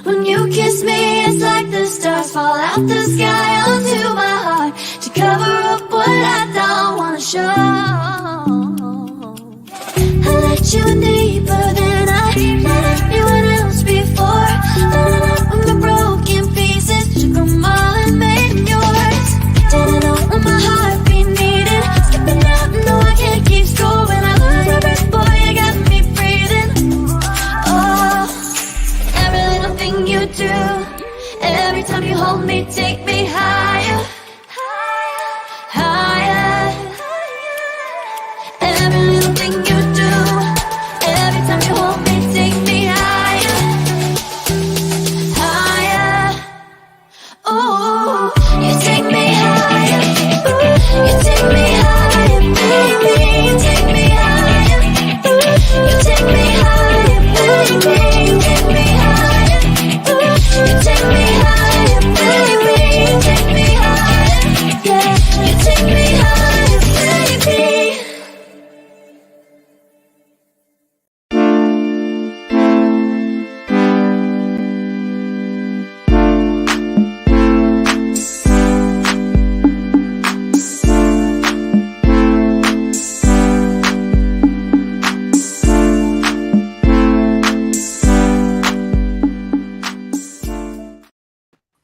When you kiss me, it's like the stars fall out the sky onto my heart to cover up what I don't wanna show. I let you in deeper than I let anyone else before. Lining up with my broken pieces, took them all and made them yours. Didn't know what my heart be needing. Skipping out, no, I can't keep score. When I lose my breath, boy, you got me breathing. Oh, every little thing you do, every time you hold me, take me higher, higher. Every little thing you do, every time you hold me, take me higher, higher. Oh, you take me higher, you take me higher, baby. You take me higher, you take me higher, baby. You take me higher, you take me higher, baby. You take me higher, yeah. You take me higher, baby.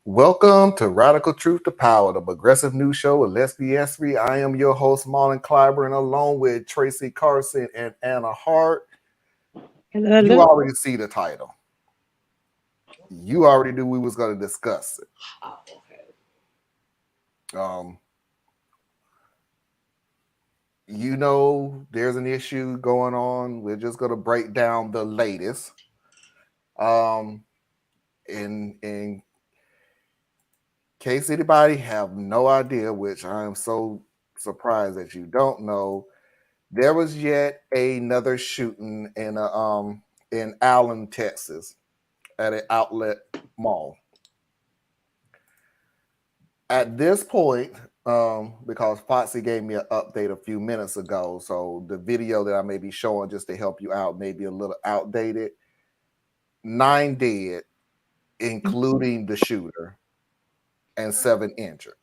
Welcome to Radical Truth to Power, the progressive news show with Let's Be S3. I am your host, Marlon Clyburn, along with Tracy Carson and Anna Hart. Hello. You already see the title. You already knew we was going to discuss it. You know there's an issue going on. We're just going to break down the latest. In case anybody have no idea, which I am so surprised that you don't know, there was yet another shooting in Allen, Texas, at an outlet mall. At this point, because Foxy gave me an update a few minutes ago, so the video that I may be showing just to help you out may be a little outdated. 9 dead, including the shooter, and 7 injured.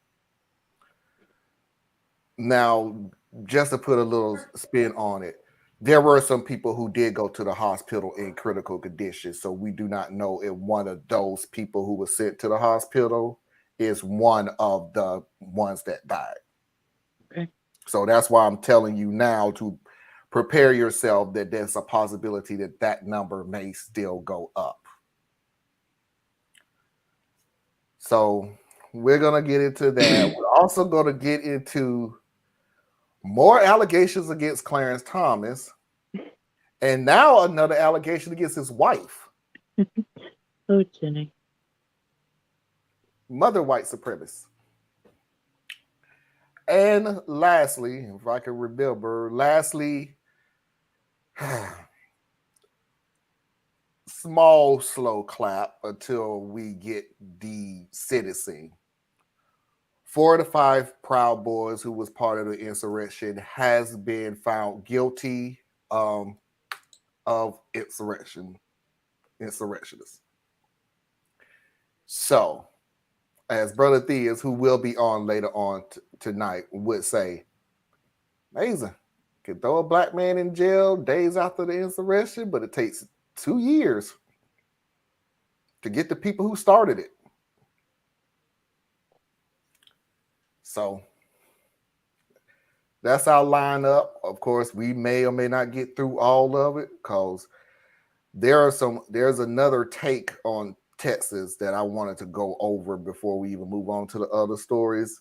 Now, just to put a little spin on it, there were some people who did go to the hospital in critical condition. So we do not know if one of those people who was sent to the hospital is one of the ones that died. Okay. So that's why I'm telling you now to prepare yourself that there's a possibility that that number may still go up. So we're going to get into that. We're also going to get into more allegations against Clarence Thomas, and now another allegation against his wife. Oh, Jenny. Mother white supremacist. And lastly, if I can remember, small, slow clap until we get the sentencing. 4 of the 5 Proud Boys who was part of the insurrection has been found guilty of insurrectionists. So, as Brother Theus, who will be on later on tonight, would say, amazing. Can throw a black man in jail days after the insurrection, but it takes 2 years to get the people who started it. So that's our lineup. Of course, we may or may not get through all of it because there's another take on Texas that I wanted to go over before we even move on to the other stories,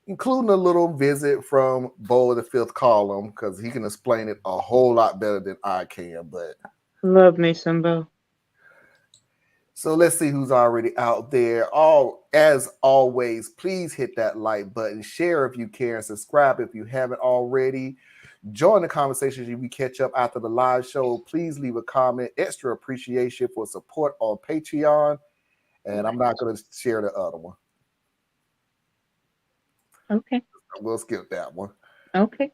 including a little visit from Bo of the Fifth Column, because he can explain it a whole lot better than I can. But love me some Bo. So let's see who's already out there. As always, please hit that like button, share if you can, subscribe if you haven't already. Join the conversation as we catch up after the live show. Please leave a comment. Extra appreciation for support on Patreon. And I'm not going to share the other one. Okay. We'll skip that one. Okay.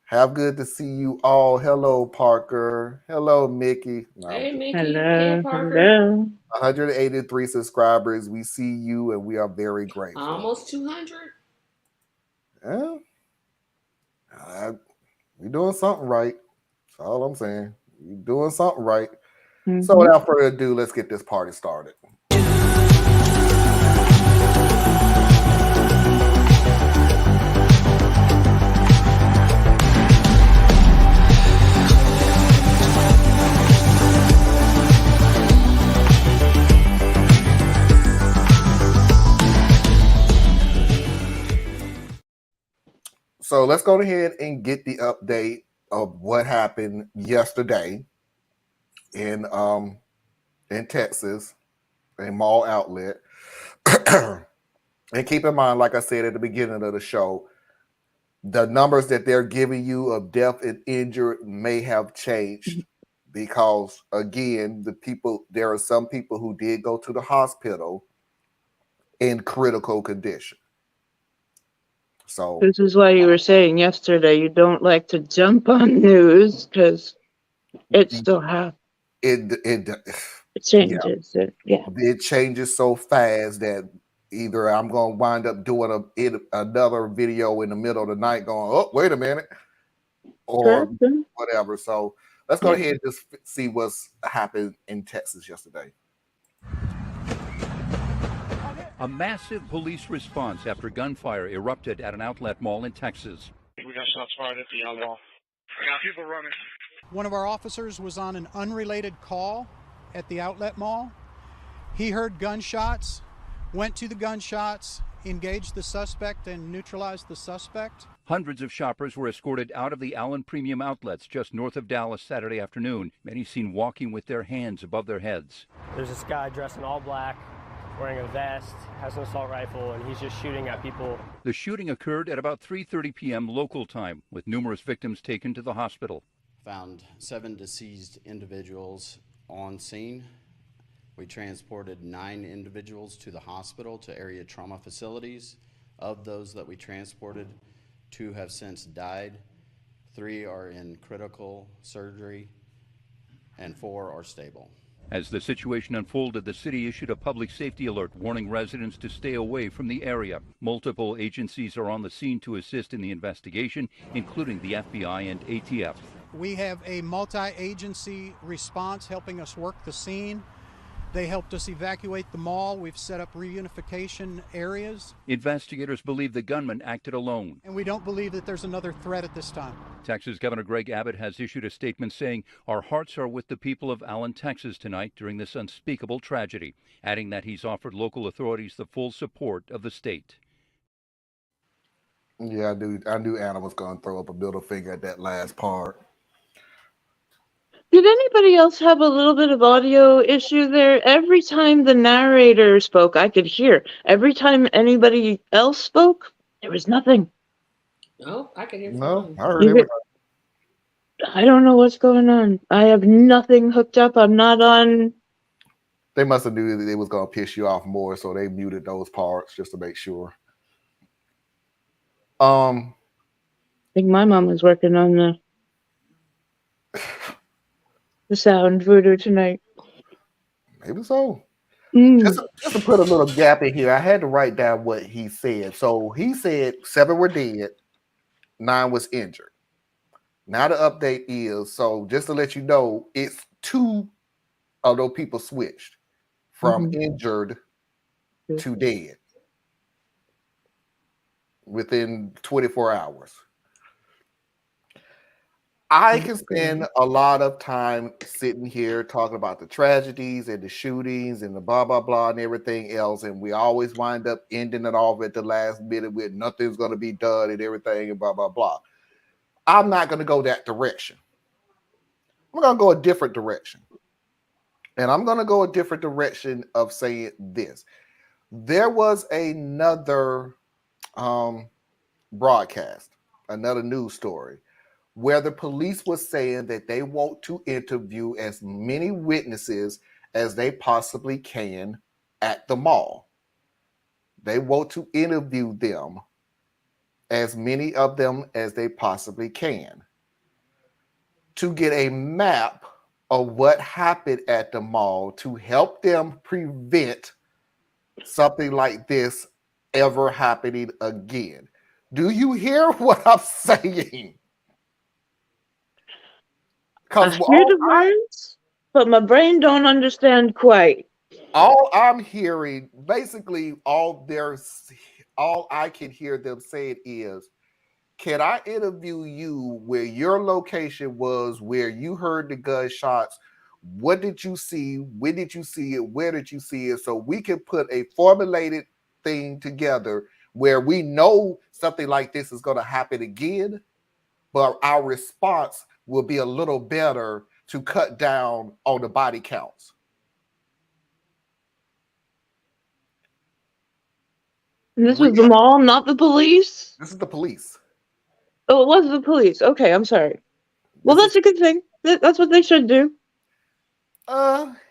Have good to see you all. Hello, Parker. Hello, Mickey. No, Hey, Mickey. Hello. Hey, Parker. Hello. 183 subscribers. We see you, and we are very grateful. Almost 200. Yeah. We're doing something right. That's all I'm saying. We're doing something right. So without further ado, let's get this party started. So let's go ahead and get the update of what happened yesterday in Texas, a mall outlet. And keep in mind, like I said at the beginning of the show, the numbers that they're giving you of death and injured may have changed because, again, there are some people who did go to the hospital in critical condition. So this is why you were saying yesterday you don't like to jump on news because it still happens. It changes. Yeah. It changes so fast that either I'm going to wind up doing another video in the middle of the night going, oh, wait a minute, or whatever. So let's go ahead and just see what's happened in Texas yesterday. A massive police response after gunfire erupted at an outlet mall in Texas. We got shots fired at the outlet mall. We got people running. One of our officers was on an unrelated call at the outlet mall. He heard gunshots, went to the gunshots, engaged the suspect, and neutralized the suspect. Hundreds of shoppers were escorted out of the Allen Premium Outlets just north of Dallas Saturday afternoon. Many seen walking with their hands above their heads. There's this guy dressed in all black, wearing a vest, has an assault rifle, and he's just shooting at people. The shooting occurred at about 3:30 p.m. local time, with numerous victims taken to the hospital. Found 7 deceased individuals on scene. We transported 9 individuals to the hospital to area trauma facilities. Of those that we transported, 2 have since died, 3 are in critical surgery, and 4 are stable. As the situation unfolded, the city issued a public safety alert warning residents to stay away from the area. Multiple agencies are on the scene to assist in the investigation, including the FBI and ATF. We have a multi-agency response helping us work the scene. They helped us evacuate the mall. We've set up reunification areas. Investigators believe the gunman acted alone. And we don't believe that there's another threat at this time. Texas Governor Greg Abbott has issued a statement saying, "Our hearts are with the people of Allen, Texas tonight during this unspeakable tragedy," adding that he's offered local authorities the full support of the state. Yeah, I knew Anna was going to throw up a middle finger at that last part. Did anybody else have a little bit of audio issue there? Every time the narrator spoke, I could hear. Every time anybody else spoke, there was nothing. No, I could hear. No, I heard everybody. I don't know what's going on. I have nothing hooked up. I'm not on. They must have knew that it was going to piss you off more, so they muted those parts just to make sure. I think my mom was working on the sound voodoo tonight. Maybe so. Just to put a little gap in here, I had to write down what he said. So he said 7 were dead, 9 was injured. Now the update is, so just to let you know, it's 2 of those people switched from injured to dead within 24 hours. I can spend a lot of time sitting here talking about the tragedies and the shootings and the blah, blah, blah, and everything else. And we always wind up ending it off at the last minute with nothing's going to be done and everything and blah, blah, blah. I'm not going to go that direction. I'm going to go a different direction. And I'm going to go a different direction of saying this. There was another broadcast, another news story, where the police was saying that they want to interview as many witnesses as they possibly can at the mall. They want to interview them, as many of them as they possibly can, to get a map of what happened at the mall to help them prevent something like this ever happening again. Do you hear what I'm saying? I Because hear the words, but my brain don't understand quite. all I'm hearing, basically, all I can hear them saying is, "Can I interview you where your location was, where you heard the gunshots? What did you see? When did you see it? Where did you see it? So we can put a formulated thing together where we know something like this is going to happen again, but our response will be a little better to cut down on the body counts." And this was the mall, not the police? This is the police. Oh, it was the police. Okay, I'm sorry. Well, that's a good thing. That's what they should do.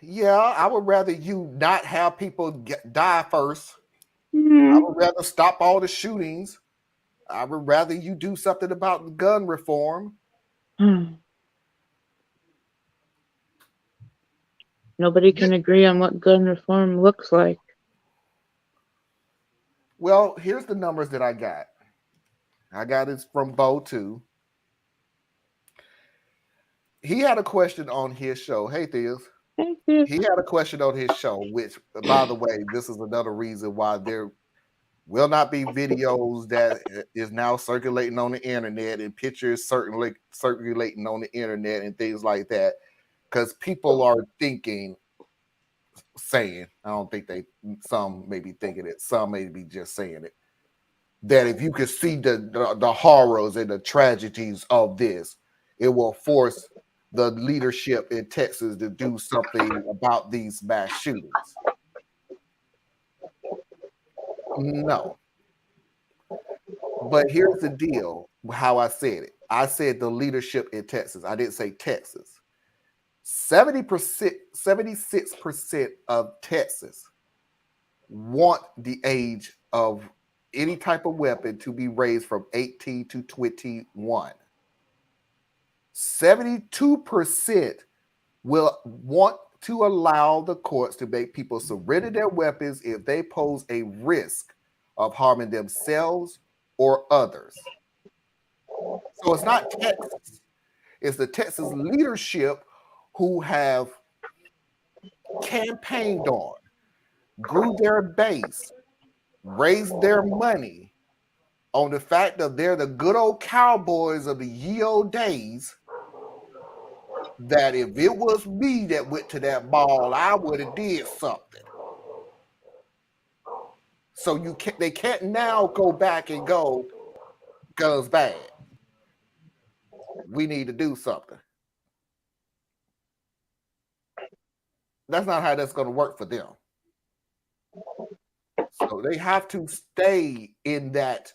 Yeah, I would rather you not have people die first. Mm-hmm. I would rather stop all the shootings. I would rather you do something about gun reform. Nobody can agree on what gun reform looks like. Well, here's the numbers that I got. I got it from Bo too. He had a question on his show. Hey, Theus. Thank you. He had a question on his show, which, by the way, this is another reason why there will not be videos that is now circulating on the internet and pictures certainly circulating on the internet and things like that, because people are saying, I don't think some may be thinking it, some may be just saying it, that if you could see the horrors and the tragedies of this, it will force the leadership in Texas to do something about these mass shootings. No. But here's the deal, how I said it. I said the leadership in Texas. I didn't say Texas. 70%, 76% of Texas want the age of any type of weapon to be raised from 18 to 21. 72% will want to allow the courts to make people surrender their weapons if they pose a risk of harming themselves or others. So it's not Texas. It's the Texas leadership who have campaigned on, grew their base, raised their money on the fact that they're the good old cowboys of the ye old days, that if it was me that went to that mall, I would have did something. So they can't now go back and go, guns bad. We need to do something. That's not how that's going to work for them. So they have to stay in that.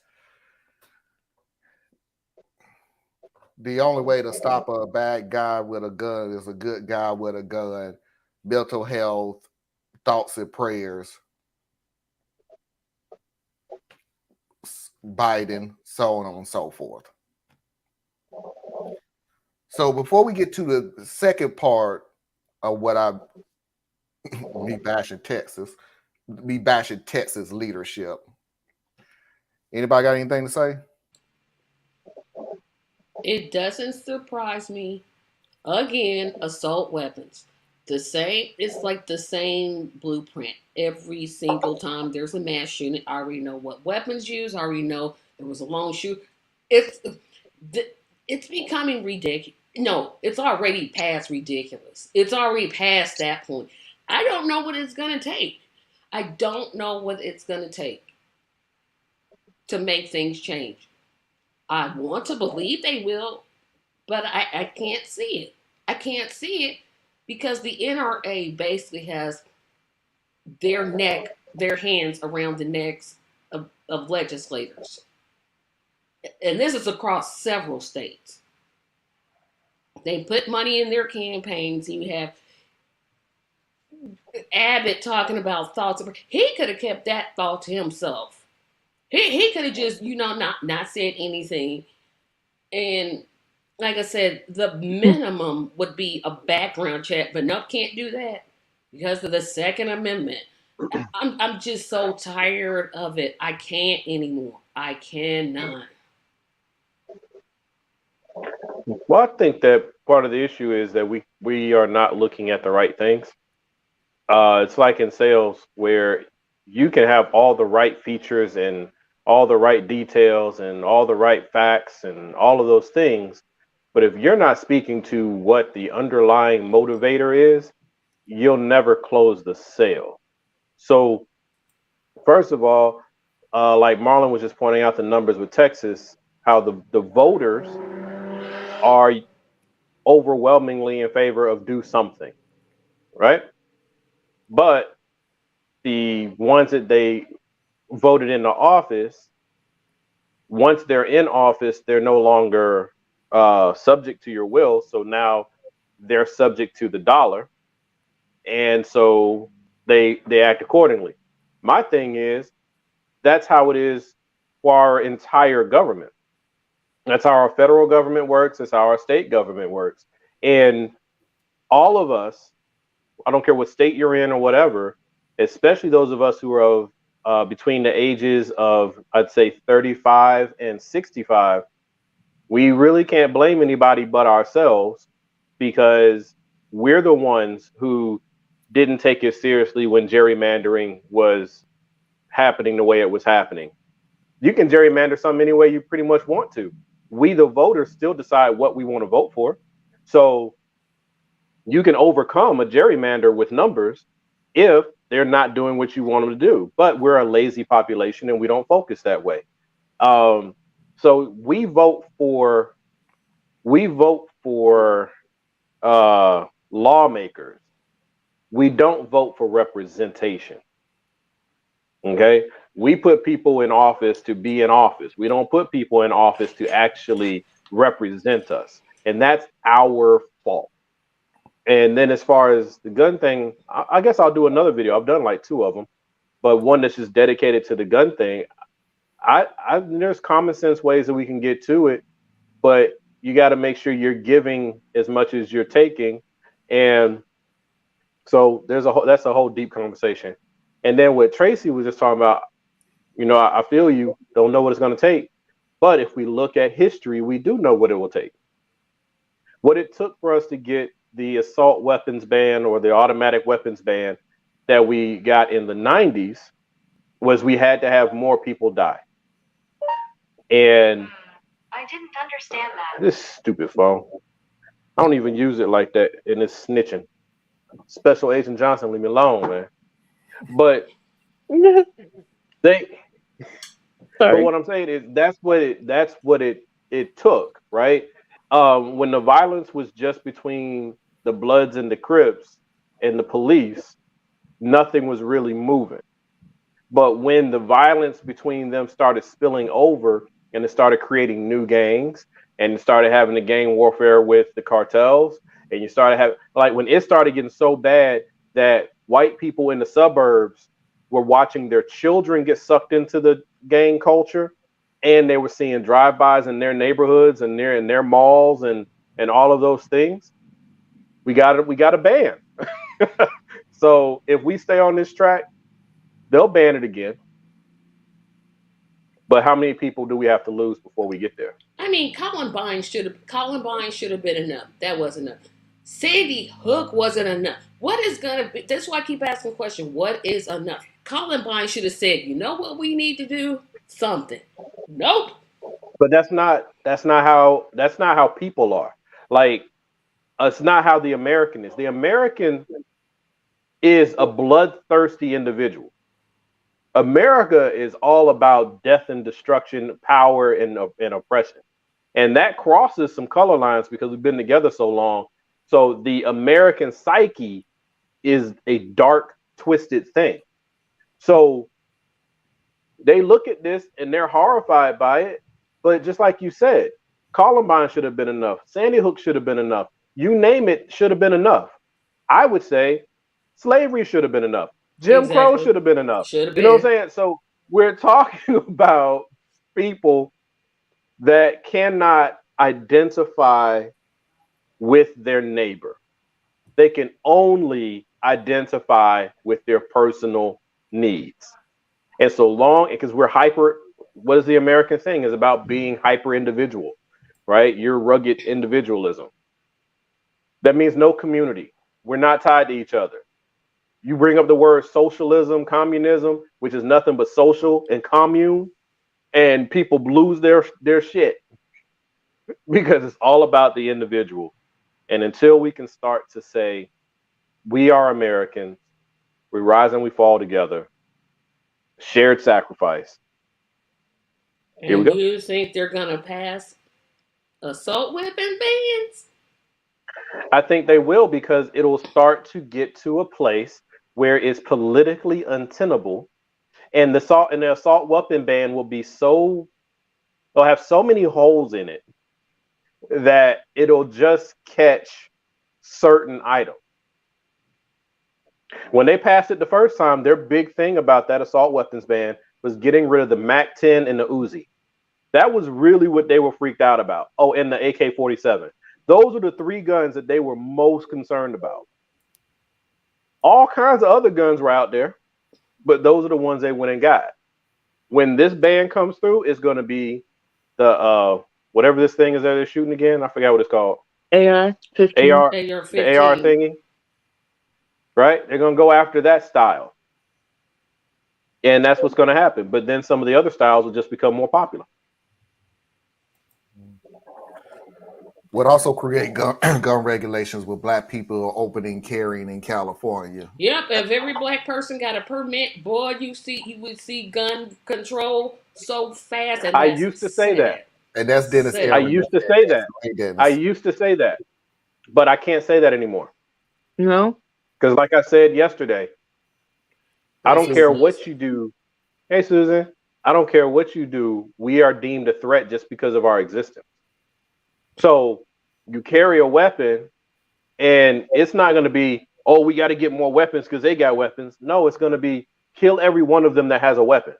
The only way to stop a bad guy with a gun is a good guy with a gun. Mental health, thoughts and prayers, Biden, so on and so forth. So before we get to the second part of what me bashing Texas leadership. Anybody got anything to say? It doesn't surprise me. Again, assault weapons. It's like the same blueprint. Every single time there's a mass shooting, I already know what weapons used. I already know there was a long shoot. It's becoming ridiculous. No, it's already past ridiculous. It's already past that point. I don't know what it's going to take. I don't know what it's going to take to make things change. I want to believe they will, but I can't see it. I can't see it because the NRA basically has their hands around the necks of legislators. And this is across several states. They put money in their campaigns. You have Abbott talking about thoughts. He could have kept that thought to himself. He could have just, not said anything. And like I said, the minimum would be a background check, but nope, can't do that because of the Second Amendment. I'm just so tired of it. I can't anymore. I cannot. Well, I think that part of the issue is that we are not looking at the right things. It's like in sales where you can have all the right features and all the right details and all the right facts and all of those things, but if you're not speaking to what the underlying motivator is, you'll never close the sale. So, first of all, like Marlon was just pointing out the numbers with Texas, how the voters are overwhelmingly in favor of do something, right? But the ones that they voted into office, once they're in office, they're no longer subject to your will. So now they're subject to the dollar, and so they act accordingly. My thing is that's how it is for our entire government. That's how our federal government works. That's how our state government works. And all of us, I don't care what state you're in or whatever, especially those of us who are of between the ages of, I'd say, 35 and 65, we really can't blame anybody but ourselves because we're the ones who didn't take it seriously when gerrymandering was happening the way it was happening. You can gerrymander something any way you pretty much want to. We, the voters, still decide what we want to vote for. So you can overcome a gerrymander with numbers if they're not doing what you want them to do. But we're a lazy population and we don't focus that way. So we vote for lawmakers. We don't vote for representation. Okay, we put people in office to be in office. We don't put people in office to actually represent us, and that's our fault. And then as far as the gun thing, I guess I'll do another video. I've done like 2 of them, but one that's just dedicated to the gun thing. There's common sense ways that we can get to it, but you got to make sure you're giving as much as you're taking, and so that's a whole deep conversation. And then what Tracy was just talking about, I feel you don't know what it's going to take, but if we look at history, we do know what it will take. What it took for us to get the assault weapons ban or the automatic weapons ban that we got in the 90s was we had to have more people die. And I didn't understand that. This stupid phone. I don't even use it like that, and it's snitching. Special Agent Johnson, leave me alone, man. But they. Sorry. But what I'm saying is that's what it took, right? When the violence was just between the Bloods and the Crips and the police, nothing was really moving. But when the violence between them started spilling over and it started creating new gangs and it started having the gang warfare with the cartels, and you started having, like, when it started getting so bad that white people in the suburbs were watching their children get sucked into the gang culture, and they were seeing drive-bys in their neighborhoods and in their malls and all of those things, we got a ban. So if we stay on this track, they'll ban it again. But how many people do we have to lose before we get there? I mean, Columbine should have been enough. That wasn't enough. Sandy Hook wasn't enough. What is gonna be? That's why I keep asking the question. What is enough? Columbine should have said, you know what we need to do? Something. Nope. But that's not how people are. Like, it's not how the American is. The American is a bloodthirsty individual. America is all about death and destruction, power and oppression. And that crosses some color lines because we've been together so long. So the American psyche is a dark, twisted thing. So they look at this and they're horrified by it. But just like you said, Columbine should have been enough. Sandy Hook should have been enough. You name it, should have been enough. I would say slavery should have been enough. Jim Crow should have been enough. You know what I'm saying? So we're talking about people that cannot identify with their neighbor. They can only identify with their personal needs. And so long, because we're hyper, what is the American thing? Is about being hyper individual, right? You're rugged individualism. That means no community. We're not tied to each other. You bring up the word socialism, communism, which is nothing but social and commune, and people lose their shit because it's all about the individual. And until we can start to say, we are Americans, we rise and we fall together, shared sacrifice. Here we And go. you think they're gonna pass assault weapon bans? I think they will, because it'll start to get to a place where it's politically untenable, and the assault weapon ban will be so, it'll have so many holes in it that it'll just catch certain items. When they passed it the first time, their big thing about that assault weapons ban was getting rid of the MAC-10 and the Uzi. That was really what they were freaked out about. Oh, and the AK-47. Those are the three guns that they were most concerned about. All kinds of other guns were out there, but those are the ones they went and got. When this ban comes through, it's going to be the whatever this thing is that they're shooting again. I forgot what it's called. AR-15. AR-15. The AR thingy. Right? They're going to go after that style. And that's what's going to happen. But then some of the other styles will just become more popular. Would also create gun regulations with black people opening carrying in California. Yep, if every black person got a permit, boy, you would see gun control so fast. And I that's used to say that. And that's Dennis I used to say that. I used to say that. But I can't say that anymore. No? Because like I said yesterday, I don't care what you do. Hey, Susan, I don't care what you do. We are deemed a threat just because of our existence. So you carry a weapon, and it's not going to be, oh, we got to get more weapons because they got weapons. No, it's going to be kill every one of them that has a weapon.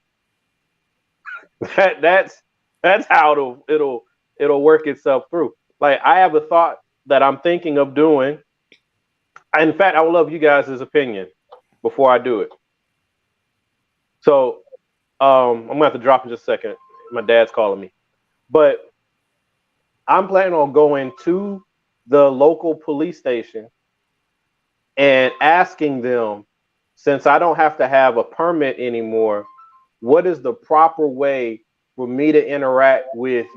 That's how it'll work itself through. Like, I have a thought that I'm thinking of doing. In fact, I would love you guys' opinion before I do it. So I'm gonna have to drop in just a second. My dad's calling me. But I'm planning on going to the local police station and asking them, since I don't have to have a permit anymore, what is the proper way for me to interact with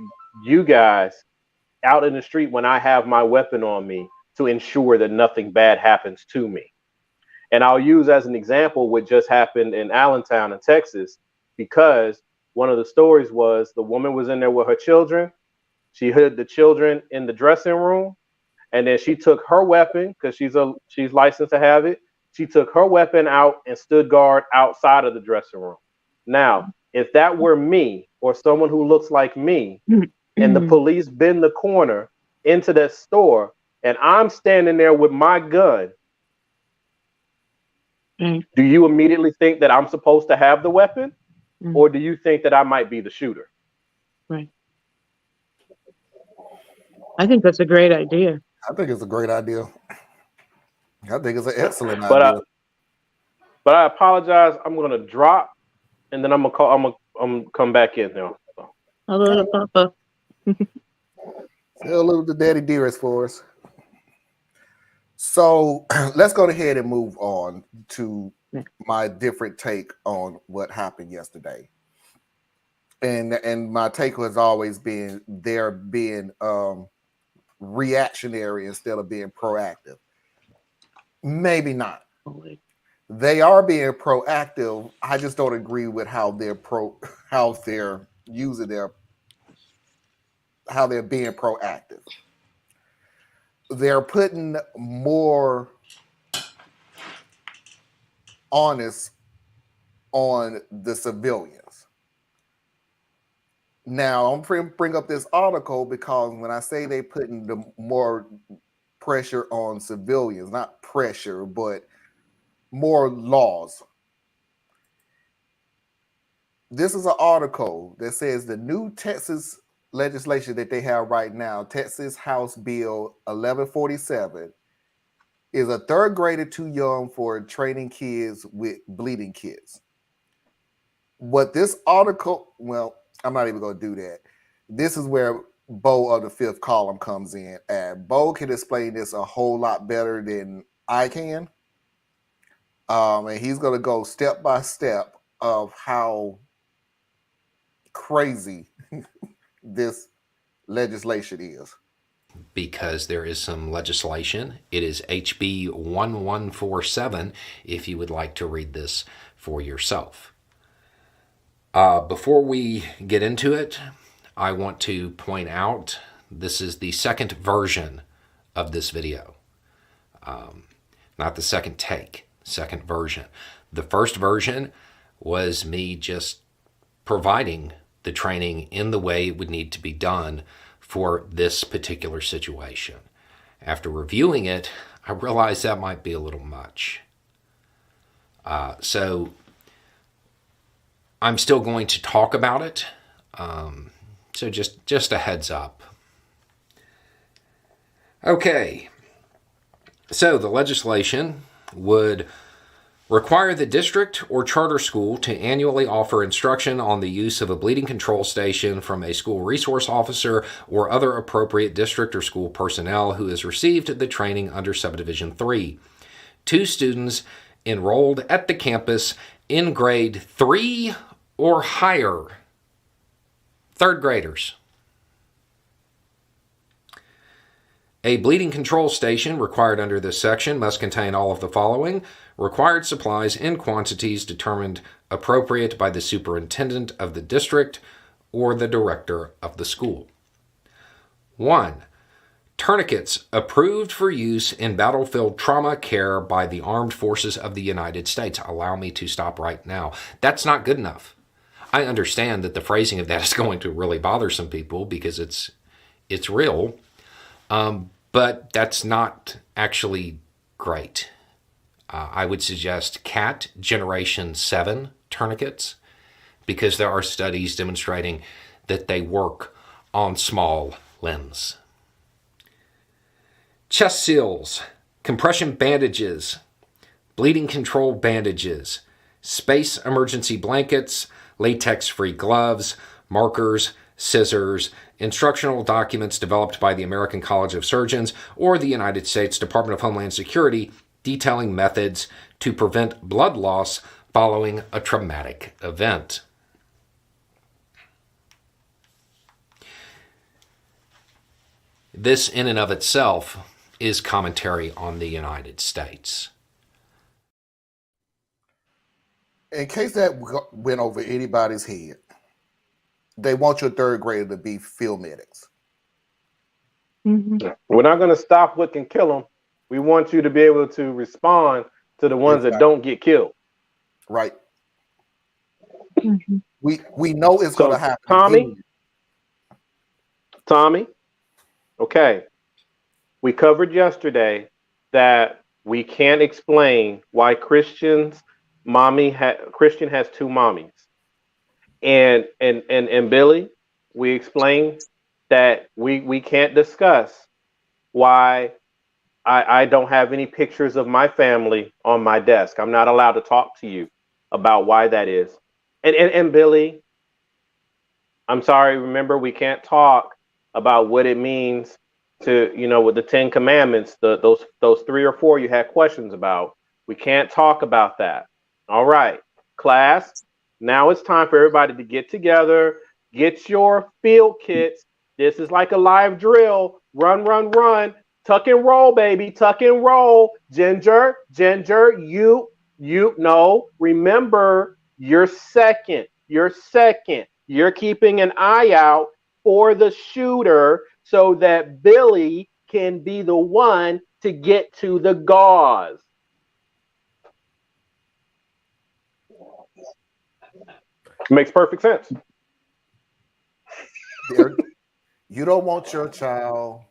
you guys out in the street when I have my weapon on me to ensure that nothing bad happens to me? And I'll use as an example what just happened in Allentown in Texas, because one of the stories was the woman was in there with her children. She hid the children in the dressing room, and then she took her weapon, because she's licensed to have it. She took her weapon out and stood guard outside of the dressing room. Now, if that were me or someone who looks like me, and the police bend the corner into that store, and I'm standing there with my gun, do you immediately think that I'm supposed to have the weapon? Or do you think that I might be the shooter? Right. I think that's a great idea. I think it's a great idea. I think it's an excellent idea. But I apologize. I'm gonna drop, and then I'm gonna come back in now. So. Hello, Papa. Say hello to Daddy Dearest for us. So let's go ahead and move on to my different take on what happened yesterday. And my take has always been they're being reactionary instead of being proactive. Maybe not. They are being proactive. I just don't agree with how they're using how they're being proactive. They're putting more onus on the civilians. Now, I'm going to bring up this article because when I say they putting the more pressure on civilians, not pressure, but more laws. This is an article that says the new Texas legislation that they have right now, Texas House Bill 1147, is a third grader too young for training kids with bleeding kids? What this article, well, I'm not even going to do that. This is where Bo of the fifth column comes in, and Bo can explain this a whole lot better than I can. And he's going to go step by step of how crazy this legislation is. Because there is some legislation. It is HB 1147 if you would like to read this for yourself. Before we get into it, I want to point out this is the second version of this video. Not the second take, second version. The first version was me just providing the training in the way it would need to be done for this particular situation. After reviewing it, I realized that might be a little much. So I'm still going to talk about it. So just a heads up. Okay. So the legislation would require the district or charter school to annually offer instruction on the use of a bleeding control station from a school resource officer or other appropriate district or school personnel who has received the training under Subdivision 3 to students enrolled at the campus in grade 3 or higher. Third graders. A bleeding control station required under this section must contain all of the following: required supplies in quantities determined appropriate by the superintendent of the district or the director of the school. 1. Tourniquets approved for use in battlefield trauma care by the Armed Forces of the United States. Allow me to stop right now. That's not good enough. I understand that the phrasing of that is going to really bother some people because it's real. But that's not actually great. I would suggest CAT Generation 7 tourniquets because there are studies demonstrating that they work on small limbs. Chest seals, compression bandages, bleeding control bandages, space emergency blankets, latex-free gloves, markers, scissors, instructional documents developed by the American College of Surgeons or the United States Department of Homeland Security detailing methods to prevent blood loss following a traumatic event. This in and of itself is commentary on the United States. In case that went over anybody's head, they want your third grader to be field medics. Mm-hmm. We're not going to stop what can kill them. We want you to be able to respond to the ones that don't get killed. Right. Mm-hmm. We know it's going to happen. Tommy, okay. We covered yesterday that we can't explain why Christian has two mommies. And Billy, we explained that we can't discuss why I don't have any pictures of my family on my desk. I'm not allowed to talk to you about why that is. And Billy, I'm sorry, remember, we can't talk about what it means to, with the 10 Commandments, those 3 or 4 you had questions about. We can't talk about that. All right, class, now it's time for everybody to get together, get your field kits. This is like a live drill. Run, run, run. Tuck and roll, baby. Tuck and roll. Ginger, you no. Remember, you're second. You're keeping an eye out for the shooter so that Billy can be the one to get to the gauze. Makes perfect sense. You don't want your child,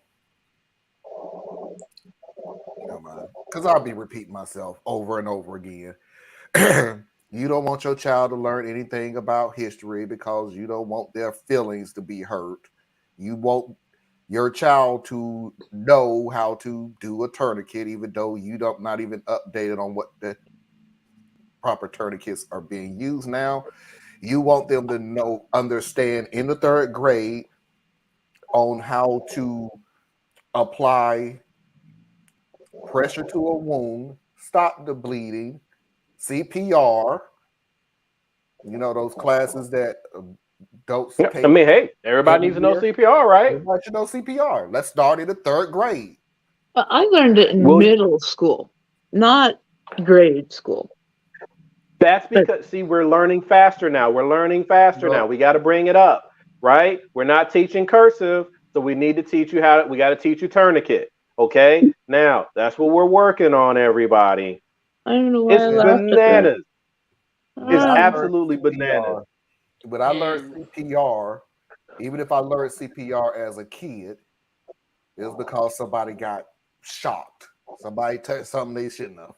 because I'll be repeating myself over and over again. You don't want your child to learn anything about history because you don't want their feelings to be hurt. You want your child to know how to do a tourniquet, even though you don't not even updated on what the proper tourniquets are being used now. You want them to understand in the 3rd grade on how to apply pressure to a wound, stop the bleeding, CPR. You know, those classes that adults I take mean, hey, everybody every needs to know year. CPR, right? Everybody should know CPR. Let's start in the 3rd grade. But I learned it in middle school, not grade school. That's because, see, we're learning faster now. We're learning faster now. We got to bring it up, right? We're not teaching cursive, so we need to teach you we got to teach you tourniquet, okay? Now, that's what we're working on, everybody. I don't know why It's I laughed bananas. at that. It's absolutely bananas. When I learned CPR, even if I learned CPR as a kid, it was because somebody got shocked. Somebody touched something they shouldn't have.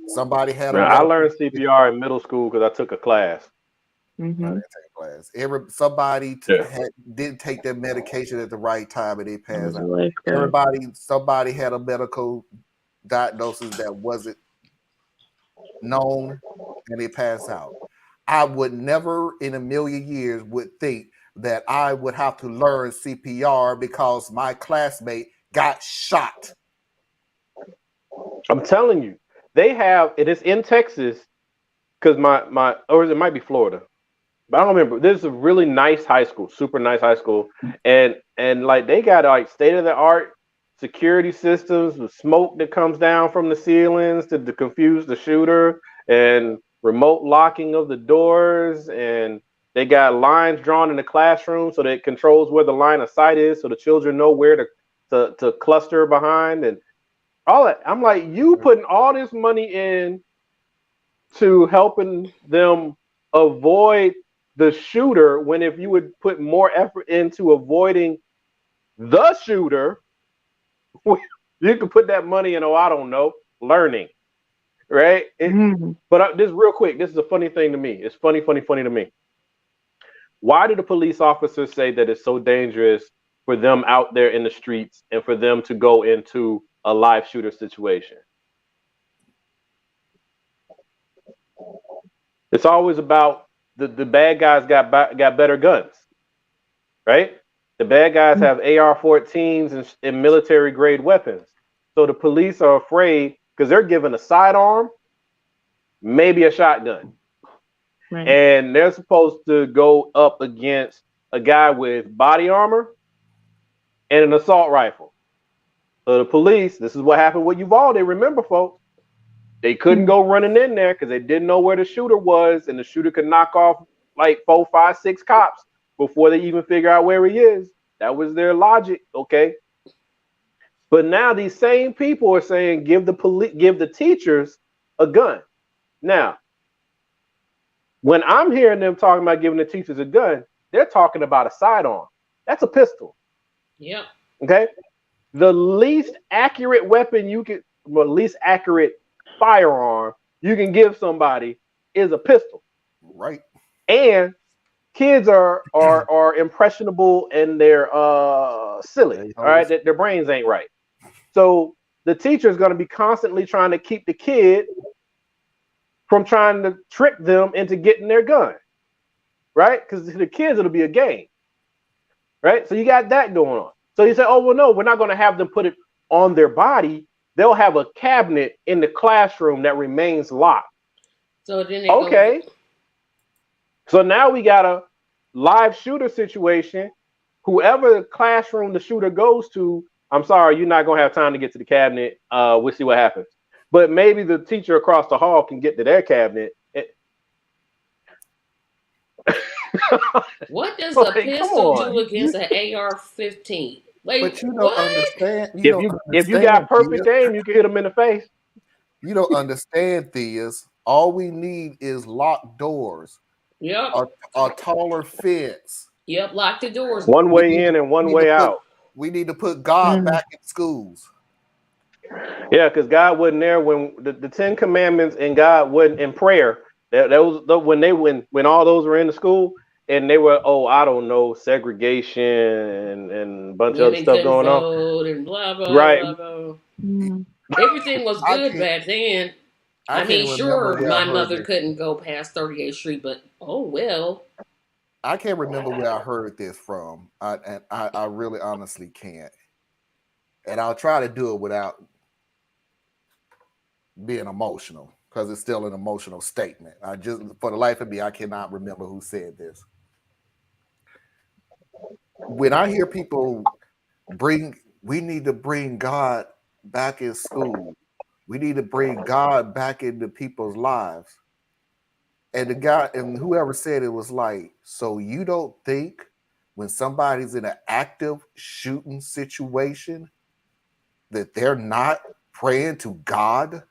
Somebody had a I learned CPR in middle school because I took a class. I didn't take a class. Somebody didn't take their medication at the right time and they passed out. Somebody had a medical diagnosis that wasn't known and they passed out. I would never in a million years would think that I would have to learn CPR because my classmate got shot. I'm telling you, they have it is in Texas because or it might be Florida, but I don't remember. This is a really nice high school, super nice high school, and like they got like state of the art security systems with smoke that comes down from the ceilings to confuse the shooter, and remote locking of the doors, and they got lines drawn in the classroom so that it controls where the line of sight is, so the children know where to cluster behind and all that. I'm like, you putting all this money in to helping them avoid the shooter, when if you would put more effort into avoiding the shooter, you could put that money in, I don't know, learning, right? But this real quick, this is a funny thing to me. It's funny to me. Why do the police officers say that it's so dangerous for them out there in the streets and for them to go into a live shooter situation? It's always about the bad guys got better guns, right? The bad guys have AR-14s and military grade weapons. So the police are afraid because they're given a sidearm, maybe a shotgun. Right. And they're supposed to go up against a guy with body armor and an assault rifle. So the police, this is what happened with Uvalde. Remember, folks, they couldn't go running in there because they didn't know where the shooter was, and the shooter could knock off like 4, 5, 6 cops before they even figure out where he is. That was their logic, okay? But now these same people are saying give the teachers a gun. Now, when I'm hearing them talking about giving the teachers a gun, they're talking about a sidearm. That's a pistol. Yep. Okay? The least accurate weapon least accurate firearm you can give somebody is a pistol. Right. And kids are impressionable and they're silly. All right, their brains ain't right. So the teacher is going to be constantly trying to keep the kid from trying to trick them into getting their gun, right? Because to the kids it'll be a game, right? So you got that going on. So you say, oh well, no, we're not going to have them put it on their body. They'll have a cabinet in the classroom that remains locked. So then they okay. So now we got a live shooter situation. Whoever classroom the shooter goes to, I'm sorry, you're not going to have time to get to the cabinet. We'll see what happens. But maybe the teacher across the hall can get to their cabinet. What does a pistol do against an AR-15? Like, but you don't understand. If you got perfect aim, you can hit them in the face. You don't understand, Theas. All we need is locked doors. Yep. A taller fence. Yep, lock the doors. One way in and one way out. We need to put God back in schools. Yeah, because God wasn't there when the 10 Commandments and God wasn't in prayer. That was when all those were in the school. and they were, oh, I don't know, segregation and a bunch of other Women stuff couldn't going on. vote and blah blah Right. blah blah. Everything was I good can't back then. I I can't mean, even remember sure, where I my heard mother this. couldn't go past 38th Street, but oh well. I can't remember where I heard this from. I really honestly can't. And I'll try to do it without being emotional because it's still an emotional statement. I just, for the life of me, I cannot remember who said this. When I hear people we need to bring God back in school. We need to bring God back into people's lives. And the guy and whoever said it was like, so you don't think when somebody's in an active shooting situation that they're not praying to God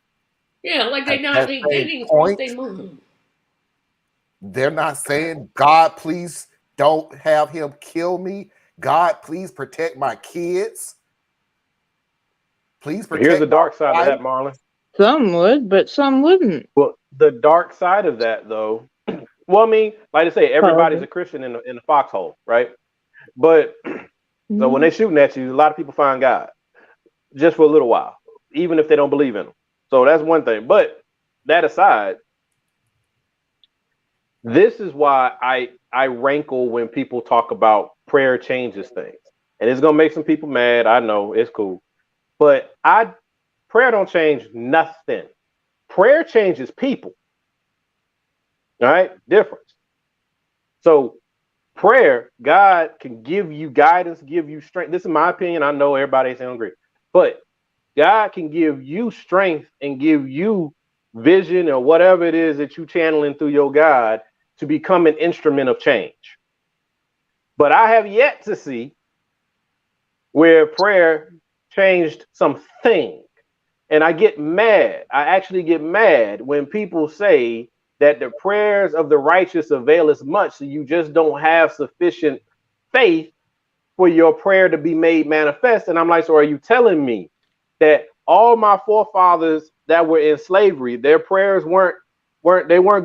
Yeah, like at they not that they same didn't cross point? their mind. They're not saying, God, please don't have him kill me. God, please protect my kids. Please But here's the protect dark my side of wife. that, Marlon. Some would, but some wouldn't. Well, the dark side of that, though, well, I mean, like I say, everybody's a Probably. Christian in the foxhole, right? But so when they're shooting at you, a lot of people find God just for a little while, even if they don't believe in him. So that's one thing. But that aside, this is why I rankle when people talk about prayer changes things. And it's gonna make some people mad. I know, it's cool. But prayer don't change nothing. Prayer changes people. All right? Difference. So prayer, God can give you guidance, give you strength. This is my opinion. I know everybody ain't agree. But God can give you strength and give you vision or whatever it is that you channeling through your God to become an instrument of change. But I have yet to see where prayer changed something. And I get mad. I actually get mad when people say that the prayers of the righteous avail as much, so you just don't have sufficient faith for your prayer to be made manifest. And I'm like, so are you telling me that all my forefathers that were in slavery, their prayers weren't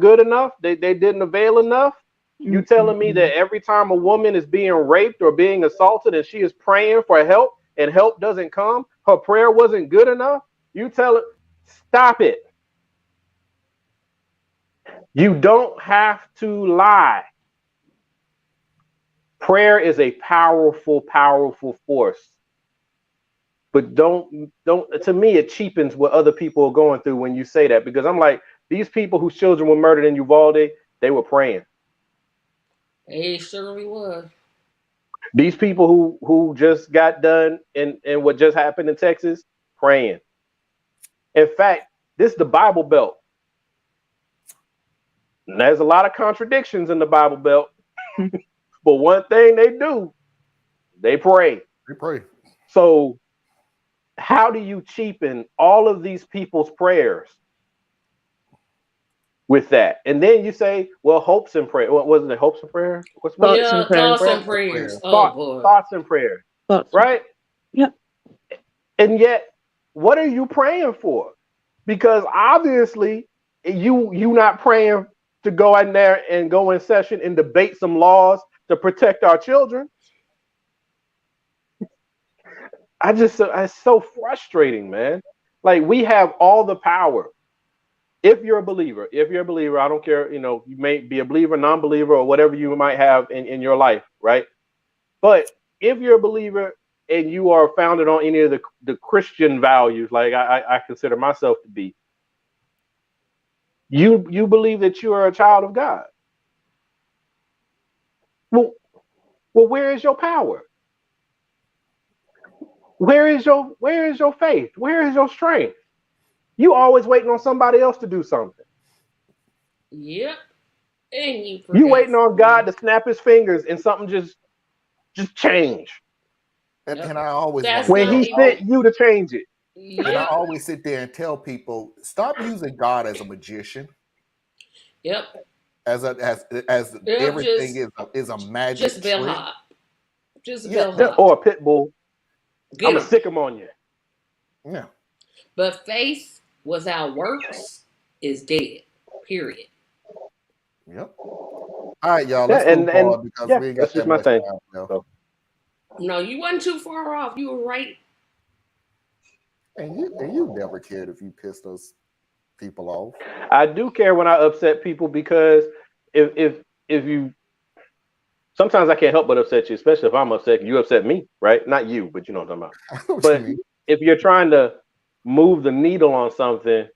good enough? They didn't avail enough? You telling me that every time a woman is being raped or being assaulted and she is praying for help and help doesn't come, her prayer wasn't good enough? You tell it, stop it. You don't have to lie. Prayer is a powerful, powerful force. But don't to me it cheapens what other people are going through when you say that, because I'm like, these people whose children were murdered in Uvalde, they were praying. It surely was. These people who just got done in what just happened in Texas, praying. In fact, this is the Bible Belt. And there's a lot of contradictions in the Bible Belt. But one thing they do, they pray. They pray. So how do you cheapen all of these people's prayers with that? And then you say, well, hopes and prayer. What was it? Hopes and prayer? What's Thoughts Yeah, and prayers. thoughts and prayers. Oh Thought, boy. thoughts and prayers. Thoughts. Right? Yep. And yet, what are you praying for? Because obviously, you not praying to go in there and go in session and debate some laws to protect our children. It's so frustrating, man. Like, we have all the power. If you're a believer, I don't care, you may be a believer, non-believer, or whatever you might have in your life, right? But if you're a believer and you are founded on any of the Christian values, like I consider myself to be, you believe that you are a child of God. Well, where is your power? Where is your faith? Where is your strength? You always waiting on somebody else to do something. Yep. And you You forgot. waiting on God to snap his fingers and something just change. And, Yep. and I always That's wonder, When not he even. sent you to change it. and I Yep. always sit there and tell people, stop using God as a magician, Yep. as Yep. everything is a magic Just trick. bellhop. Just Yeah, bellhop. Or a pit bull. Get I'm going him. to stick him on you. yeah. But faith without works is dead. Period. Yep. All right, y'all. Yeah, Let's move on because yeah, we ain't got that's that just my much thing. time. So, No, you wasn't too far off. You were right. And you never cared if you pissed those people off. I do care when I upset people because if you sometimes I can't help but upset you, especially if I'm upset. You upset me, right? Not you, but you know what I'm talking I know about. what you But mean. if you're trying to move the needle on something,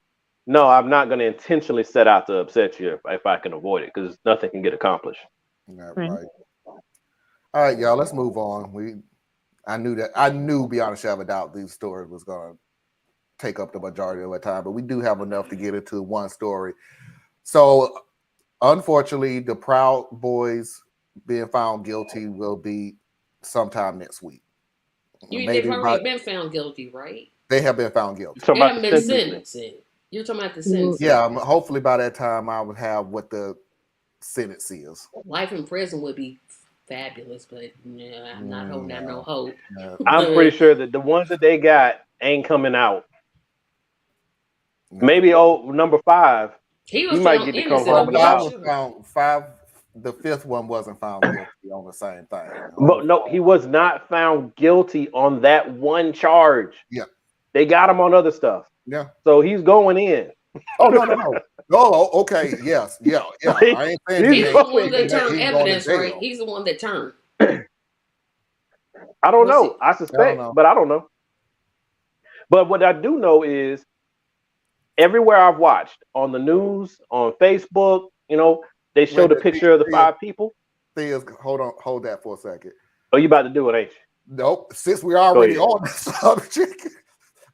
no, I'm not going to intentionally set out to upset you if I can avoid it because nothing can get accomplished. Yeah, Right. right. All right, y'all. Let's move on. I knew beyond a shadow of a doubt these stories was gonna take up the majority of our time, but we do have enough to get into one story. So, unfortunately, the Proud Boys being found guilty will be sometime next week. They've already By, been found guilty, right? they have been found guilty. You're talking They about haven't the been sentencing. sentencing. You're talking about the sentencing. Yeah, hopefully by that time I would have what the sentence is. Life in prison would be fabulous, but I'm not holding out no hope. I'm pretty sure that the ones that they got ain't coming out. No. Maybe number 5. He was might found get to come innocent home of and about. Five. The fifth one wasn't found guilty on the same thing. But no, he was not found guilty on that one charge. Yeah. They got him on other stuff. Yeah. So he's going in. Oh no. Oh, okay. Yes. Yeah. I ain't saying he's the one that turned evidence, right? He's the one that turned. I don't know. I suspect, but I don't know. But what I do know is everywhere I've watched on the news, on Facebook, they showed a picture of the 5 people. Hold that for a second. Oh, you about to do it, ain't you? Nope. Since we're already on the subject,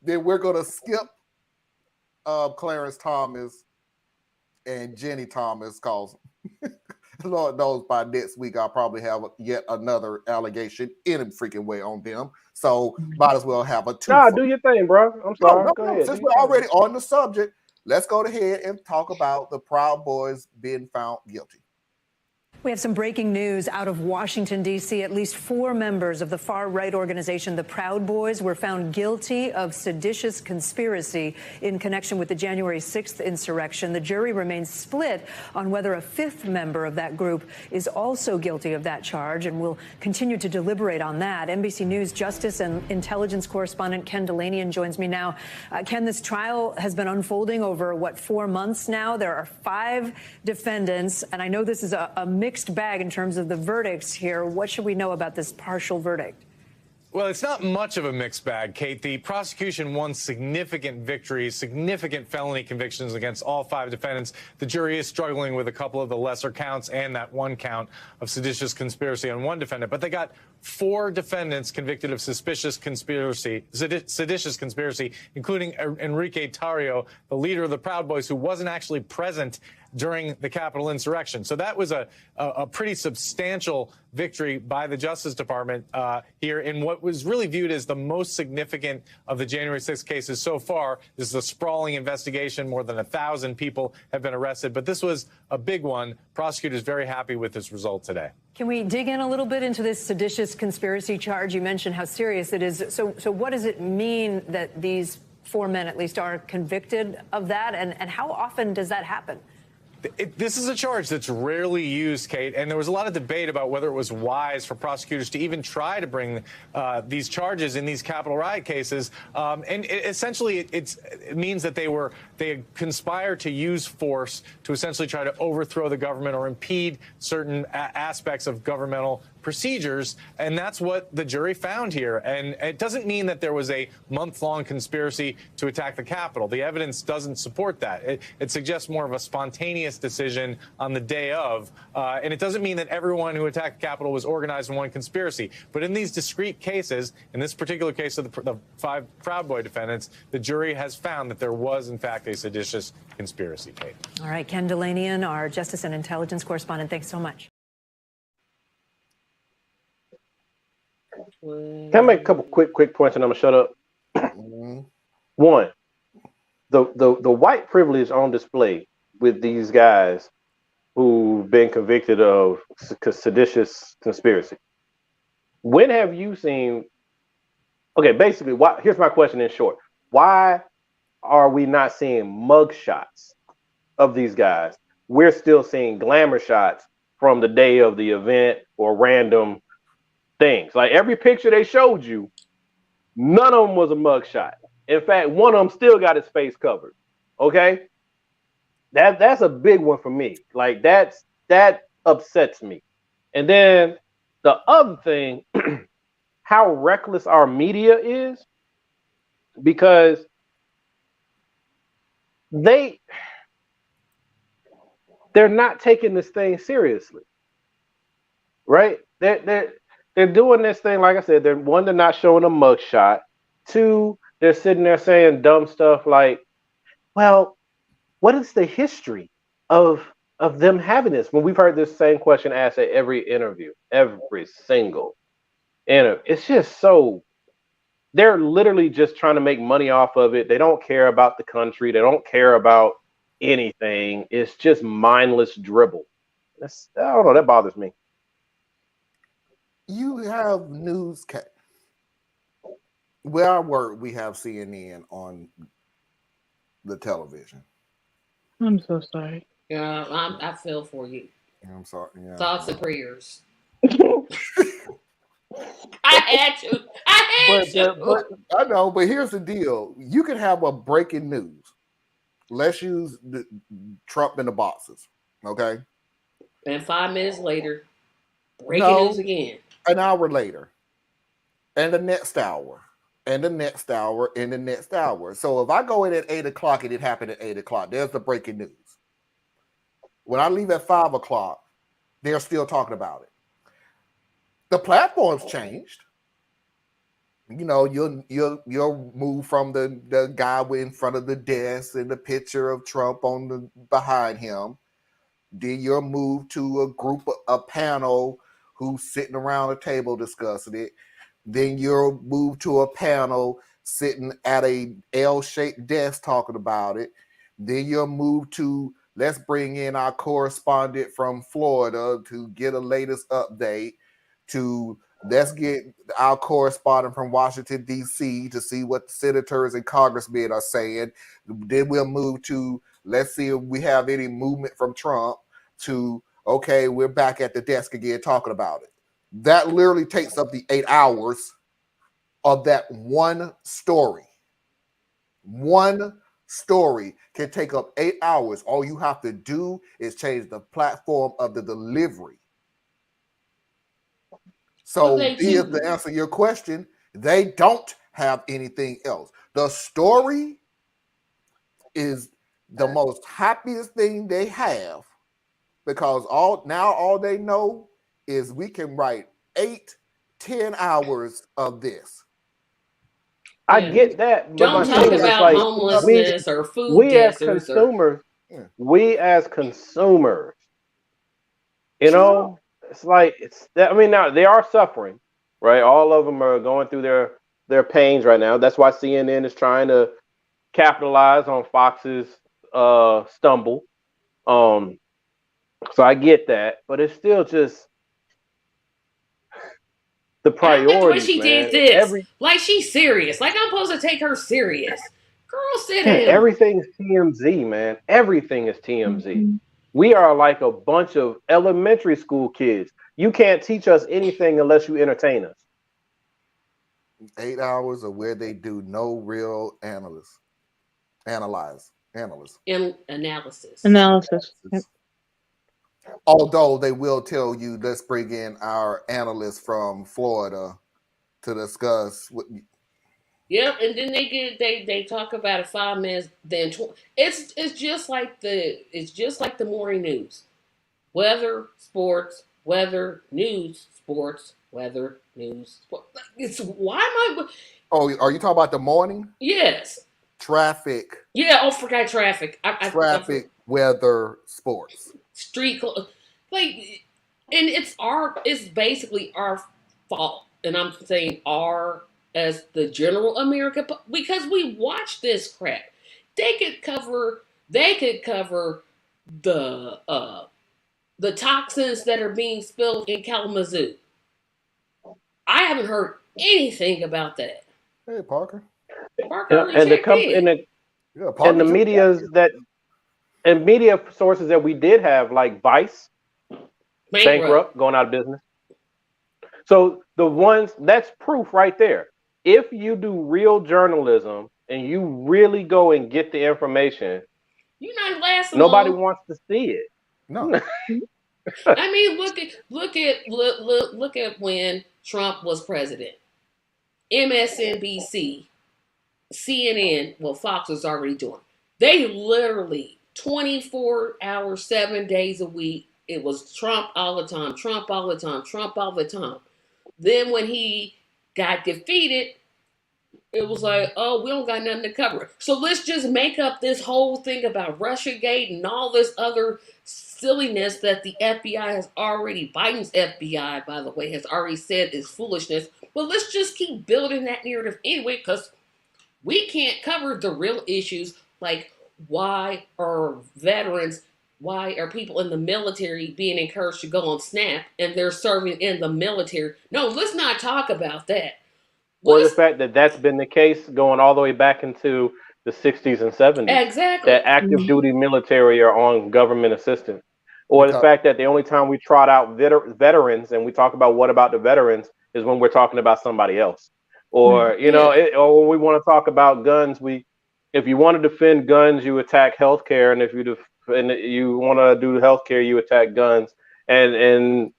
then we're gonna skip Clarence Thomas and Jenny Thomas, cause Lord knows by next week I'll probably have yet another allegation in a freaking way on them. So might as well have a two. Nah, do your thing, bro. I'm sorry. No, Go ahead. Since we're already on the subject, let's go ahead and talk about the Proud Boys being found guilty. We have some breaking news out of Washington, D.C. At least 4 members of the far-right organization, the Proud Boys, were found guilty of seditious conspiracy in connection with the January 6th insurrection. The jury remains split on whether a 5th member of that group is also guilty of that charge, and will continue to deliberate on that. NBC News Justice and Intelligence correspondent Ken Delanian joins me now. Ken, this trial has been unfolding over, 4 months now? There are 5 defendants, and I know this is a mixed bag in terms of the verdicts here. What should we know about this partial verdict? Well, it's not much of a mixed bag, Kate. The prosecution won significant victories, significant felony convictions against all 5 defendants. The jury is struggling with a couple of the lesser counts and that one count of seditious conspiracy on one defendant. But they got 4 defendants convicted of seditious conspiracy, including Enrique Tarrio, the leader of the Proud Boys, who wasn't actually present during the Capitol insurrection. So that was a pretty substantial victory by the Justice Department here in what was really viewed as the most significant of the January 6th cases so far. This is a sprawling investigation. More than 1,000 people have been arrested, but this was a big one. Prosecutors very happy with this result today. Can we dig in a little bit into this seditious conspiracy charge? You mentioned how serious it is. So what does it mean that these 4 men at least are convicted of that? And how often does that happen? This is a charge that's rarely used, Kate, and there was a lot of debate about whether it was wise for prosecutors to even try to bring these charges in these Capitol riot cases. Essentially, it means that they conspired to use force to essentially try to overthrow the government or impede certain aspects of governmental procedures, and that's what the jury found here. And it doesn't mean that there was a month-long conspiracy to attack the Capitol. The evidence doesn't support that. It suggests more of a spontaneous decision on the day of, and it doesn't mean that everyone who attacked the Capitol was organized in one conspiracy. But in these discrete cases, in this particular case of the 5 Proud Boy defendants, the jury has found that there was, in fact, a seditious conspiracy, Kate. All right, Ken Delanian, our Justice and Intelligence correspondent, thanks so much. Can I make a couple quick points and I'm gonna shut up? One, the white privilege on display with these guys who've been convicted of seditious conspiracy. When have you seen? Okay, basically, here's my question in short: why are we not seeing mug shots of these guys? We're still seeing glamour shots from the day of the event or random things. Like every picture they showed you, none of them was a mugshot. In fact, one of them still got his face covered. Okay, that's a big one for me. Like that upsets me. And then the other thing, how reckless our media is, because they're not taking this thing seriously, right? They're doing this thing, like I said. They're not showing a mugshot. Two, they're sitting there saying dumb stuff like, "Well, what is the history of them having this?" When we've heard this same question asked at every interview, every single interview. It's just so they're literally just trying to make money off of it. They don't care about the country. They don't care about anything. It's just mindless dribble. I don't know. That bothers me. You have newscast. Where I work, we have CNN on the television. I'm so sorry. Yeah, I feel for you. I'm sorry. Yeah. Thoughts and prayers. I had to. But I know. But here's the deal: you can have a breaking news. Let's use Trump in the boxes. Okay. And 5 minutes later, breaking news again. An hour later, and the next hour, and the next hour, and the next hour. So if I go in at 8 o'clock and it happened at 8 o'clock, there's the breaking news. When I leave at 5 o'clock, they're still talking about it. The platform's changed. You know, you'll move from the guy in front of the desk and the picture of Trump on the behind him. Then you'll move to a panel who's sitting around a table discussing it. Then you'll move to a panel sitting at a L-shaped desk talking about it. Then you'll move to, let's bring in our correspondent from Florida to get a latest update, to let's get our correspondent from Washington, D.C. to see what the senators and congressmen are saying. Then we'll move to, let's see if we have any movement from Trump, to, okay, we're back at the desk again talking about it. That literally takes up the 8 hours of that one story. One story can take up 8 hours. All you have to do is change the platform of the delivery. So here's the answer to your question. They don't have anything else. The story is the most happiest thing they have, because all they know is we can write 8-10 hours of this. I get that. Don't talk about homelessness or food deserts. We as consumers, you know, it's like I mean, now they are suffering, right? All of them are going through their pains right now. That's why CNN is trying to capitalize on Fox's stumble. So I get that, but it's still just the priorities. I like the way she did this. Like she's serious. Like I'm supposed to take her serious. Girl, sit down. Everything is TMZ, man. Everything is TMZ. Mm-hmm. We are like a bunch of elementary school kids. You can't teach us anything unless you entertain us. 8 hours of where they do no real analysis. Yep. Although they will tell you, let's bring in our analyst from Florida to discuss what. Yep, and then they talk about it 5 minutes. Then it's just like the morning news, weather, sports, weather, news, sports, weather, news. It's why am I? Oh, are you talking about the morning? Yes. Traffic. Yeah. Oh, forgot traffic. Traffic, weather, sports, street, like, and it's basically our fault, and I'm saying our as the general America, because we watch this crap. They could cover the toxins that are being spilled in Kalamazoo. I haven't heard anything about that. Hey, Parker. And the media's that and media sources that we did have, like Vice, bankrupt, going out of business. So the ones, that's proof right there. If you do real journalism and you really go and get the information, you're not lasting nobody long. wants to see it. No. I mean, look at when Trump was president. MSNBC, CNN, well, Fox was already doing. They literally 24 hours, 7 days a week. It was Trump all the time, Trump all the time, Trump all the time. Then when he got defeated, it was like, oh, we don't got nothing to cover. So let's just make up this whole thing about Russiagate and all this other silliness that the FBI has already, Biden's FBI, by the way, has already said is foolishness. But let's just keep building that narrative anyway, because we can't cover the real issues like why are people in the military being encouraged to go on SNAP and they're serving in the military. No, let's not talk about that. Or the fact that that's been the case going all the way back into the 60s and 70s. Exactly. That active duty military are on government assistance. Or the fact that the only time we trot out veterans and we talk about what about the veterans is when we're talking about somebody else. Or, you know, or when we want to talk about guns, if you want to defend guns, you attack healthcare. And if you want to do healthcare, you attack guns. And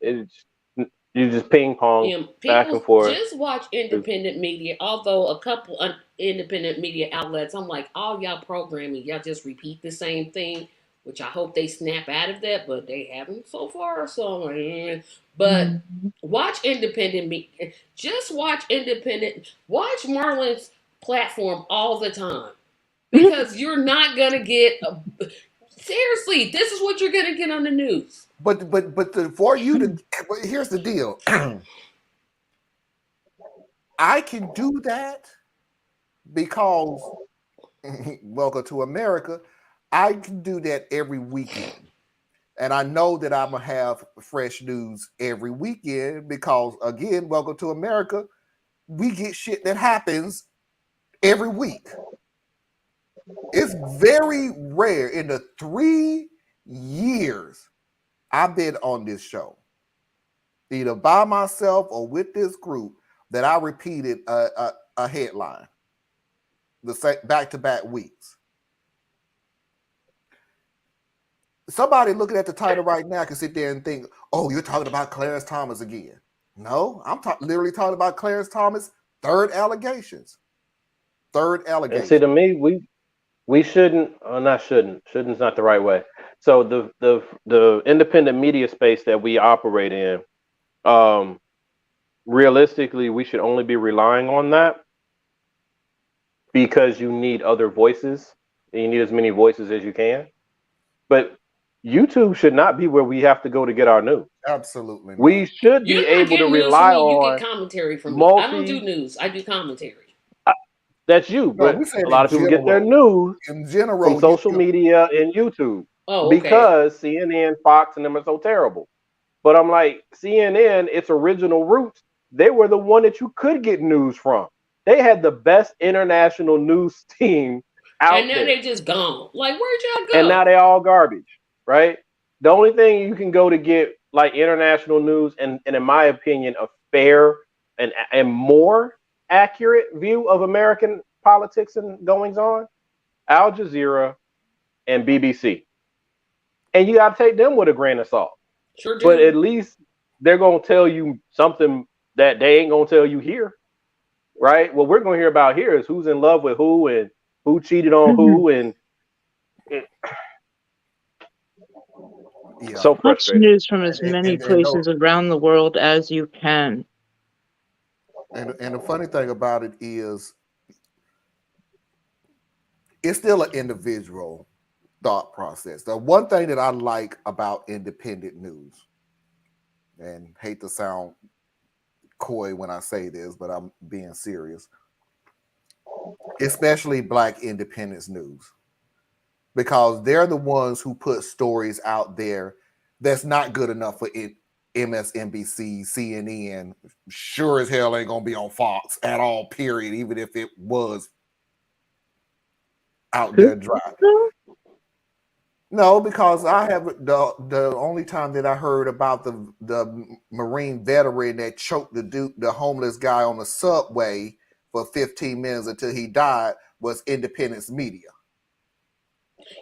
you just ping pong back and forth. Just watch independent media. Although a couple independent media outlets, I'm like, all y'all programming, y'all just repeat the same thing, which I hope they snap out of that, but they haven't so far. So, but watch independent media. Just watch independent. Watch Marlon's platform all the time, because you're not gonna get. Seriously, this is what you're gonna get on the news. But for you to, but here's the deal. I can do that because welcome to America. I can do that every weekend. And I know that I'm gonna have fresh news every weekend because again, welcome to America. We get shit that happens every week. It's very rare in the 3 years I've been on this show, either by myself or with this group, that I repeated a headline the back-to-back weeks. Somebody looking at the title right now can sit there and think, oh, you're talking about Clarence Thomas again. No, I'm literally talking about Clarence Thomas' third allegations. And see, to me, we shouldn't, shouldn't's not the right way. So the independent media space that we operate in, realistically, we should only be relying on that because you need other voices. And you need as many voices as you can. But YouTube should not be where we have to go to get our news. Absolutely. We should be able to rely on. You get commentary from me. I don't do news. I do commentary. That's you, but a lot of people get their news in general from social media and YouTube. Oh, okay. Because CNN, Fox, and them are so terrible. But I'm like, CNN, its original roots, they were the one that you could get news from. They had the best international news team out and now there. they just gone. Like, where'd y'all go? And now they all garbage, right? The only thing you can go to get like international news and in my opinion, a fair and more accurate view of American politics and goings on, Al Jazeera and BBC. And you got to take them with a grain of salt. Sure do. But at least they're going to tell you something that they ain't going to tell you here, right? What we're going to hear about here is who's in love with who and who cheated on who. And so frustrating. News from as many places around the world as you can. And the funny thing about it is, it's still an individual thought process. The one thing that I like about independent news, and hate to sound coy when I say this, but I'm being serious, especially Black independence news, because they're the ones who put stories out there that's not good enough for MSNBC, CNN, sure as hell ain't gonna be on Fox at all, period, even if it was out there dry. No, because I have the only time that I heard about the Marine veteran that choked the homeless guy on the subway for 15 minutes until he died was Independence Media.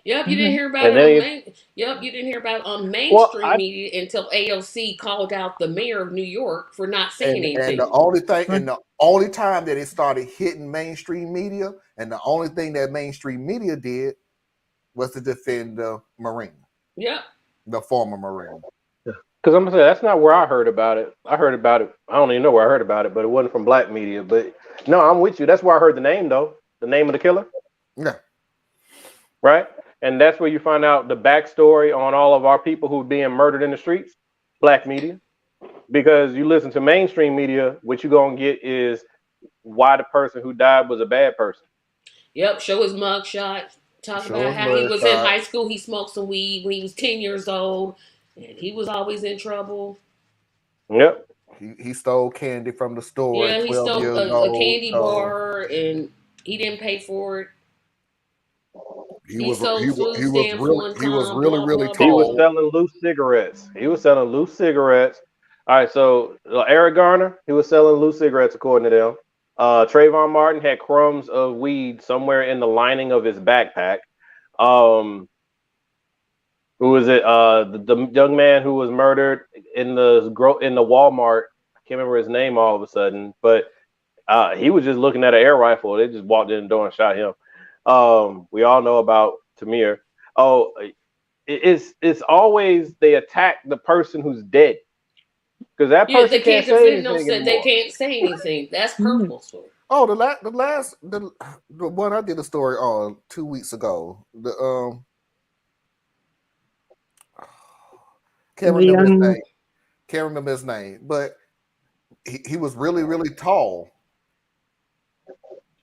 Yep, you didn't hear about And it on then, you didn't hear about it on well, mainstream media until AOC called out the mayor of New York for not saying And the anything. only time that it started hitting mainstream media, and the only thing that mainstream media did was to defend the Marine, Yep. the former Marine. because I'm gonna say that's not where I heard about it. I heard about it. I don't even know where I heard about it, but it wasn't from black media. But no, I'm with you. That's where I heard the name though. The name of the killer. Yeah. Right? And that's where you find out the backstory on all of our people who are being murdered in the streets, black media. Because you listen to mainstream media, what you're going to get is why the person who died was a bad person. Yep, show his mugshot. Talk Show about his how he was in mugshot. high school, he smoked some weed when he was 10 years old, and he was always in trouble. Yep. He stole candy from the store Yeah, at he 12 stole years a old. candy So bar, and he didn't pay for it. he He was sold food stamps one time, really blah, really blah, He was blah. tall. selling loose cigarettes. All right, so Eric Garner, he was selling loose cigarettes according to them. Trayvon Martin had crumbs of weed somewhere in the lining of his backpack. Who was it? The young man who was murdered in the Walmart. I can't remember his name all of a sudden, but he was just looking at an air rifle. They just walked in the door and shot him. We all know about Tamir. Oh, it's always they attack the person who's dead because that Yeah, they person can't can't say defend anything themselves. They anymore. can't say anything. That's purposeful. Oh, the one I did a story on 2 weeks ago. Can't The remember his young name. Can't remember his name, but he was really really tall.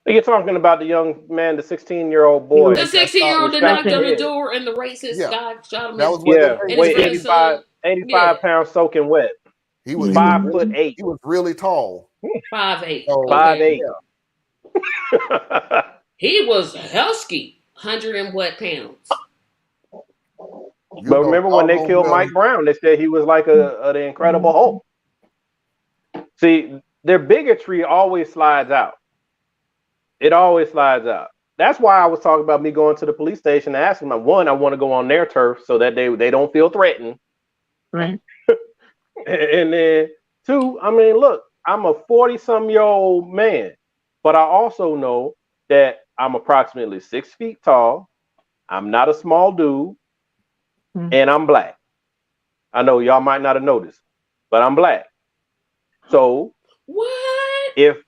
You're talking about the young man, the 16-year-old he boy was The 16-year-old with that shot in knocked the on the head. door and the racist Yeah, guy shot him that in, was where the Yeah, and his race. weigh grandson. 85 Yeah, pounds soaking wet. He was he was Five really foot eight. he was really tall. 5'8". So Five Okay. eight. yeah, He was husky, 100 and what pounds. you But know remember when they doggone killed well Mike Brown, they said he was like the Incredible Hulk. See, their bigotry always slides out. It always slides out. That's why I was talking about me going to the police station and asking them. One, I want to go on their turf so that they don't feel threatened. right. And then two, I mean, look, I'm a 40-some-year-old man, but I also know that I'm approximately 6 feet tall. I'm not a small dude, and I'm black. I know y'all might not have noticed, but I'm black. So What? if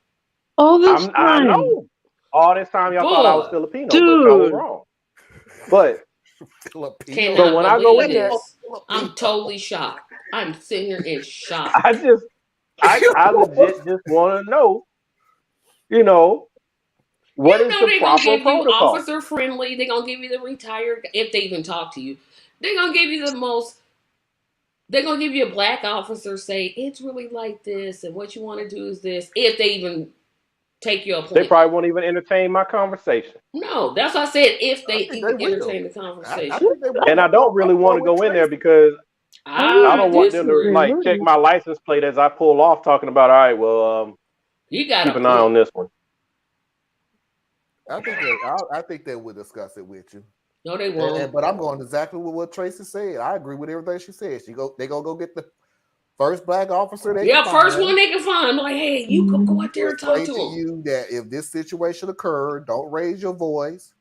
All this I time, know all this time y'all thought I was Boy, Filipino, but y'all were dude. wrong. But Filipino. so cannot when I go believe in there, this. I'm totally shocked. I'm sitting here in shock. I legit just want to know, you know, what You is know the they're gonna proper give you protocol? officer friendly. They're gonna give you the retired, if they even talk to you. They're gonna give you the most. They're gonna give you a black officer say it's really like this, and what you want to do is this. If they even take your They appointment. probably won't even entertain my conversation. No, that's what I said. If I they think they even will. entertain the I conversation. think they will. And I don't really I'm want to going with go in there Tracy. because I I don't want them to disagree. like check my license plate as I pull off, talking about, all right, well, You got keep a an eye point. on this one. I think they will discuss it with you. No, they won't. But I'm going exactly with what Tracy said. I agree with everything she said. They gonna go get the first black officer they can Yeah, first find. one they can find. I'm like, hey, you could go out there Will and talk explain to to him. you that if this situation occurred, don't raise your voice,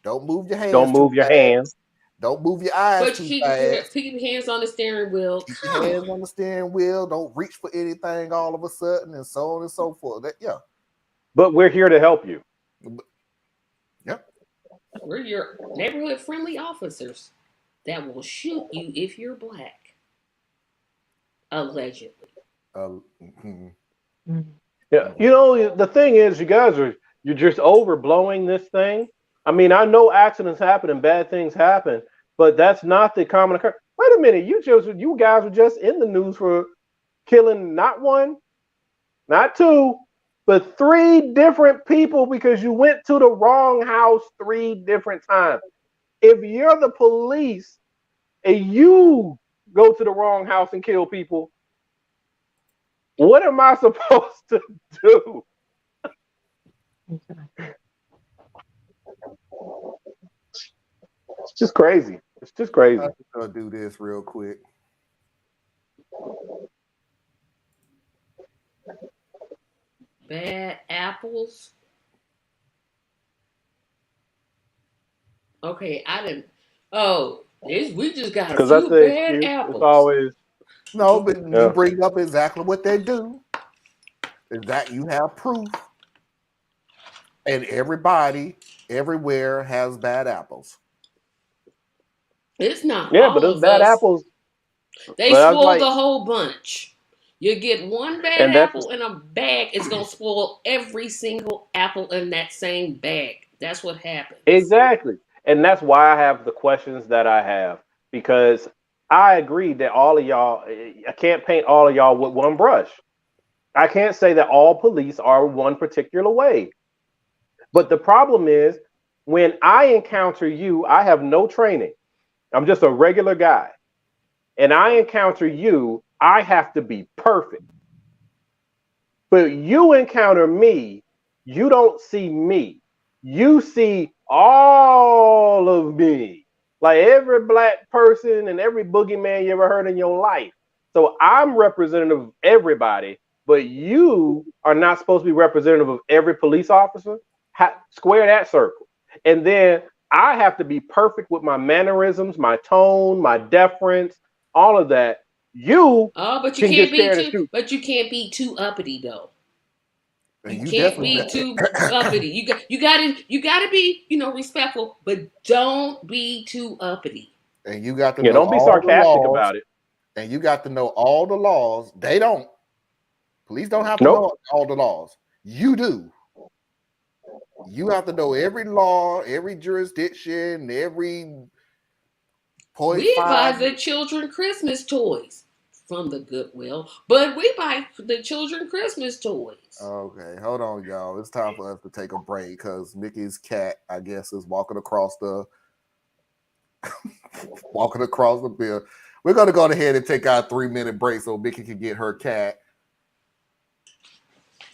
don't move your hands Don't too move your hands. fast, don't move your eyes But too you fast. keep your hands on the steering wheel. Keep your Come hands on. on the steering wheel. Don't reach for anything all of a sudden, and so on and so forth. Yeah. But we're here to help you. Yep. We're your neighborhood friendly officers that will shoot you if you're black. Allegedly. Yeah. You know, the thing is, you're just overblowing this thing. I mean, I know accidents happen and bad things happen, but that's not the common occurrence. Wait a minute, you guys were just in the news for killing not one, not two, but 3 different people because you went to the wrong house 3 different times. if you're the police and you go to the wrong house and kill people, what am I supposed to do? It's just crazy. It's just crazy. I'm just gonna do this real quick. Bad apples. Okay, I didn't. Oh, we just got a Because that's few the bad excuse. apples. It's always No, but you bring up exactly what they do. Is that you have proof, and everybody everywhere has bad apples. It's not yeah, all but those of bad us. apples. They But I was spoil like, the whole bunch. You get one bad and that's apple in a bag, it's gonna spoil every single apple in that same bag. That's what happens. exactly, and that's why I have the questions that I have, because I agree that all of y'all, I can't paint all of y'all with one brush. I can't say that all police are one particular way. But the problem is, when I encounter you, I have no training. I'm just a regular guy. And I encounter you, I have to be perfect. But you encounter me, you don't see me. You see all of me. Like every black person and every boogeyman you ever heard in your life. So I'm representative of everybody, but you are not supposed to be representative of every police officer. Square that circle. And then I have to be perfect with my mannerisms, my tone, my deference, all of that. You but you can can't just be stare at the too. street. But you can't be too uppity though. And You can't be too uppity. You gotta be respectful, but don't be too uppity. And you got to know don't be all sarcastic the laws, about it. And you got to know all the laws. They don't. Police don't have to Nope. know all the laws. You do. You have to know every law, every jurisdiction, every point. We buy the children Christmas toys from the Goodwill, but we buy the children Christmas toys. Okay, hold on, y'all. It's time for us to take a break because Mickey's cat, I guess, is walking across the bill. We're gonna go ahead and take our 3-minute break so Mickey can get her cat.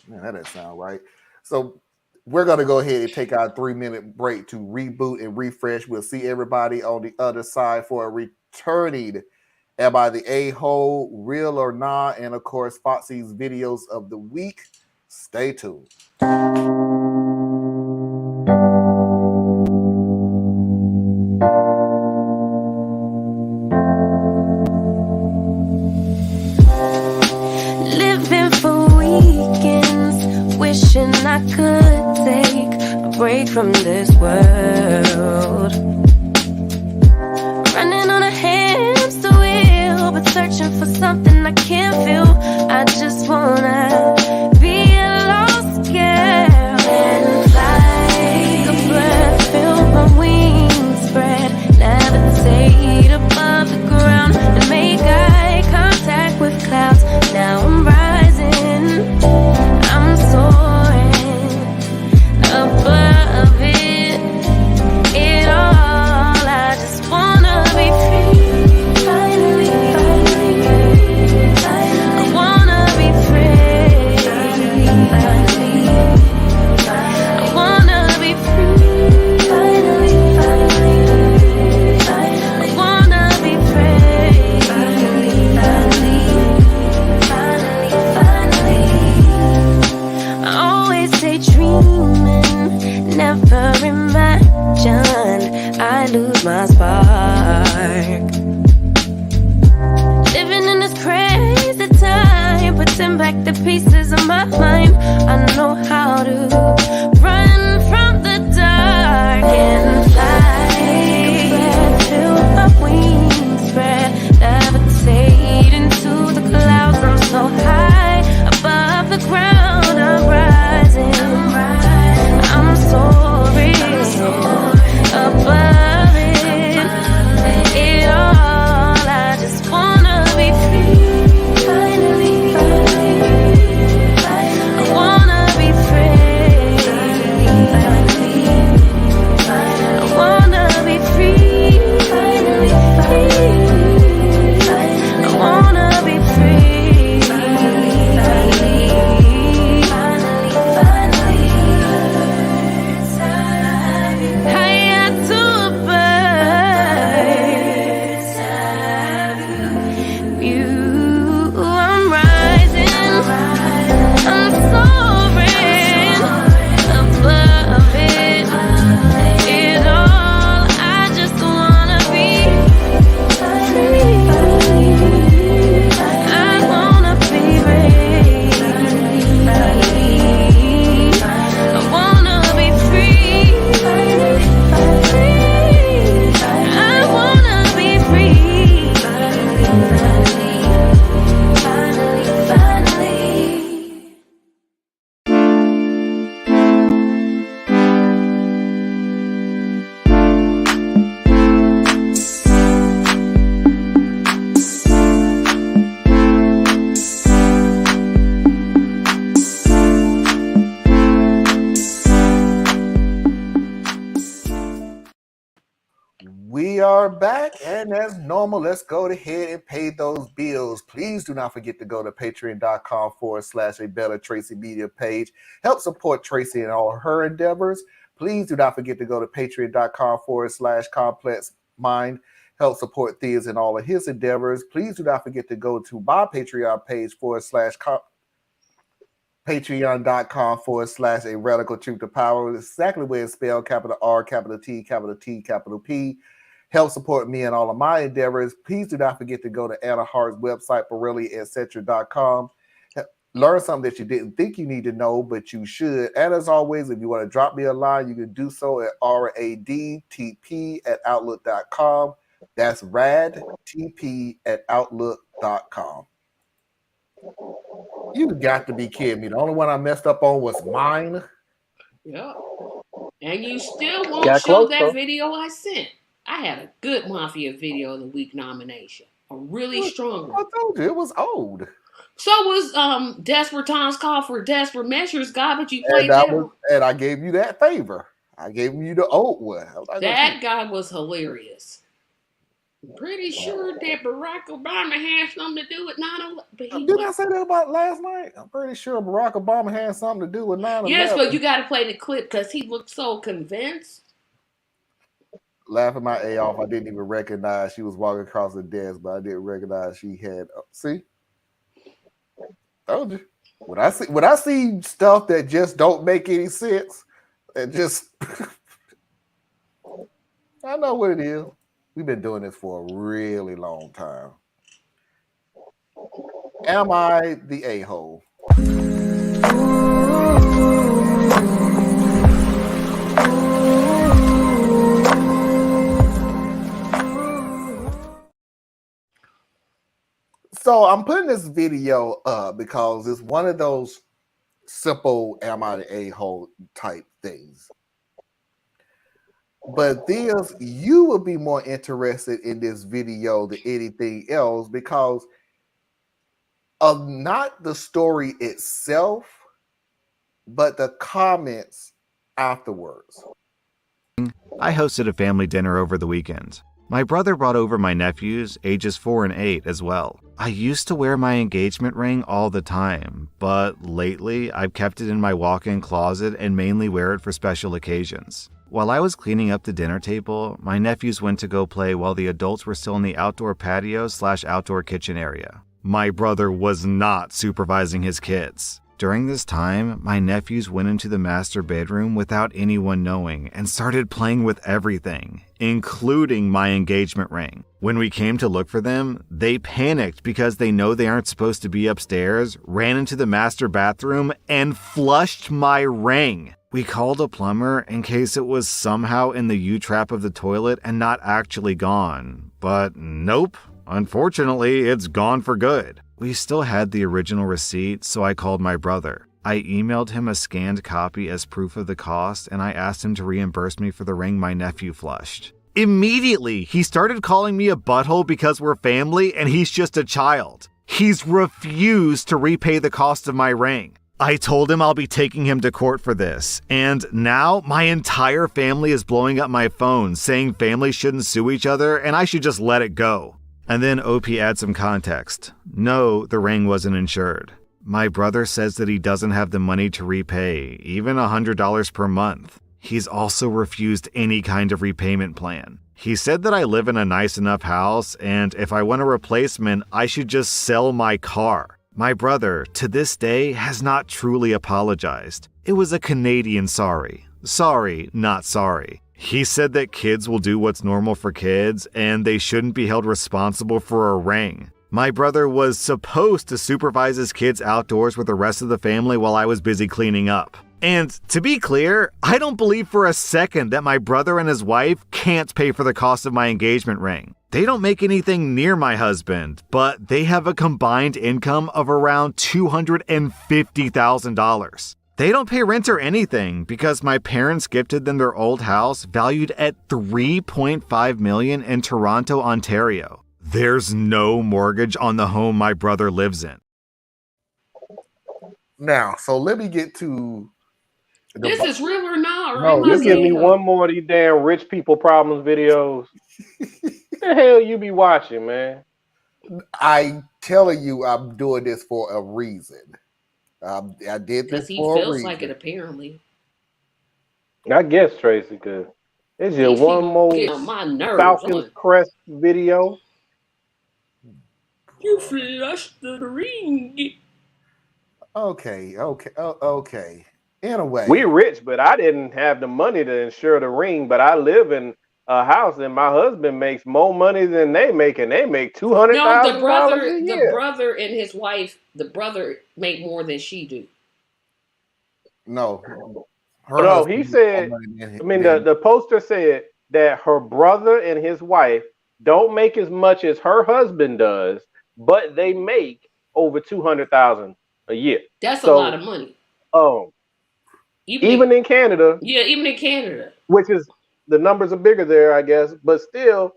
Man, that doesn't sound right. So we're gonna go ahead and take our 3-minute break to reboot and refresh. We'll see everybody on the other side for a returning Am I the A-hole, real or not? And of course, Foxy's videos of the week. Stay tuned. Living for weekends, wishing I could take a break from this world. Running on a hamster wheel, but searching for something I can't feel. I just wanna be a lost girl and fly. Take a breath, feel my wings spread, levitate above the ground and make eye contact with clouds. Now I'm rising, I'm soaring above it all. I just wanna be free, finally, I wanna be free, I wanna be free, finally, I wanna be free, finally. I always stay dreaming, never imagined I lose my spark. Living in this crazy time, putting back the pieces of my mind. I know how to run from the dark and fly. Feel my wings spread, levitate into the clouds. I'm so high above the ground. I'm rising, I'm soaring above it all. I just wanna be free, finally, And as normal, let's go ahead and pay those bills. Please do not forget to go to patreon.com/A Better Tracy Media page. Help support Tracy in all her endeavors. Please do not forget to go to patreon.com/Complex Mind. Help support Theas in all of his endeavors. Please do not forget to go to my Patreon page patreon.com/A Radical Truth to Power. Exactly where it's spelled, capital R, capital T, capital T, capital P. Help support me in all of my endeavors. Please do not forget to go to Anna Hart's website, borelli.etc.com. Learn something that you didn't think you need to know, but you should. And as always, if you want to drop me a line, you can do so at radtp@outlook.com. That's radtp@outlook.com. You got to be kidding me. The only one I messed up on was mine. Yep. And you still won't Got show close, that though. video I sent. I had a good Mafia video of the week nomination. A really strong one. I told you, it was old. So was Desperate Times Call for Desperate Measures, guy, but you played And I gave you that favor. I gave you the old one. That guy was hilarious. I'm pretty sure that Barack Obama had something to do with 9/11. Did I say that about last night? I'm pretty sure Barack Obama had something to do with 9/11. Yes, but you got to play the clip because he looked so convinced. Laughing my A off. I didn't even recognize she was walking across the desk, but I didn't recognize she had. See, told you. When I see stuff that just don't make any sense, and just I know what it is. We've been doing this for a really long time. Am I the a-hole? So I'm putting this video up because it's one of those simple am I the a-hole type things. But you will be more interested in this video than anything else because of not the story itself, but the comments afterwards. I hosted a family dinner over the weekend. My brother brought over my nephews, ages 4 and 8 as well. I used to wear my engagement ring all the time, but lately I've kept it in my walk-in closet and mainly wear it for special occasions. While I was cleaning up the dinner table, my nephews went to go play while the adults were still in the outdoor patio/outdoor kitchen area. My brother was not supervising his kids. During this time, my nephews went into the master bedroom without anyone knowing and started playing with everything, including my engagement ring. When we came to look for them, they panicked because they know they aren't supposed to be upstairs, ran into the master bathroom, and flushed my ring. We called a plumber in case it was somehow in the U-trap of the toilet and not actually gone. But nope, unfortunately, it's gone for good. We still had the original receipt, so I called my brother. I emailed him a scanned copy as proof of the cost, and I asked him to reimburse me for the ring my nephew flushed. Immediately, he started calling me a butthole because we're family and he's just a child. He's refused to repay the cost of my ring. I told him I'll be taking him to court for this, and now my entire family is blowing up my phone saying families shouldn't sue each other and I should just let it go. And then OP adds some context. No, the ring wasn't insured. My brother says that he doesn't have the money to repay, even $100 per month. He's also refused any kind of repayment plan. He said that I live in a nice enough house, and if I want a replacement, I should just sell my car. My brother, to this day, has not truly apologized. It was a Canadian sorry. Sorry, not sorry. He said that kids will do what's normal for kids, and they shouldn't be held responsible for a ring. My brother was supposed to supervise his kids outdoors with the rest of the family while I was busy cleaning up. And to be clear, I don't believe for a second that my brother and his wife can't pay for the cost of my engagement ring. They don't make anything near my husband, but they have a combined income of around $250,000. They don't pay rent or anything because my parents gifted them their old house valued at $3.5 million in Toronto, Ontario. There's no mortgage on the home my brother lives in. Now, so let me get to... This is real or not? No, just give me one more of these damn rich people problems videos. What the hell you be watching, man? I telling you, I'm doing this for a reason. I did Because this he for a feels like it, reason. apparently. I guess, Tracy, because it's just These one people more get on my nerves. I'm Falcons like, Crest video. you flushed the ring. Okay. Okay. Anyway, We rich, but I didn't have the money to insure the ring. But I live in a house, and my husband makes more money than they make, and they make No, $200,000 a the year. brother and his wife, the brother make more than she do. no, her No, he husband makes more said. money I mean, than the poster said that her brother and his wife don't make as much as her husband does, but they make over 200,000 a year. That's a lot So, of money. even in Canada, even in Canada. which is the numbers are bigger there, I guess, but still.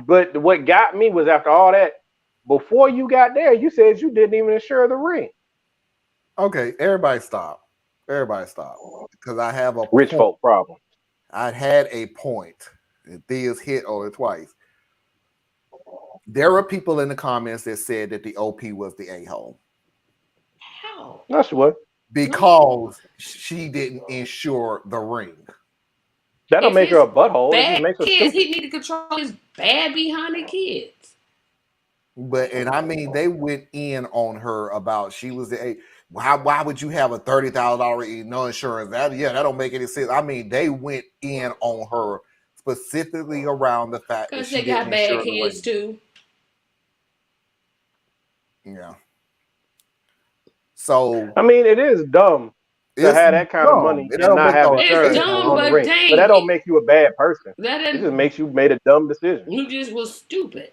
But what got me was after all that, before you got there, you said you didn't even insure the ring. Okay, everybody stop. Everybody stop. Because I have a Rich point. folk problem. I had a point. And Thea's hit on it twice. There were people in the comments that said that the OP was the a-hole. How? That's what. Because she didn't insure the ring. That don't If make her a his butthole. It just bad makes her kids, stupid. he need to control his bad behind kids. And I mean, they went in on her about she was the why would you have a $30,000 no insurance? That don't make any sense. I mean, they went in on her specifically around the fact that Because she they got didn't bad insure the kids ring. too. Yeah. So I mean, it is dumb to it's have that kind of dumb. money It and don't not make have no insurance It's dumb, on the but ring. dang, But that don't make you a bad person. That It just didn't. makes you made a dumb decision. You just was stupid.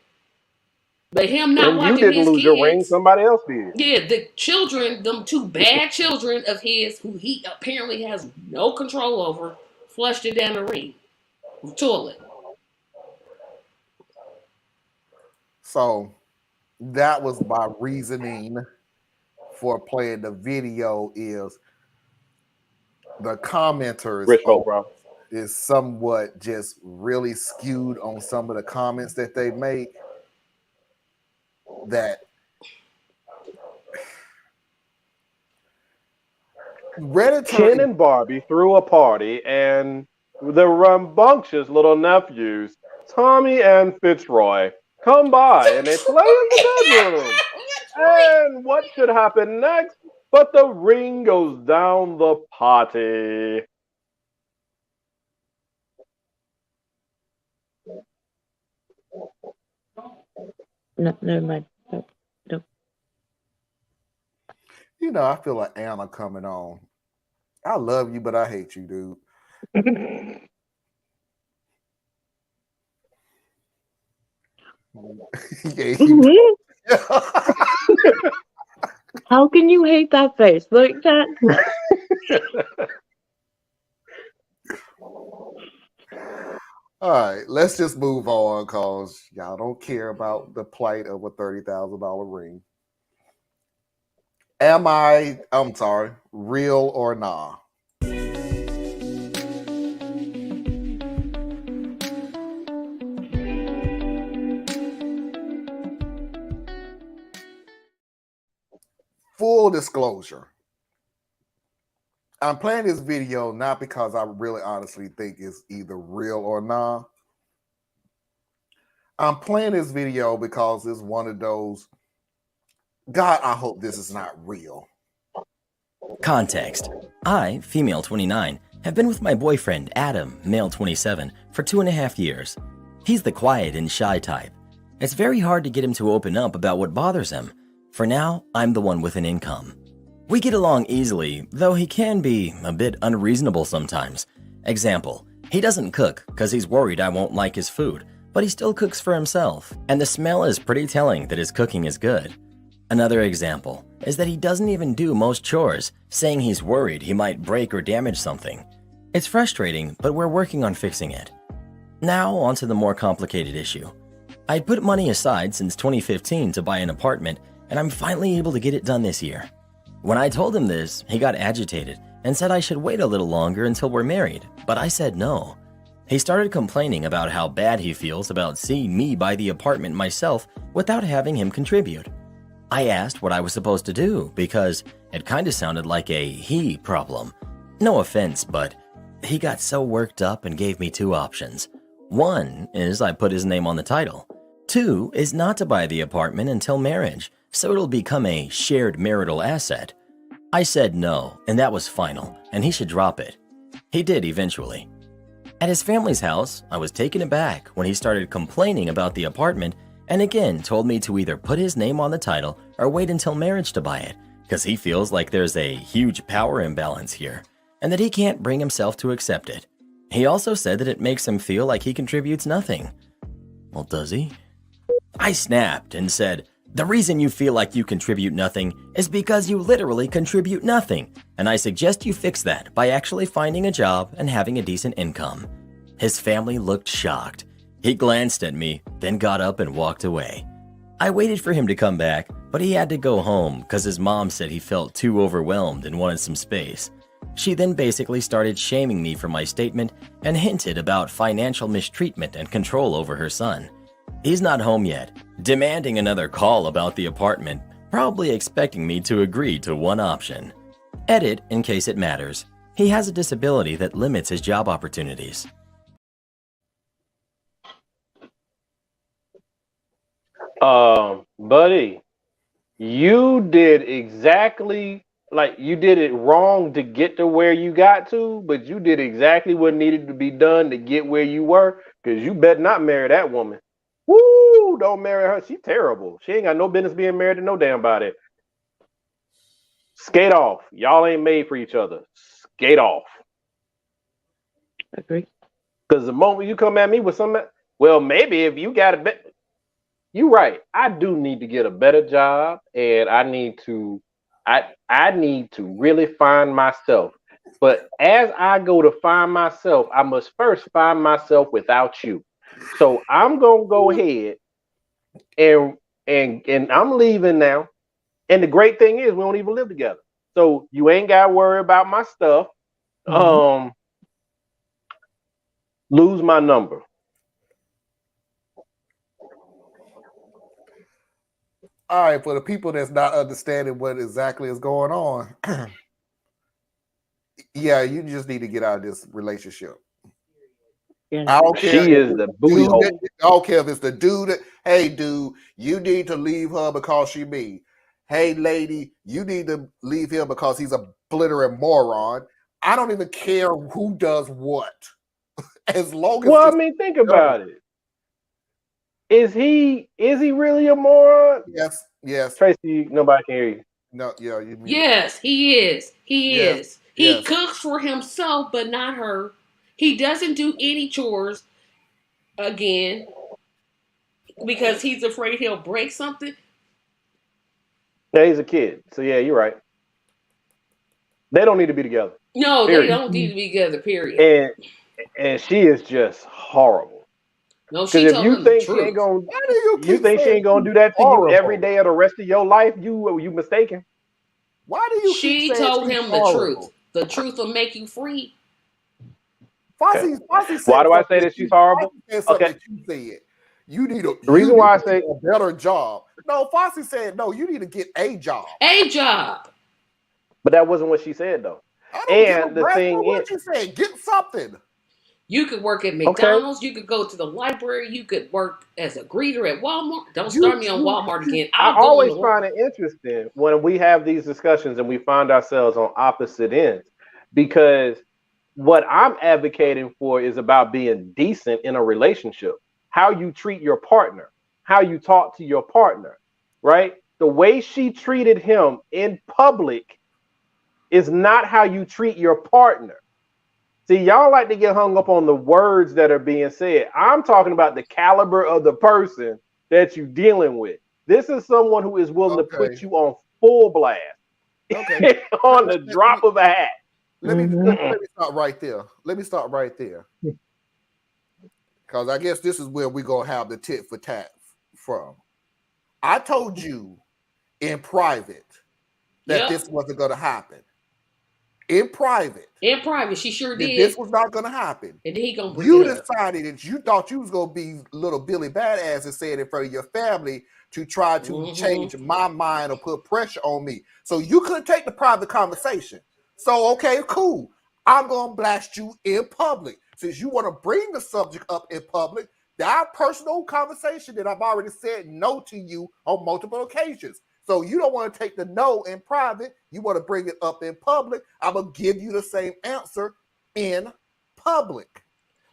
But him not And you watching didn't his lose your ring, kids. somebody else did. Yeah, the children, them two bad children of his, who he apparently has no control over, flushed it down the ring, toilet. So that was my reasoning for playing the video is the commenters Rich folk, bro. is somewhat just really skewed on some of the comments that they make that Ken and Barbie threw a party, and the rambunctious little nephews, Tommy and Fitzroy, come by and they play in the bedroom. And what should happen next? But the ring goes down the potty. No, never mind. No. You know, I feel like Anna coming on. I love you, but I hate you, dude. How can you hate that face like that? All right, let's just move on because y'all don't care about the plight of a $30,000 ring. I'm sorry, real or nah? Full disclosure. I'm playing this video not because I really honestly think it's either real or nah. I'm playing this video because it's one of those, God, I hope this is not real. Context. I, female 29, have been with my boyfriend, Adam, male 27, for 2.5 years. He's the quiet and shy type. It's very hard to get him to open up about what bothers him. For now, I'm the one with an income. We get along easily, though he can be a bit unreasonable sometimes. Example, he doesn't cook because he's worried I won't like his food, but he still cooks for himself, and the smell is pretty telling that his cooking is good. Another example is that he doesn't even do most chores, saying he's worried he might break or damage something. It's frustrating, but we're working on fixing it. Now, onto the more complicated issue. I'd put money aside since 2015 to buy an apartment, and I'm finally able to get it done this year. When I told him this, he got agitated and said I should wait a little longer until we're married, but I said no. He started complaining about how bad he feels about seeing me buy the apartment myself without having him contribute. I asked what I was supposed to do because it kind of sounded like a he problem. No offense, but he got so worked up and gave me two options. One is I put his name on the title. Two is not to buy the apartment until marriage, so it'll become a shared marital asset. I said no, and that was final, and he should drop it. He did eventually. At his family's house, I was taken aback when he started complaining about the apartment and again told me to either put his name on the title or wait until marriage to buy it, because he feels like there's a huge power imbalance here and that he can't bring himself to accept it. He also said that it makes him feel like he contributes nothing. Well, does he? I snapped and said, the reason you feel like you contribute nothing is because you literally contribute nothing, and I suggest you fix that by actually finding a job and having a decent income. His family looked shocked. He glanced at me, then got up and walked away. I waited for him to come back, but he had to go home because his mom said he felt too overwhelmed and wanted some space. She then basically started shaming me for my statement and hinted about financial mistreatment and control over her son. He's not home yet, demanding another call about the apartment, probably expecting me to agree to one option. Edit in case it matters. He has a disability that limits his job opportunities. Buddy, you did exactly like you did it wrong to get to where you got to, but you did exactly what needed to be done to get where you were, because you better not marry that woman. Woo! Don't marry her. She's terrible. She ain't got no business being married to no damn body. Skate off. Y'all ain't made for each other. Skate off. Agree. Because the moment you come at me with some, well, maybe if you got a bit. You're right. I do need to get a better job, and I need to really find myself. But as I go to find myself, I must first find myself without you. So I'm gonna go ahead and I'm leaving now. And the great thing is we don't even live together. So you ain't gotta worry about my stuff. Lose my number. All right, for the people that's not understanding what exactly is going on, yeah, you just need to get out of this relationship. I don't care. She is the booty hole. I don't care if it's the dude that, hey, dude, you need to leave her because she me. Hey, lady, you need to leave him because he's a glittering moron. I don't even care who does what. As long as well, I mean, think about it. Is he really a moron? Yes, yes. Tracy, nobody can hear you. No, yeah, you mean Yes, he is. He Yes, is. He yes. cooks for himself, but not her. He doesn't do any chores again because he's afraid he'll break something. Yeah, he's a kid. So yeah, you're right. They don't need to be together. No, period. they don't need to be together, period. And she is just horrible. No, she if told you him think the she ain't truth. gonna, Why do you you keep think she saying ain't gonna do that to you every day of the rest of your life? You mistaken. Why do you She keep saying told she's him the horrible? truth. The truth will make you free. Foxy said Why do I something say that she's horrible? Foxy said something Okay. that you said. You need a The reason why I say a better job. No, Foxy said no. You need to get a job. A job. But that wasn't what she said though. I don't give And a the crap thing what is, you said. Get something. You could work at McDonald's. You could go to the library. You could work as a greeter at Walmart. Don't start me on Walmart again. I I'll go always into find it interesting when we have these discussions and we find ourselves on opposite ends, because what I'm advocating for is about being decent in a relationship, how you treat your partner, how you talk to your partner, right? The way she treated him in public is not how you treat your partner. See, y'all like to get hung up on the words that are being said. I'm talking about the caliber of the person that you're dealing with. This is someone who is willing to put you on full blast. Okay. On the drop of a hat. Let me start right there. Let me start right there. Because I guess this is where we're going to have the tit for tat from. I told you in private that this wasn't going to happen. in private. In private, she sure That did. this was not going to happen. And then he gonna bring You it up. decided that you thought you was going to be little Billy Badass and say it in front of your family to try to change my mind or put pressure on me. So you couldn't take the private conversation. So, okay, cool. I'm going to blast you in public. Since you want to bring the subject up in public, that personal conversation that I've already said no to you on multiple occasions. So you don't want to take the no in private. You want to bring it up in public. I'm going to give you the same answer in public.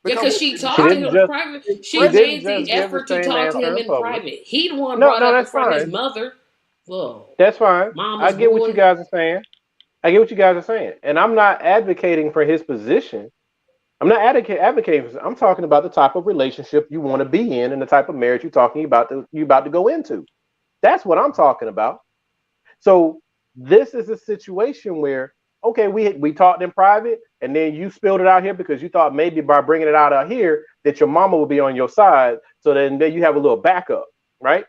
Yeah, because she talked to him private. She made the effort to talk to him in private. He the one brought up in front of his mother. Whoa. That's fine. Mama's I get boy. what you guys are saying. I get what you guys are saying. And I'm not advocating for his position. I'm not advocating for. I'm talking about the type of relationship you want to be in and the type of marriage you're talking about you about to go into. That's what I'm talking about. So this is a situation where, okay, we talked in private, and then you spilled it out here because you thought maybe by bringing it out here that your mama would be on your side. So then you have a little backup, right?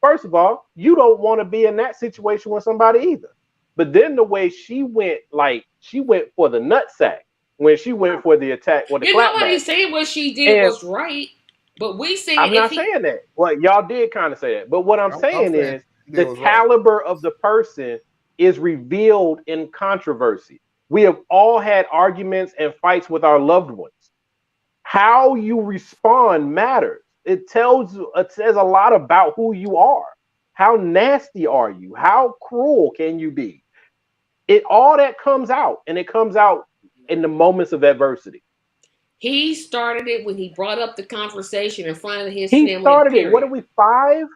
First of all, you don't want to be in that situation with somebody either. But then the way she went for the nutsack when she went for the attack or the You know what he's clapback. saying? What she did was right. But we say I'm not saying that. Well, y'all did kind of say that. But what I'm saying is the caliber of the person is revealed in controversy. We have all had arguments and fights with our loved ones. How you respond matters. It says a lot about who you are. How nasty are you? How cruel can you be? All that comes out, and it comes out in the moments of adversity. He started it when he brought up the conversation in front of his He family. started it. What are we, 5?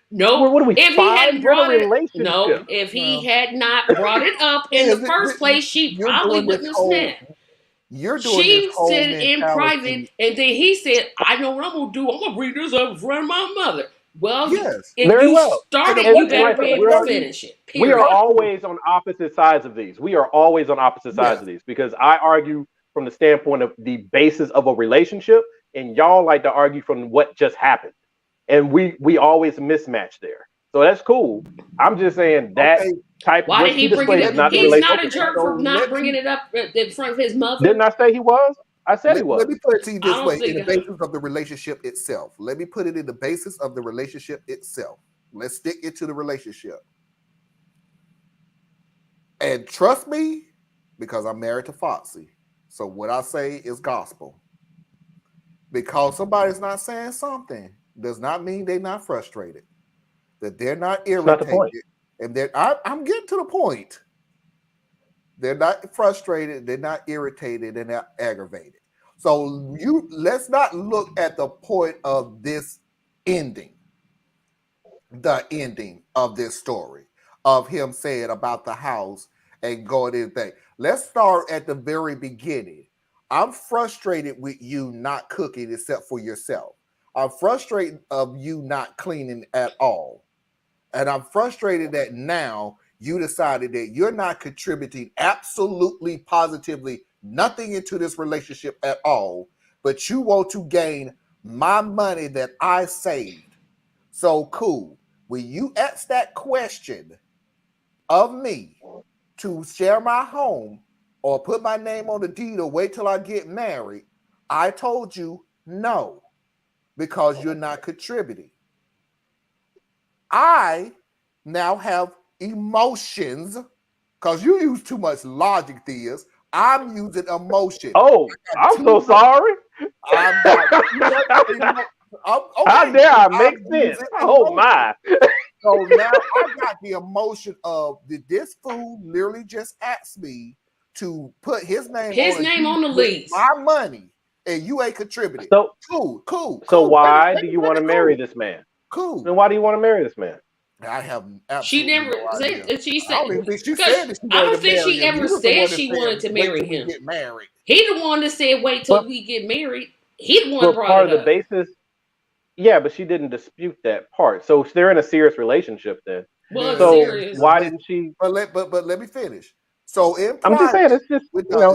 No, What are we, if 5? he hadn't You're in a brought it, relationship. no, if he had not brought it up in the first place, she probably wouldn't have snapped. You're doing She this whole said in private, and then he said, "I know what I'm gonna do. I'm gonna bring this up in front of my mother." Well, yes, if you start it, you better be able to finish it. Period. We are always on opposite sides of these. We are always on opposite sides of these because I argue from the standpoint of the basis of a relationship, and y'all like to argue from what just happened, and we always mismatch there. So that's cool. I'm just saying that type. Why did he bring it up? Not He's not a jerk for not bringing it up in front of his mother. Didn't I say he was? I said he was. Let me put it to you this way: in the basis of the relationship itself. Let me put it in the basis of the relationship itself. Let's stick it to the relationship. And trust me, because I'm married to Foxy. So what I say is gospel. Because somebody's not saying something does not mean they're not frustrated, that they're not irritated, and that I'm getting to the point. They're not frustrated, they're not irritated, they're not aggravated. So let's not look at the point of this ending, the ending of this story of him saying about the house and going in thing. Let's start at the very beginning. I'm frustrated with you not cooking except for yourself. I'm frustrated of you not cleaning at all. And I'm frustrated that now you decided that you're not contributing absolutely, positively nothing into this relationship at all, but you want to gain my money that I saved. So cool. When you ask that question of me to share my home or put my name on the deed or wait till I get married, I told you no, because you're not contributing. I now have emotions because you use too much logic, Theas. I'm using emotion. Oh, I'm so sorry. How dare I make sense? Oh my. So now I got the emotion of, did this fool literally just ask me to put his name on the lease, my money, and you ain't contributing? So cool. So why do you want to marry this man? Cool. Then why do you want to marry this man? I have absolutely no idea. She said, I don't even think she said that she I don't wanted to think marry she him. ever You was the said one that she said, wanted to "Wait marry till we him." get married. He the one that said, "Wait till we get married." He the one Well, brought part it of up. the basis. Yeah, but she didn't dispute that part. So they're in a serious relationship then. Well, so serious. why didn't she? But let me finish. So in I'm just saying, it's just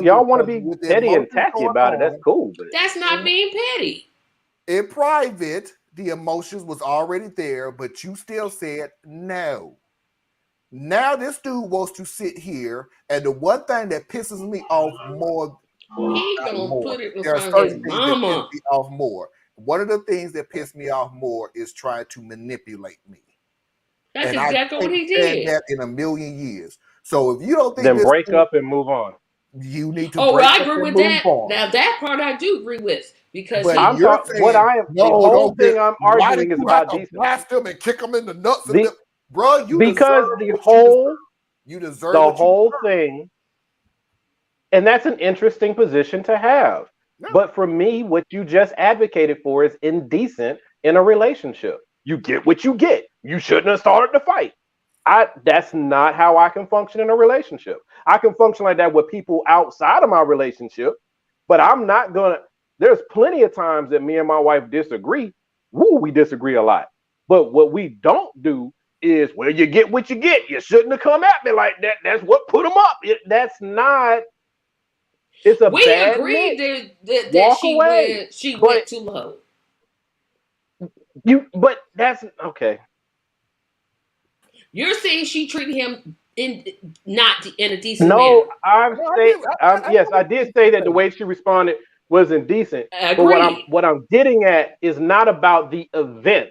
y'all want to be with the petty and emotions tacky going about it. That's on, cool. But that's not being petty. In private, the emotions was already there, but you still said no. Now this dude wants to sit here, and the one thing that pisses me off more, He not gonna more, put it in there are front of his certain things that piss mama. me off more. One of the things that piss me off more is trying to manipulate me. That's And I exactly what can't he stand did. that in a million years. So if you don't think Then this, break up and move on. you need to Oh, well, break I up agree and with move that. on. Now that part I do agree with because But I'm he. you're talking. saying, The no, whole don't get. thing I'm Why did arguing is you have about to decency. blast him and kick him in the nuts and The, the, bro? You because deserve what you deserve. You deserve the what you whole deserve. thing, and that's an interesting position to have. No. But for me, what you just advocated for is indecent in a relationship. You get what you get. You shouldn't have started the fight. That's not how I can function in a relationship. I can function like that with people outside of my relationship, but I'm not gonna. There's plenty of times that me and my wife disagree. Woo, we disagree a lot. But what we don't do is, well, you get what you get. You shouldn't have come at me like that. That's what put them up. That's not. It's a We bad agreed mix. that Walk away. she But went too low. but that's okay. You're saying she treated him not in a decent manner. No, I'm No, I saying, did. I yes, I know did what say you that the said. way she responded was indecent. But Agreed. what I'm getting at is not about the event.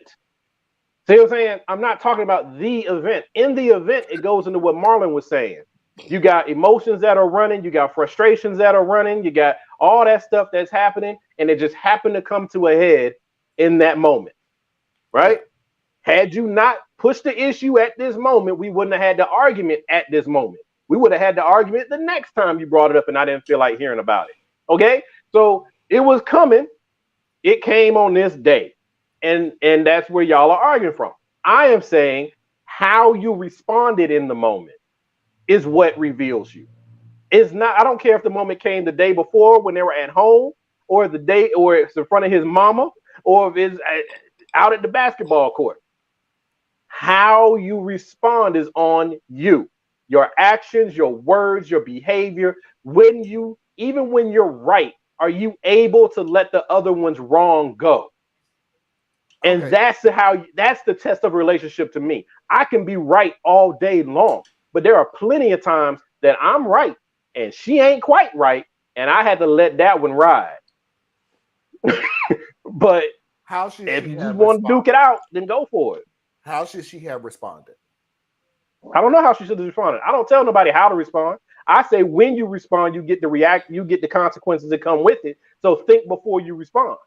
See what I'm saying? I'm not talking about the event. In the event, it goes into what Marlon was saying. You got emotions that are running, you got frustrations that are running, you got all that stuff that's happening, and it just happened to come to a head in that moment, right? Had you not pushed the issue at this moment, we wouldn't have had the argument at this moment. We would have had the argument the next time you brought it up and I didn't feel like hearing about it. Okay? So it was coming. It came on this day. And that's where y'all are arguing from. I am saying how you responded in the moment is what reveals you. It's not, I don't care if the moment came the day before when they were at home, or the day, or it's in front of his mama, or if it's out at the basketball court. How you respond is on you. Your actions, your words, your behavior. Even when you're right, are you able to let the other one's wrong go? And Okay. that's the test of a relationship to me. I can be right all day long, but there are plenty of times that I'm right and she ain't quite right, and I had to let that one ride. But How should if she you just have want to duke responded? it out, then go for it. How should she have responded? I don't know how she should have responded. I don't tell nobody how to respond. I say when you respond, you get the consequences that come with it. So think before you respond.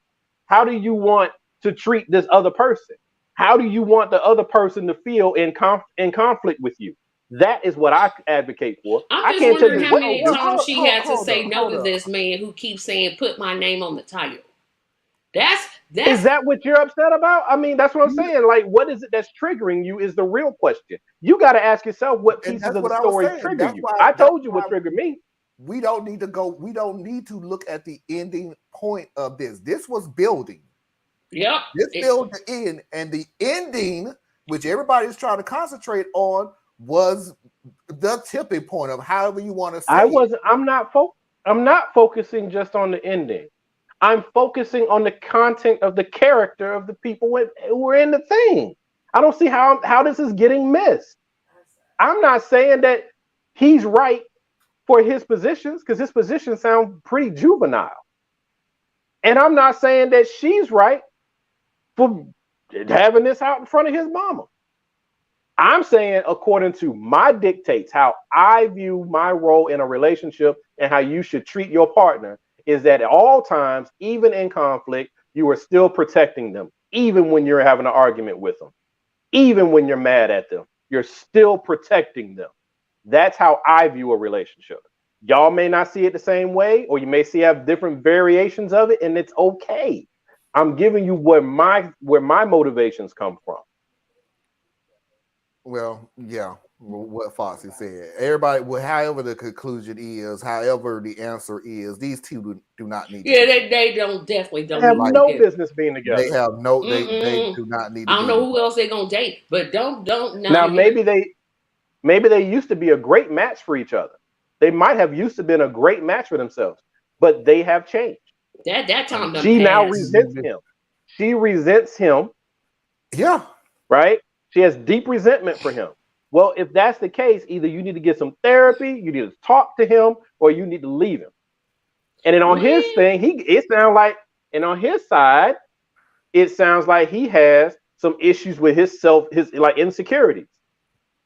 How do you want to treat this other person? How do you want the other person to feel in conflict with you? That is what I advocate for. I'm I just can't tell wondering you how what to many do. times she had to Hold say up, no hold to up. this man who keeps saying, "Put my name on the title." That's Is that what you're upset about? I mean, that's what I'm saying. Like, what is it that's triggering you is the real question. You got to ask yourself what And pieces that's of the what I was story saying. trigger you. I That's told you what why triggered me. we don't need to go. We don't need to look at the ending point of this. This was building. Yep. This built the end, and the ending, which everybody's trying to concentrate on, was the tipping point of however you want to say it. I'm not focusing just on the ending. I'm focusing on the content of the character of the people who were in the thing. I don't see how this is getting missed. I'm not saying that he's right for his positions, because his positions sound pretty juvenile. And I'm not saying that she's right for having this out in front of his mama. I'm saying, according to my dictates, how I view my role in a relationship and how you should treat your partner is that at all times, even in conflict, you are still protecting them, even when you're having an argument with them, even when you're mad at them, you're still protecting them. That's how I view a relationship. Y'all may not see it the same way, or you may have different variations of it, and it's okay. I'm giving you where my motivations come from. Well, yeah, what Foxy said. Everybody, well, however the conclusion is, however the answer is, these two do not need. Yeah, they definitely don't. They have need no to business being together. They have no. They do not need. I don't know who else they're gonna date, but don't now. Maybe they used to be a great match for each other. They might have used to been a great match for themselves, but they have changed. That time done She now passed. resents him. She resents him. Yeah. Right? She has deep resentment for him. Well, if that's the case, either you need to get some therapy, you need to talk to him, or you need to leave him. And then on his thing, it sounds like, and on his side, it sounds like he has some issues with his like insecurities,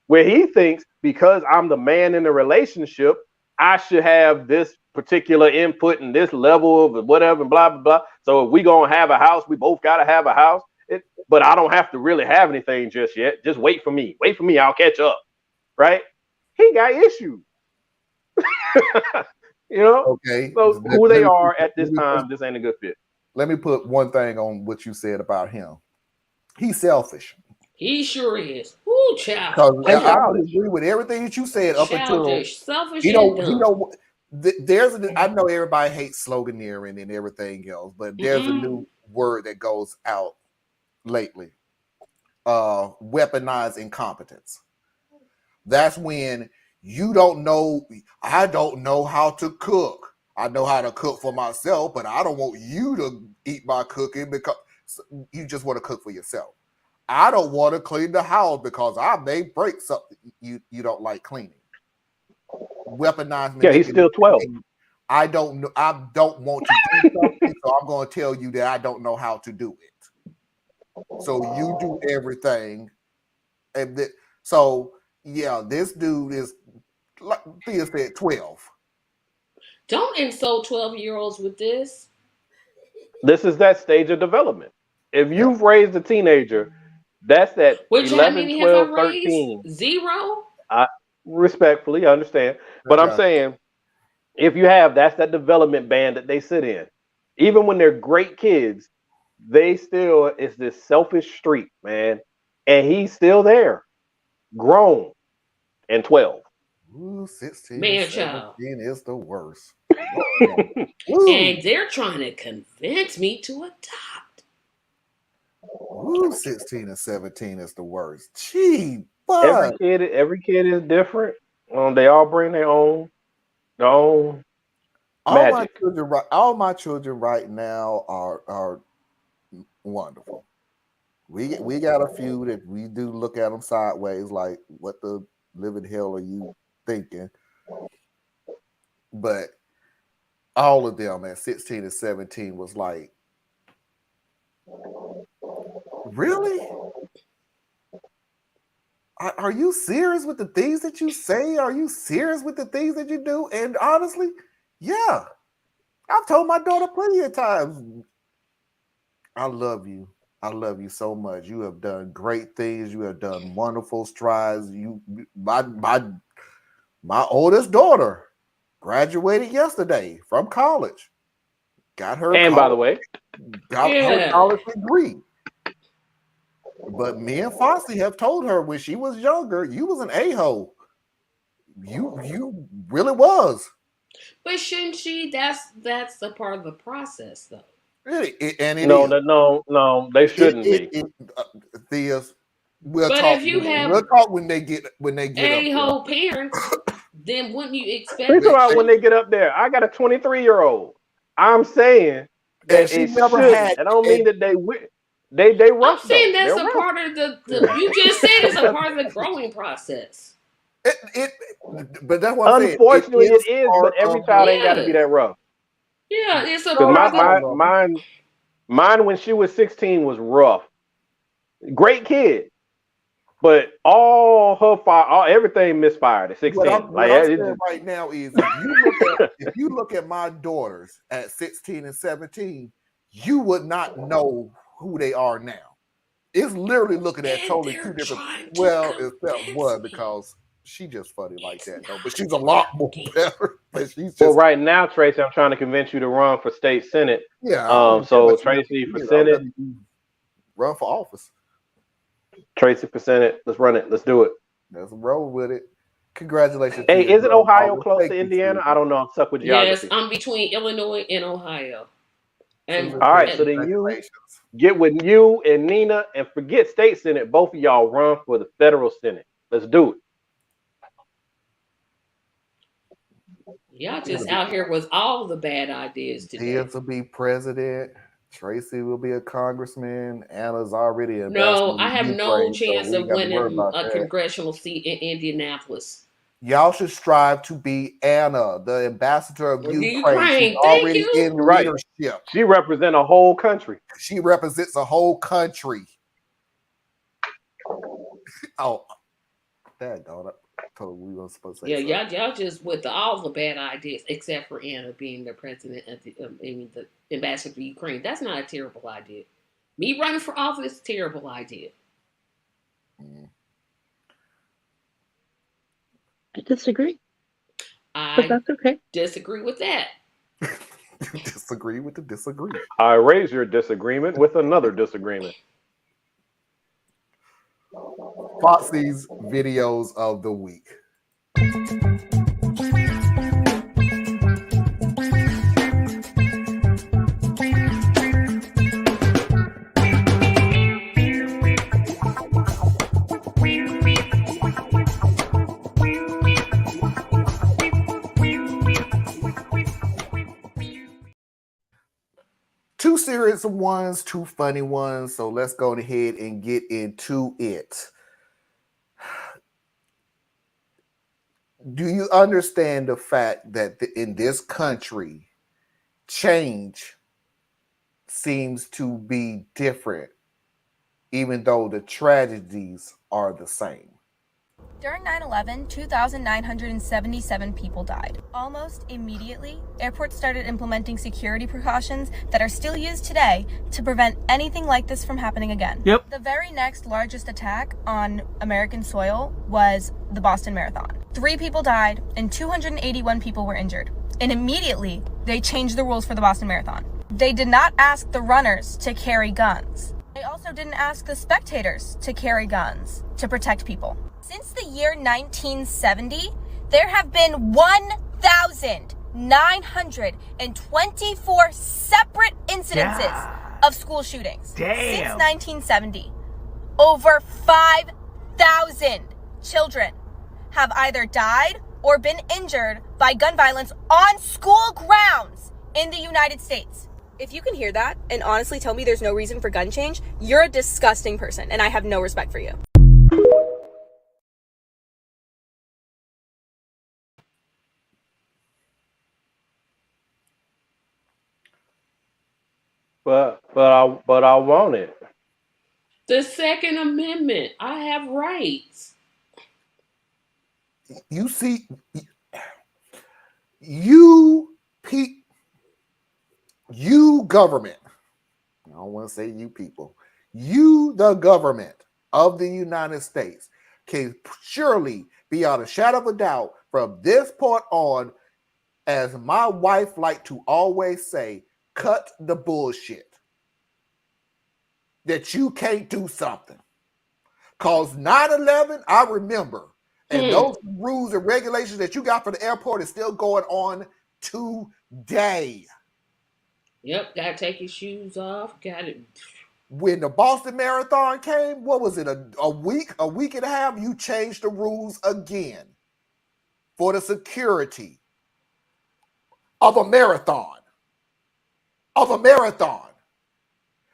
where he thinks because I'm the man in the relationship, I should have this particular input and this level of whatever, blah, blah, blah. So if we gonna have a house, we both gotta have a house. But I don't have to really have anything just yet. Just wait for me. Wait for me. I'll catch up. Right? He got issues. You know? Okay. So who they are at this time, this ain't a good fit. Let me put one thing on what you said about him. He's selfish. He sure is. Ooh, child. Because I would agree with everything that you said up Childish, selfish, until and dumb. I know everybody hates sloganeering and everything else, but there's a new word that goes out lately. Weaponized incompetence. That's when you don't know. I don't know how to cook. I know how to cook for myself, but I don't want you to eat my cooking because you just want to cook for yourself. I don't want to clean the house because I may break something you don't like cleaning. Weaponized. Yeah, he's still 12. I don't know. I don't want to do something, so I'm going to tell you that I don't know how to do it. So you do everything, and so yeah, this dude is, like Thea said, 12. Don't insult 12-year-olds with this. This is that stage of development. If you've raised a teenager, that's that Which 11, 12, 13. 0? Respectfully, I understand. But I'm saying, if you have, that's that development band that they sit in. Even when they're great kids, they still, it's this selfish streak, man. And he's still there, grown, and 12. Ooh, 16, Man, 17 is the worst. And they're trying to convince me to adopt. Ooh, 16 and 17 is the worst. Gee, every kid is different. They all bring their own magic. All my children right now are wonderful. We got a few that we do look at them sideways, like, what the living hell are you thinking? But all of them at 16 and 17 was like, really? Are you serious with the things that you say? Are you serious with the things that you do? And honestly, yeah. I've told my daughter plenty of times, I love you. I love you so much. You have done great things. You have done wonderful strides. My oldest daughter graduated yesterday from college. Got her. And by the way, her college degree. But me and Foxy have told her when she was younger, you was an a-hole. You really was. But shouldn't she? That's a part of the process, though. Really, no, they shouldn't be. We'll but talk. If you have we'll talk when they get a-hole parents, then wouldn't you expect? Think about when they get up there. I got a 23-year-old. I'm saying that she it never shouldn't. had. I don't mean that they rough. I'm saying that's a part of the. You just said it's a part of the growing process. But that's what I'm saying. Unfortunately, it is. But every child ain't got to be that rough. Yeah, it's a part of mine when she was 16 was rough. Great kid, but everything misfired at 16. What I'm saying right now is, if you look at my daughters at 16 and 17, you would not know who they are now. It's literally looking at totally two different. Well, except one, because she just funny like that though, but she's a lot more better. But she's just. Well, right now, Tracy, I'm trying to convince you to run for state senate. Yeah. So Tracy for senate. Run for office. Tracy for senate. Let's run it. Let's do it. Let's roll with it. Congratulations. Hey, isn't Ohio close to Indiana? I don't know. I'm stuck with geography. Yes, I'm between Illinois and Ohio. And all right, so then you get with you and Nina and forget state senate. Both of y'all run for the federal senate. Let's do it. Y'all just out here with all the bad ideas today. Tia to be president. Tracy will be a congressman. Anna's already an ambassador No, I to have no Ukraine, so chance we ain't of got to worry winning about a that. congressional seat in Indianapolis. Y'all should strive to be Anna, the ambassador of The Ukraine. She's Ukraine, thank already you. in You're right. leadership. She represents a whole country. She represents a whole country. Oh, that got it. Told we were supposed to say Yeah, something. y'all just with all the bad ideas, except for Anna being the president of the ambassador to Ukraine. That's not a terrible idea. Me running for office, terrible idea. I disagree, but I that's okay. disagree with that. Disagree with the disagree. I raise your disagreement with another disagreement. Foxy's videos of the week. Two serious ones, two funny ones. So let's go ahead and get into it. Do you understand the fact that in this country, change seems to be different, even though the tragedies are the same? During 9/11, 2,977 people died. Almost immediately, airports started implementing security precautions that are still used today to prevent anything like this from happening again. Yep. The very next largest attack on American soil was the Boston Marathon. 3 people died and 281 people were injured. And immediately, they changed the rules for the Boston Marathon. They did not ask the runners to carry guns. They also didn't ask the spectators to carry guns to protect people. Since the year 1970, there have been 1,924 separate incidences of school shootings. Since 1970, over 5,000 children have either died or been injured by gun violence on school grounds in the United States. If you can hear that and honestly tell me there's no reason for gun change, you're a disgusting person and I have no respect for you. But I want it. The Second Amendment. I have rights. You see, you government. I don't want to say you people. You, the government of the United States, can surely be out a shadow of a doubt from this point on, as my wife like to always say, cut the bullshit. That you can't do something. Because 9/11, I remember. And those rules and regulations that you got for the airport is still going on today. Yep, gotta take your shoes off. Got it. When the Boston Marathon came, what was it, a week and a half? You changed the rules again for the security of a marathon.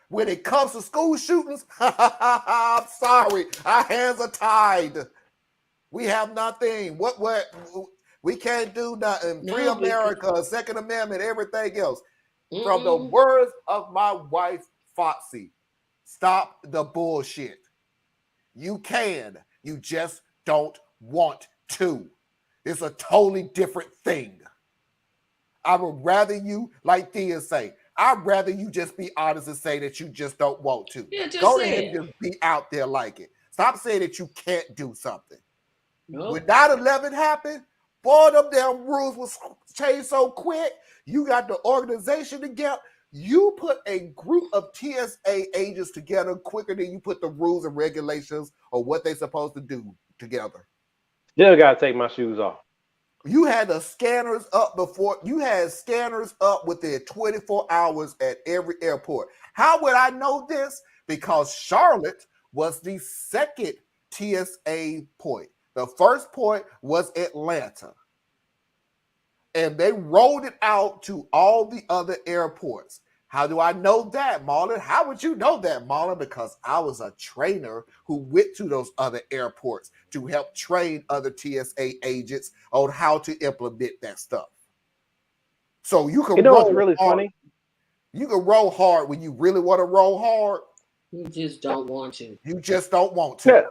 When it comes to school shootings, I'm sorry, our hands are tied. We have nothing. What we can't do nothing. Free America, Second Amendment, everything else. From the words of my wife, Foxy, stop the bullshit. You can. You just don't want to. It's a totally different thing. I would rather you, like Thea say, I'd rather you just be honest and say that you just don't want to. Yeah, just go say ahead it. and just be out there like it. Stop saying that you can't do something. Nope. When 9/11 happened, boy, them damn rules was changed so quick. You got the organization together. You put a group of TSA agents together quicker than you put the rules and regulations or what they're supposed to do together. Still gotta take my shoes off. You had the scanners up before. You had scanners up within 24 hours at every airport. How would I know this? Because Charlotte was the second TSA point. The first point was Atlanta. And they rolled it out to all the other airports. How do I know that, Marlon? How would you know that, Marlon? Because I was a trainer who went to those other airports to help train other TSA agents on how to implement that stuff. So you can what's roll really hard. funny? You can roll hard when you really want to roll hard. You just don't want to. You just don't want to. Yeah,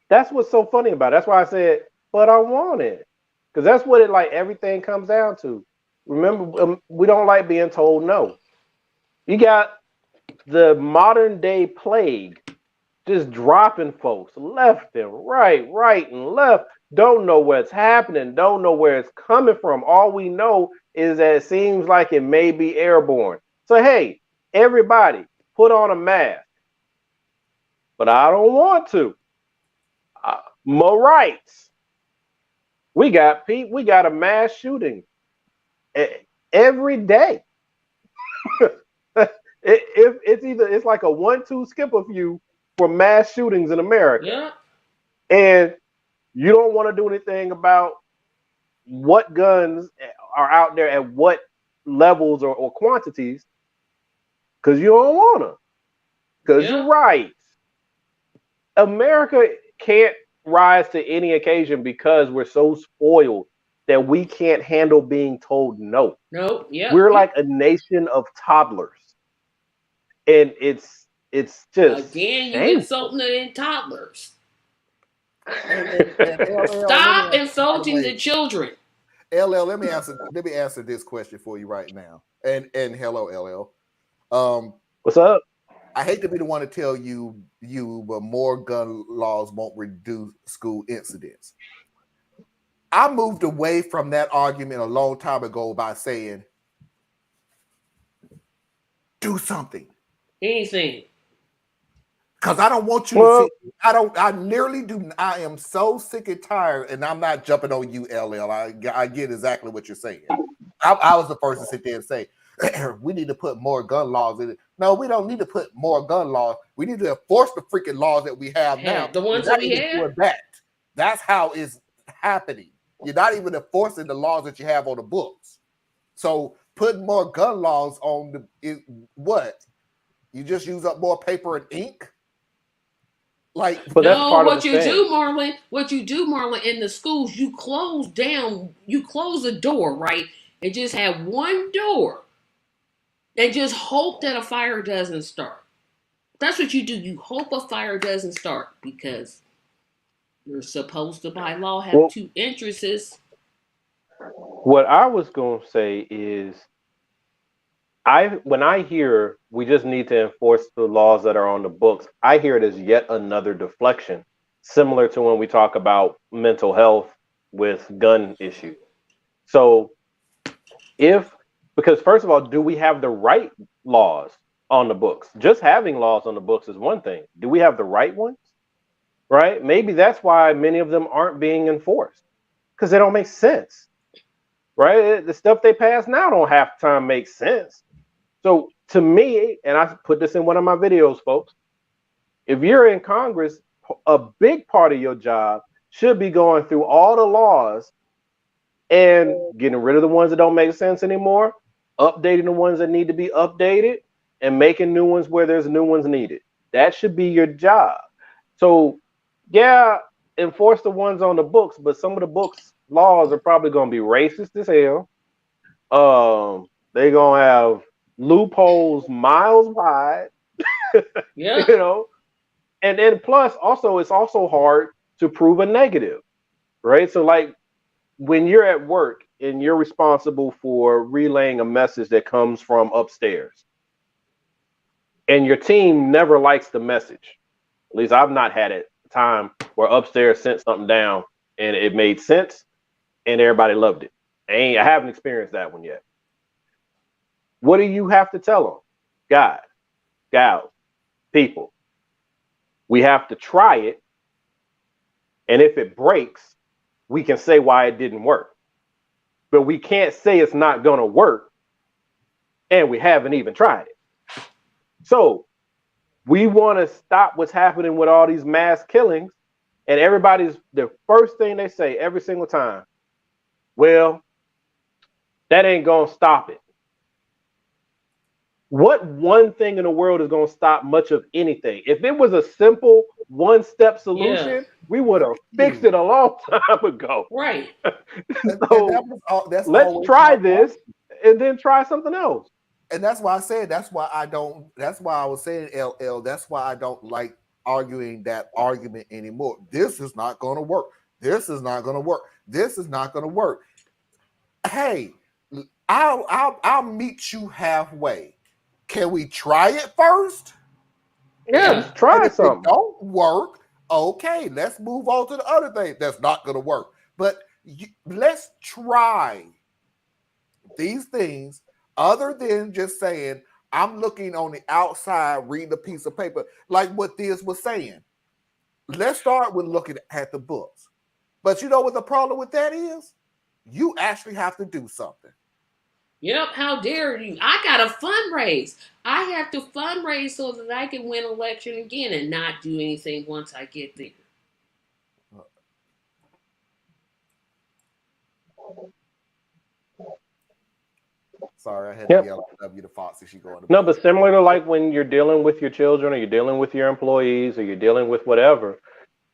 that's what's so funny about it. That's why I said, but I want it. Because that's what it like everything comes down to. Remember, we don't like being told no. You got the modern day plague just dropping folks left and right and left. Don't know what's happening, don't know where it's coming from. All we know is that it seems like it may be airborne. So, hey, everybody, put on a mask. But I don't want to. More rights. We got a mass shooting every day. It's like a 1-2 skip of you for mass shootings in America. Yeah. And you don't want to do anything about what guns are out there at what levels or quantities because you don't want to. Because you're right. America can't rise to any occasion because we're so spoiled that we can't handle being told no. Nope. Yeah. We're like a nation of toddlers. And it's just again, you shameful. insulting the toddlers. Stop insulting the children. LL, let me answer this question for you right now. And hello, LL. What's up? I hate to be the one to tell you, but more gun laws won't reduce school incidents. I moved away from that argument a long time ago by saying, do something. Anything. Because I don't want you to see. I nearly do. I am so sick and tired, and I'm not jumping on you, LL. I get exactly what you're saying. I was the first to sit there and say, we need to put more gun laws in it. No, we don't need to put more gun laws. We need to enforce the freaking laws that we have now. The ones that we have. That's how it's happening. You're not even enforcing the laws that you have on the books. So putting more gun laws on what? You just use up more paper and ink? Like, but that's part what of the you do, Marlon, in the schools, you close the door, right? And just have one door. And just hope that a fire doesn't start. That's what you do. You hope a fire doesn't start because you're supposed to, by law, have two entrances. What I was going to say is, when I hear we just need to enforce the laws that are on the books, I hear it as yet another deflection, similar to when we talk about mental health with gun issues. So because first of all, do we have the right laws on the books? Just having laws on the books is one thing. Do we have the right ones? Right? Maybe that's why many of them aren't being enforced because they don't make sense. Right? The stuff they pass now don't half the time make sense. So to me, and I put this in one of my videos, folks, if you're in Congress, a big part of your job should be going through all the laws and getting rid of the ones that don't make sense anymore, updating the ones that need to be updated, and making new ones where there's new ones needed. That should be your job. So, yeah, enforce the ones on the books, but some of the books laws are probably going to be racist as hell. They're going to have loopholes miles wide. Yeah. You know, and then plus also it's also hard to prove a negative, right? So like when you're at work and you're responsible for relaying a message that comes from upstairs and your team never likes the message, at least I've not had it a time where upstairs sent something down and it made sense and everybody loved it. I haven't experienced that one yet. What do you have to tell them? Guys, gals, people, we have to try it. And if it breaks, we can say why it didn't work. But we can't say it's not going to work. And we haven't even tried it. So we want to stop what's happening with all these mass killings. And the first thing they say every single time, well, that ain't going to stop it. What one thing in the world is going to stop much of anything? If it was a simple one-step Yeah. solution, we would have fixed it a long time ago. Right. And So that's let's always try my this and then try something else. and that's why I said that's why I don't. That's why I was saying LL. That's why I don't like arguing that argument anymore. This is not going to work. This is not going to work. This is not going to work. Hey, I'll meet you halfway. Can we try it first? Yeah, Yeah. just try And if it something. don't work, okay, let's move on to the other thing that's not going to work. But let's try these things other than just saying, I'm looking on the outside, reading a piece of paper, like what this was saying. Let's start with looking at the books. But you know what the problem with that is? You actually have to do something. Yep, how dare you? I got to fundraise. I have to fundraise so that I can win election again and not do anything once I get there. Sorry, I had to yell at W to Foxy. She going to No, but similar to like when you're dealing with your children or you're dealing with your employees or you're dealing with whatever,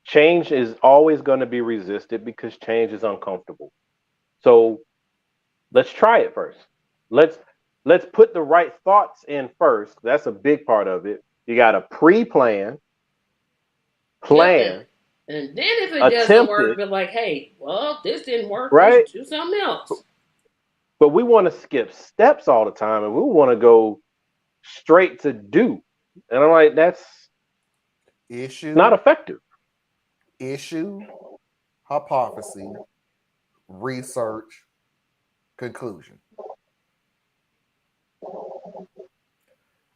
change is always going to be resisted because change is uncomfortable. So let's try it first. Let's put the right thoughts in first. That's a big part of it. You got to plan, Yep, and then if it doesn't work, be like, hey, well, this didn't work. Right? Let's do something else. But we want to skip steps all the time and we want to go straight to do. And I'm like, that's not effective. Issue, hypothesis, research, conclusion.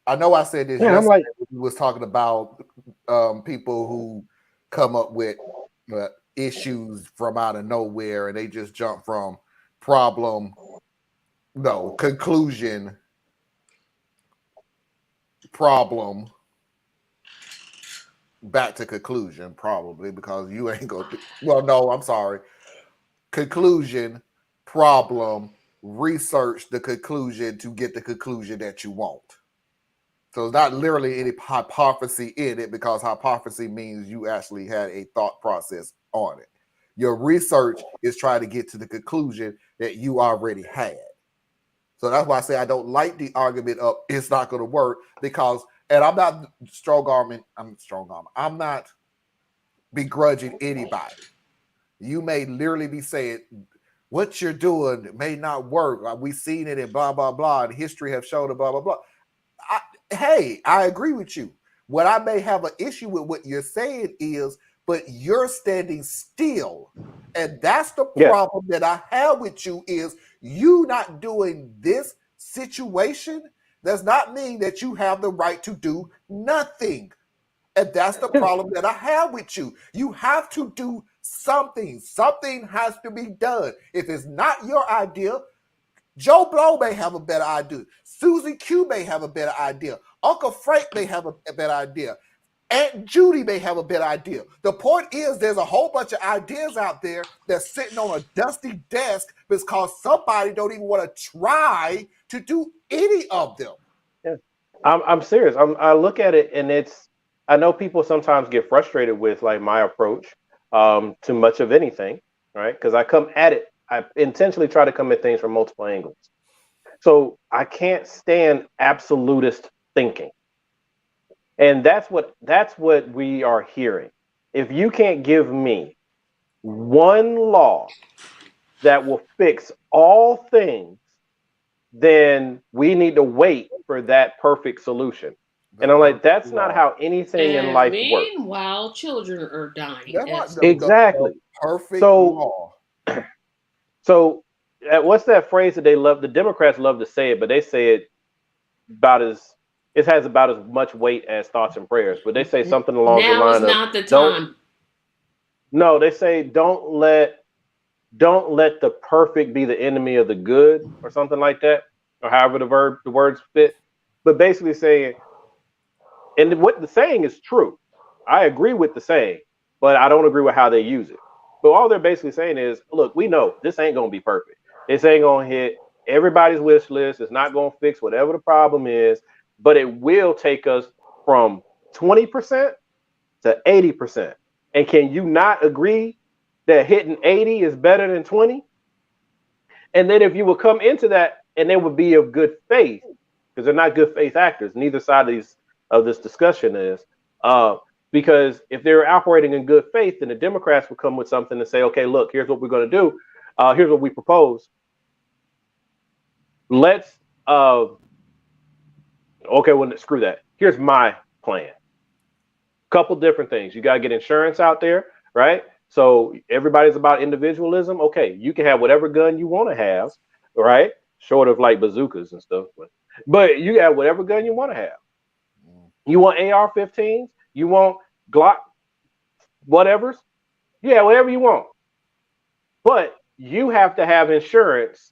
I know I said this yesterday when we was talking about people who come up with issues from out of nowhere and they just jump from conclusion, problem, back to conclusion, probably, because you ain't going to. Well, no, I'm sorry. Conclusion, problem, research the conclusion to get the conclusion that you want. So it's not literally any hypothesis in it because hypothesis means you actually had a thought process on it. Your research is trying to get to the conclusion that you already had. So that's why I say I don't like the argument of it's not going to work because, and I'm not strong-arming, I'm not begrudging anybody. You may literally be saying, what you're doing may not work. We've seen it in blah, blah, blah, and history have shown it, blah, blah, blah. Hey, I agree with you. What I may have an issue with what you're saying is, but you're standing still. And that's the problem that I have with you is you not doing this situation does not mean that you have the right to do nothing. And that's the problem that I have with you. You have to do something. Something has to be done. If it's not your idea, Joe Blow may have a better idea. Susie Q may have a better idea. Uncle Frank may have a better idea. Aunt Judy may have a better idea. The point is there's a whole bunch of ideas out there that's sitting on a dusty desk because somebody don't even want to try to do any of them. Yeah. I'm serious. I look at it and I know people sometimes get frustrated with like my approach to much of anything, right? Because I come at it, I intentionally try to come at things from multiple angles. So I can't stand absolutist thinking. And that's what we are hearing. If you can't give me one law that will fix all things, then we need to wait for that perfect solution. And I'm like, that's not how anything in life works. Meanwhile, children are dying. Exactly. Perfect law. So what's that phrase that the Democrats love to say it, but they say it it has about as much weight as thoughts and prayers. But they say something along the line now is not the time. No, they say don't let the perfect be the enemy of the good or something like that, or however the words fit. But basically saying, and what the saying is true. I agree with the saying, but I don't agree with how they use it. But all they're basically saying is, look, we know this ain't gonna be perfect. This ain't gonna hit everybody's wish list. It's not going to fix whatever the problem is, but it will take us from 20% to 80%. And can you not agree that hitting 80 is better than 20? And then if you would come into that and they would be of good faith, because they're not good faith actors, neither side of this discussion is, because if they're operating in good faith, then the Democrats would come with something and say, okay, look, here's what we're going to do. Here's what we propose. Let's, okay, well, screw that. Here's my plan. Couple different things. You got to get insurance out there, right? So everybody's about individualism. Okay, you can have whatever gun you want to have, right? Short of like bazookas and stuff. But you have whatever gun you want to have. You want AR-15s? You want Glock whatevers? Yeah, whatever you want. But you have to have insurance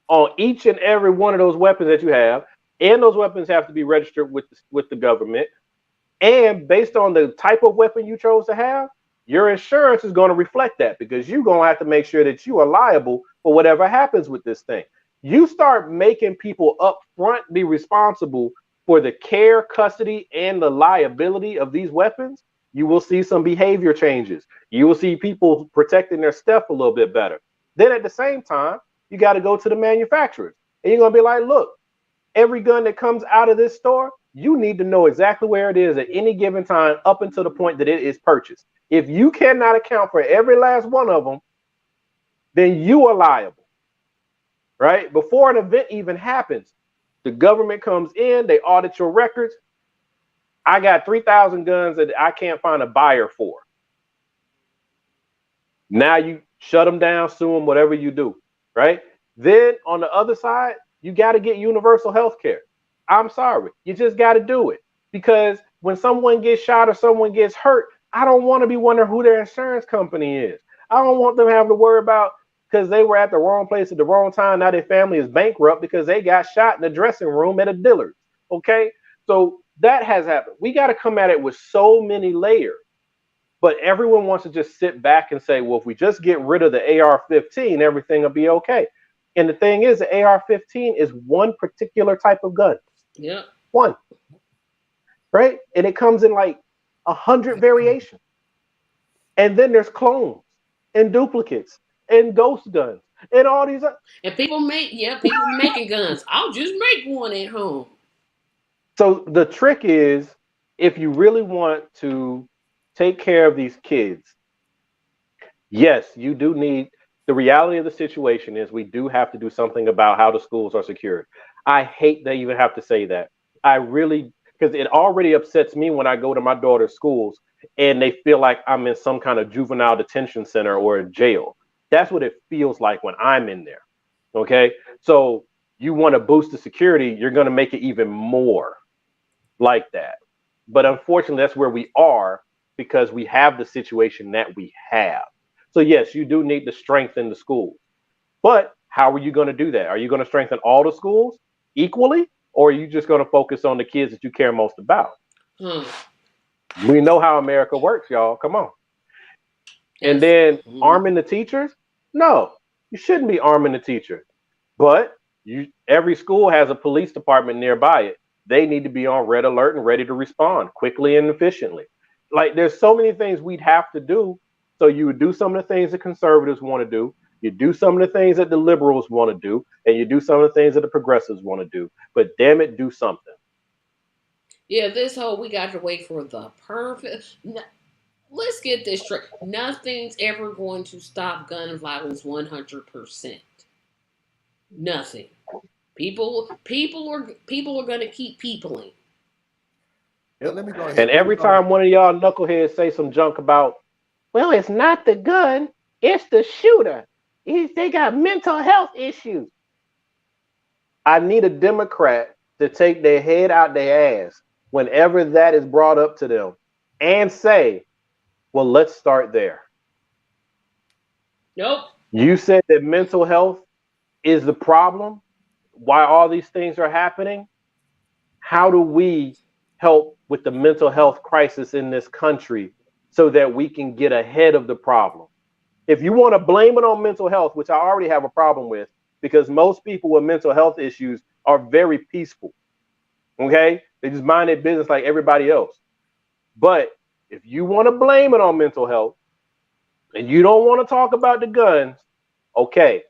on each and every one of those weapons that you have, and those weapons have to be registered with the government. And based on the type of weapon you chose to have, your insurance is going to reflect that, because you're going to have to make sure that you are liable for whatever happens with this thing. You start making people up front be responsible for the care, custody, and the liability of these weapons, you will see some behavior changes. You will see people protecting their stuff a little bit better. Then at the same time, you got to go to the manufacturers. And you're going to be like, look, every gun that comes out of this store, you need to know exactly where it is at any given time up until the point that it is purchased. If you cannot account for every last one of them, then you are liable, right? Before an event even happens, the government comes in, they audit your records. I got 3,000 guns that I can't find a buyer for. Now you shut them down, sue them, whatever you do, right? Then on the other side, you got to get universal health care. I'm sorry, you just got to do it, because when someone gets shot or someone gets hurt, I don't want to be wondering who their insurance company is. I don't want them having to worry about because they were at the wrong place at the wrong time. Now their family is bankrupt because they got shot in the dressing room at a Dillard's. Okay, so that has happened. We got to come at it with so many layers, but everyone wants to just sit back and say, well, if we just get rid of the AR-15, everything will be okay. And the thing is, the AR-15 is one particular type of gun. Yeah. One. Right? And it comes in like 100 variations. And then there's clones and duplicates and ghost guns and all these. And people making guns. I'll just make one at home. So the trick is, if you really want to take care of these kids, yes, you do need. The reality of the situation is we do have to do something about how the schools are secured. I hate that I even have to say that. I really, because it already upsets me when I go to my daughter's schools and they feel like I'm in some kind of juvenile detention center or a jail. That's what it feels like when I'm in there. Okay. So you want to boost the security, you're going to make it even more like that. But unfortunately, that's where we are, because we have the situation that we have. So yes, you do need to strengthen the schools. But how are you going to do that? Are you going to strengthen all the schools equally? Or are you just going to focus on the kids that you care most about? We know how America works, y'all. Come on. And then arming the teachers? No, you shouldn't be arming the teacher. But every school has a police department nearby it. They need to be on red alert and ready to respond quickly and efficiently. Like, there's so many things we'd have to do. So you would do some of the things that conservatives want to do. You do some of the things that the liberals want to do, and you do some of the things that the progressives want to do. But damn it, do something. Yeah, this whole we got to wait for the perfect. Let's get this straight. Nothing's ever going to stop gun violence 100%. Nothing. People are going to keep peopling. Yep. Let me go ahead. And every time one of y'all knuckleheads say some junk about, well, it's not the gun, it's the shooter. They got mental health issues. I need a Democrat to take their head out their ass whenever that is brought up to them and say, well, let's start there. Nope. You said that mental health is the problem, why all these things are happening. How do we help with the mental health crisis in this country so that we can get ahead of the problem? If you want to blame it on mental health, which I already have a problem with, because most people with mental health issues are very peaceful. Okay? They just mind their business like everybody else. But if you want to blame it on mental health and you don't want to talk about the guns, okay,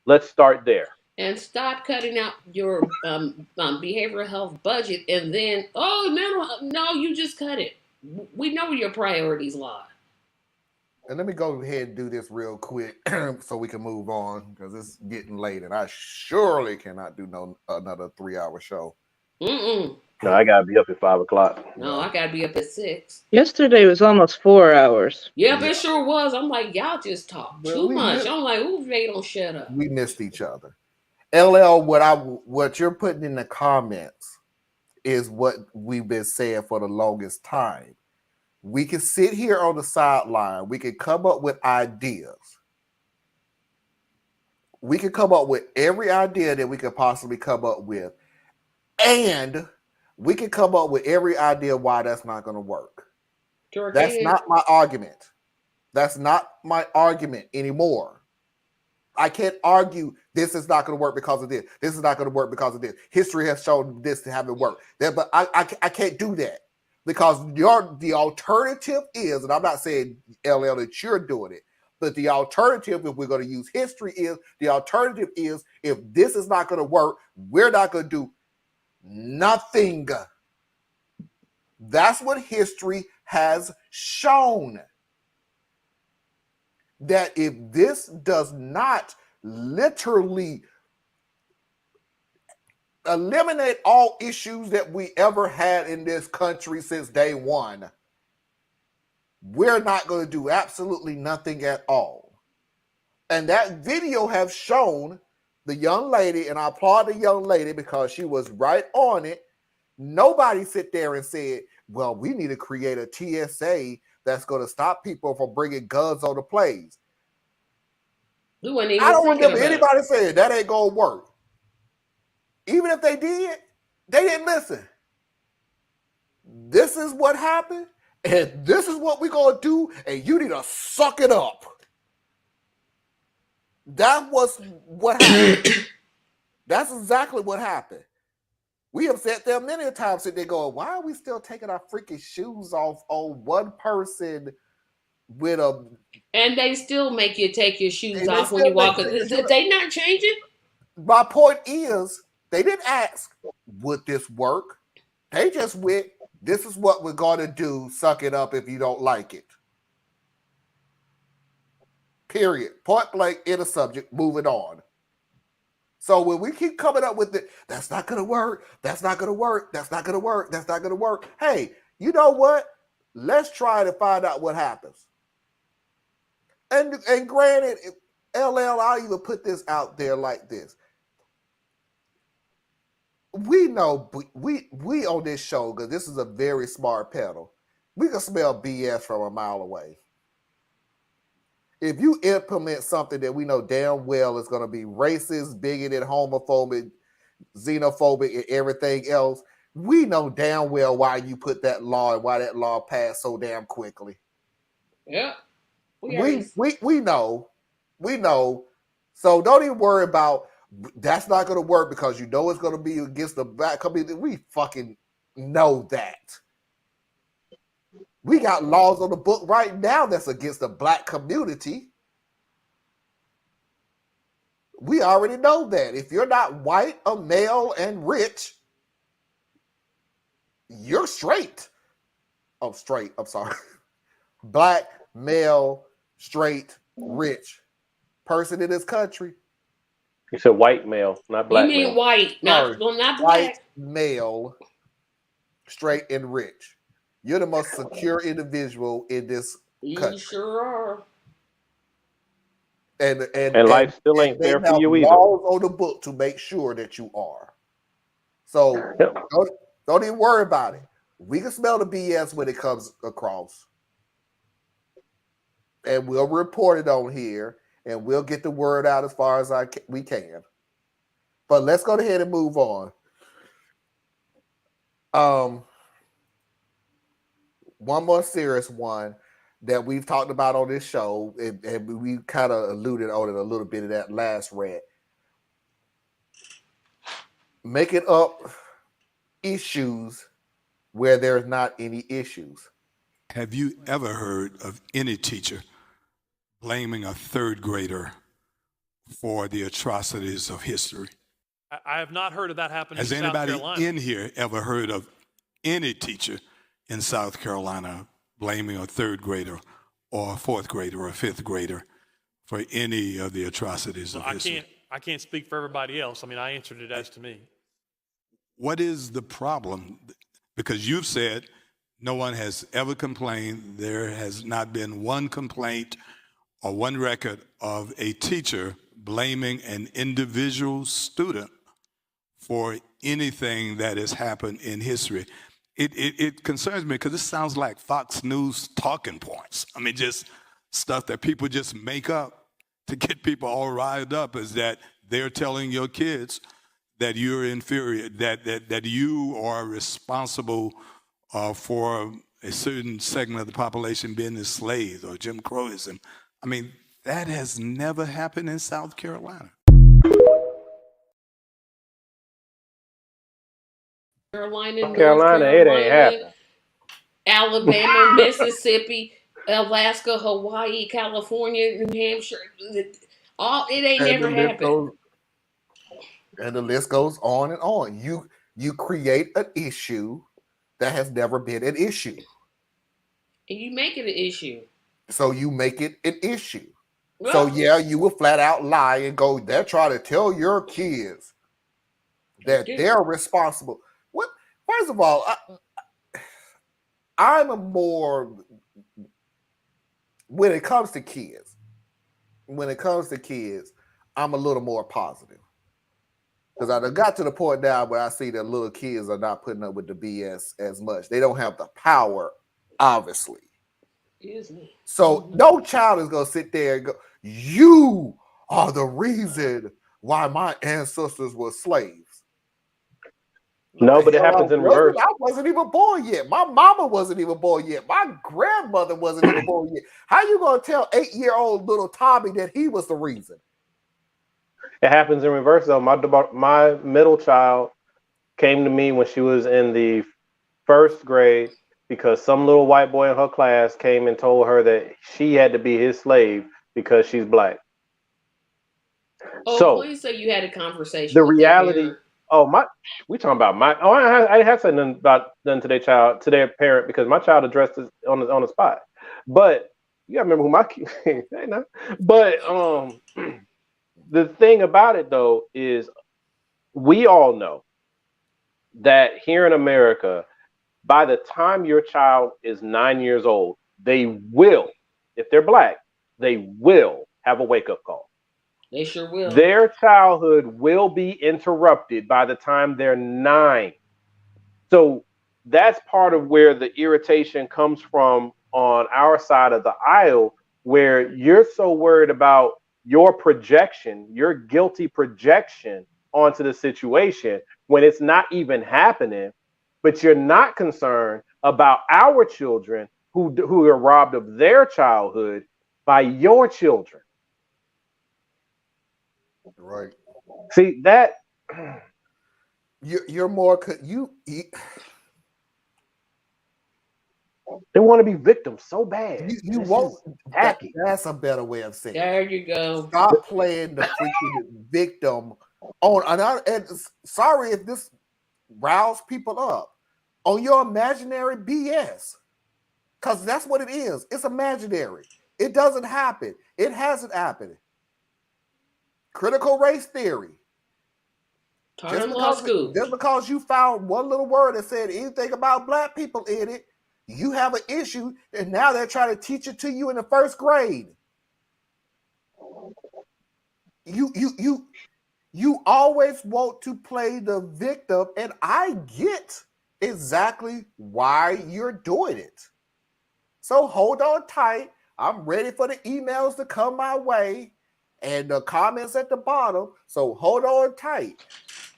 let's start there. And stop cutting out your behavioral health budget and then, no, you just cut it. We know where your priorities lie. And let me go ahead and do this real quick so we can move on because it's getting late and I surely cannot do another 3-hour show. No, I gotta be up at 5 o'clock. No, I gotta be up at 6. Yesterday was almost 4 hours. Yep, it sure was. I'm like, y'all just talk too much. I'm like, ooh, they don't shut up. We missed each other. LL, what you're putting in the comments is what we've been saying for the longest time. We can sit here on the sideline. We can come up with ideas. We can come up with every idea that we could possibly come up with. And we can come up with every idea why that's not going to work. Sure That's can. not my argument. That's not my argument anymore. I can't argue this is not going to work because of this. This is not going to work because of this. History has shown this to haven't worked. But I can't do that because the alternative is, and I'm not saying LL that you're doing it, but the alternative, if we're going to use history, is the alternative is if this is not going to work, we're not going to do nothing. That's what history has shown. That if this does not literally eliminate all issues that we ever had in this country since day one, we're not going to do absolutely nothing at all. And that video has shown the young lady, and I applaud the young lady because she was right on it. Nobody sit there and said, well, we need to create a TSA that's going to stop people from bringing guns on the planes. I don't remember anybody saying that ain't going to work. Even if they did, they didn't listen. This is what happened, and this is what we're going to do, and you need to suck it up. That was what happened. That's exactly what happened. We have sat there many times sitting there going, why are we still taking our freaking shoes off on one person with a... And they still make you take your shoes off when you walk. They not changing? My point is, they didn't ask, would this work? They just went, this is what we're going to do. Suck it up if you don't like it. Period. Point blank in a subject, moving on. So when we keep coming up with it, that's not going to work. That's not going to work. That's not going to work. That's not going to work. Hey, you know what? Let's try to find out what happens. And granted, LL, I'll even put this out there like this. We know, we on this show, because this is a very smart panel, we can smell BS from a mile away. If you implement something that we know damn well is going to be racist, bigoted, homophobic, xenophobic, and everything else, we know damn well why you put that law and why that law passed so damn quickly. Yeah. We know. We know. So don't even worry about that's not going to work because you know it's going to be against the black community. We fucking know that. We got laws on the book right now that's against the black community. We already know that. If you're not white, a male, and rich, you're straight. Oh, straight. I'm sorry. Black, male, straight, rich person in this country. You said white male, not black male. You mean white, not black. White, male, straight, and rich. You're the most secure individual in this country. You sure are. And life still ain't fair for you either. Laws on the book to make sure that you are. So don't even worry about it. We can smell the BS when it comes across. And we'll report it on here, and we'll get the word out as far as we can. But let's go ahead and move on. One more serious one that we've talked about on this show, and we kind of alluded on it a little bit of that last rant. making up issues where there's not any issues. Have you ever heard of any teacher blaming a third grader for the atrocities of history? I have not heard of that happening in Has South anybody Carolina. in here ever heard of any teacher in South Carolina blaming a third grader or a fourth grader or a fifth grader for any of the atrocities of history? I can't speak for everybody else. I mean, I answered it as to me. What is the problem? Because you've said no one has ever complained. There has not been one complaint or one record of a teacher blaming an individual student for anything that has happened in history. It concerns me because this sounds like Fox News talking points. I mean, just stuff that people just make up to get people all riled up, is that they're telling your kids that you're inferior, that you are responsible for a certain segment of the population being enslaved or Jim Crowism. I mean, that has never happened in South Carolina. Carolina, North North Carolina, it ain't happening. Alabama, Mississippi, Alaska, Hawaii, California, New Hampshire. It ain't never happened. And the list goes on and on. You create an issue that has never been an issue. And you make it an issue. So you make it an issue. Well, so yeah, you will flat out lie and go, they're trying to tell your kids that they're responsible. What? First of all, I'm a more, when it comes to kids, I'm a little more positive. Because I got to the point now where I see that little kids are not putting up with the BS as much. They don't have the power, obviously. So no child is going to sit there and go, you are the reason why my ancestors were slaves. No, but it happens in reverse. I wasn't even born yet. My mama wasn't even born yet. My grandmother wasn't even born yet. How you going to tell 8-year-old little Tommy that he was the reason? It happens in reverse, though. My middle child came to me when she was in the 1st grade because some little white boy in her class came and told her that she had to be his slave because she's black. Oh, so please say you had a conversation. The with reality. We talking about I didn't have to say nothing about to their parent, because my child addressed this on the spot. But you gotta remember who my kid. But the thing about it though is, we all know that here in America, by the time your child is 9 years old, they will, if they're black, they will have a wake-up call. They sure will. Their childhood will be interrupted by the time they're 9. So that's part of where the irritation comes from on our side of the aisle, where you're so worried about your projection, your guilty projection onto the situation when it's not even happening, but you're not concerned about our children who are robbed of their childhood by your children. Right. See that you're more they want to be victims so bad. You won't. That's a better way of saying. There you go. Stop playing the freaking victim and sorry if this riles people up on your imaginary BS, because that's what it is. It's imaginary. It doesn't happen. It hasn't happened. Critical race theory. Just because you found one little word that said anything about black people in it, you have an issue, and now they're trying to teach it to you in the 1st grade. You always want to play the victim, and I get exactly why you're doing it. So hold on tight. I'm ready for the emails to come my way and the comments at the bottom. So hold on tight.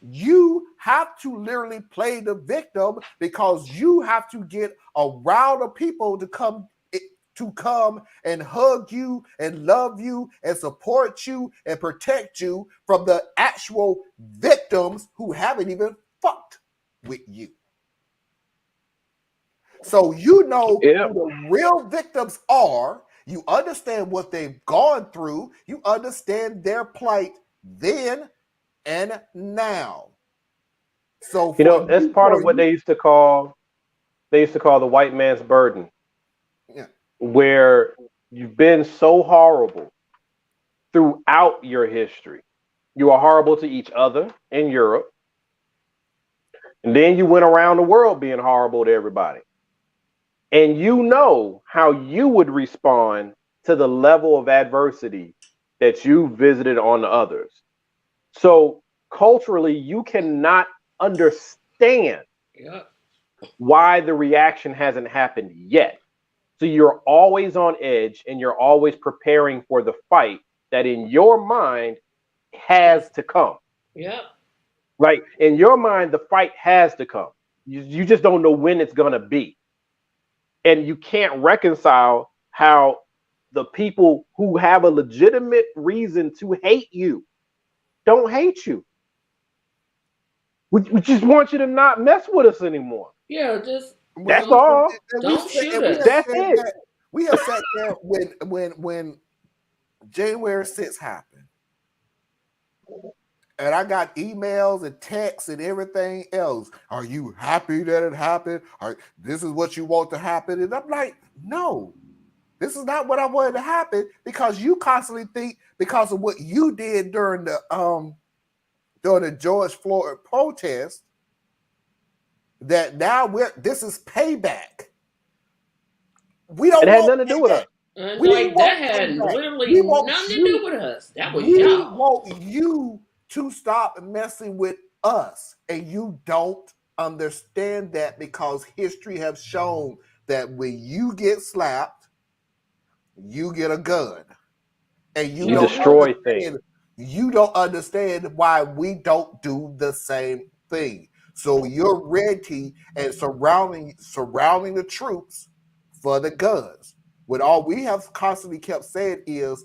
You have to literally play the victim because you have to get a round of people to come to come and hug you and love you and support you and protect you from the actual victims who haven't even fucked with you. So you know who the real victims are. You understand what they've gone through. You understand their plight then and now. So You know, that's part of what they used to call the white man's burden. Yeah. Where you've been so horrible throughout your history. You are horrible to each other in Europe. And then you went around the world being horrible to everybody. And you know how you would respond to the level of adversity that you visited on others. So culturally, you cannot understand why the reaction hasn't happened yet. So you're always on edge and you're always preparing for the fight that in your mind has to come. Yep. Right? In your mind, the fight has to come. You just don't know when it's going to be. And you can't reconcile how the people who have a legitimate reason to hate you don't hate you. We just want you to not mess with us anymore. Yeah, just that's all. Don't shoot us. That's it. We have sat there when January 6th happened. And I got emails and texts and everything else. Are you happy that it happened? This is what you want to happen? And I'm like, no, this is not what I wanted to happen, because you constantly think because of what you did during the George Floyd protest that now this is payback. We don't. It had nothing to do with us. That had literally nothing to do with us. That was we y'all. want you to stop messing with us, and you don't understand that, because history has shown that when you get slapped, you get a gun, and you don't destroy things. You don't understand why we don't do the same thing. So you're ready and surrounding the troops for the guns. When all we have constantly kept saying is,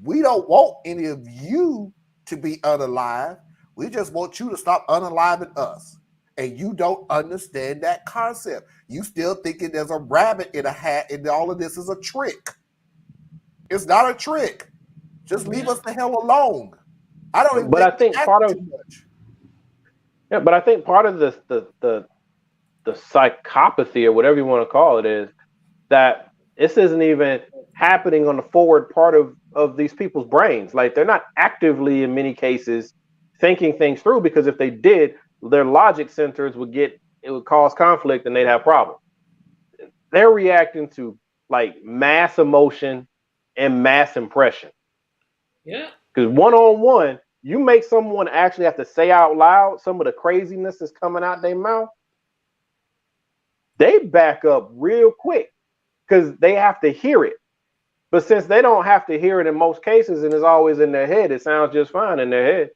we don't want any of you to be unalive. We just want you to stop unaliving us. And you don't understand that concept. You still thinking there's a rabbit in a hat and all of this is a trick. It's not a trick. Just leave us the hell alone. I don't even. But I think part of the psychopathy, or whatever you want to call it, is that this isn't even happening on the forward part of these people's brains. Like, they're not actively, in many cases, thinking things through, because if they did, their logic centers would cause conflict and they'd have problems. They're reacting to like mass emotion and mass impression. Yeah. Because one-on-one, you make someone actually have to say out loud some of the craziness that's coming out their mouth, they back up real quick because they have to hear it. But since they don't have to hear it in most cases and it's always in their head, it sounds just fine in their head.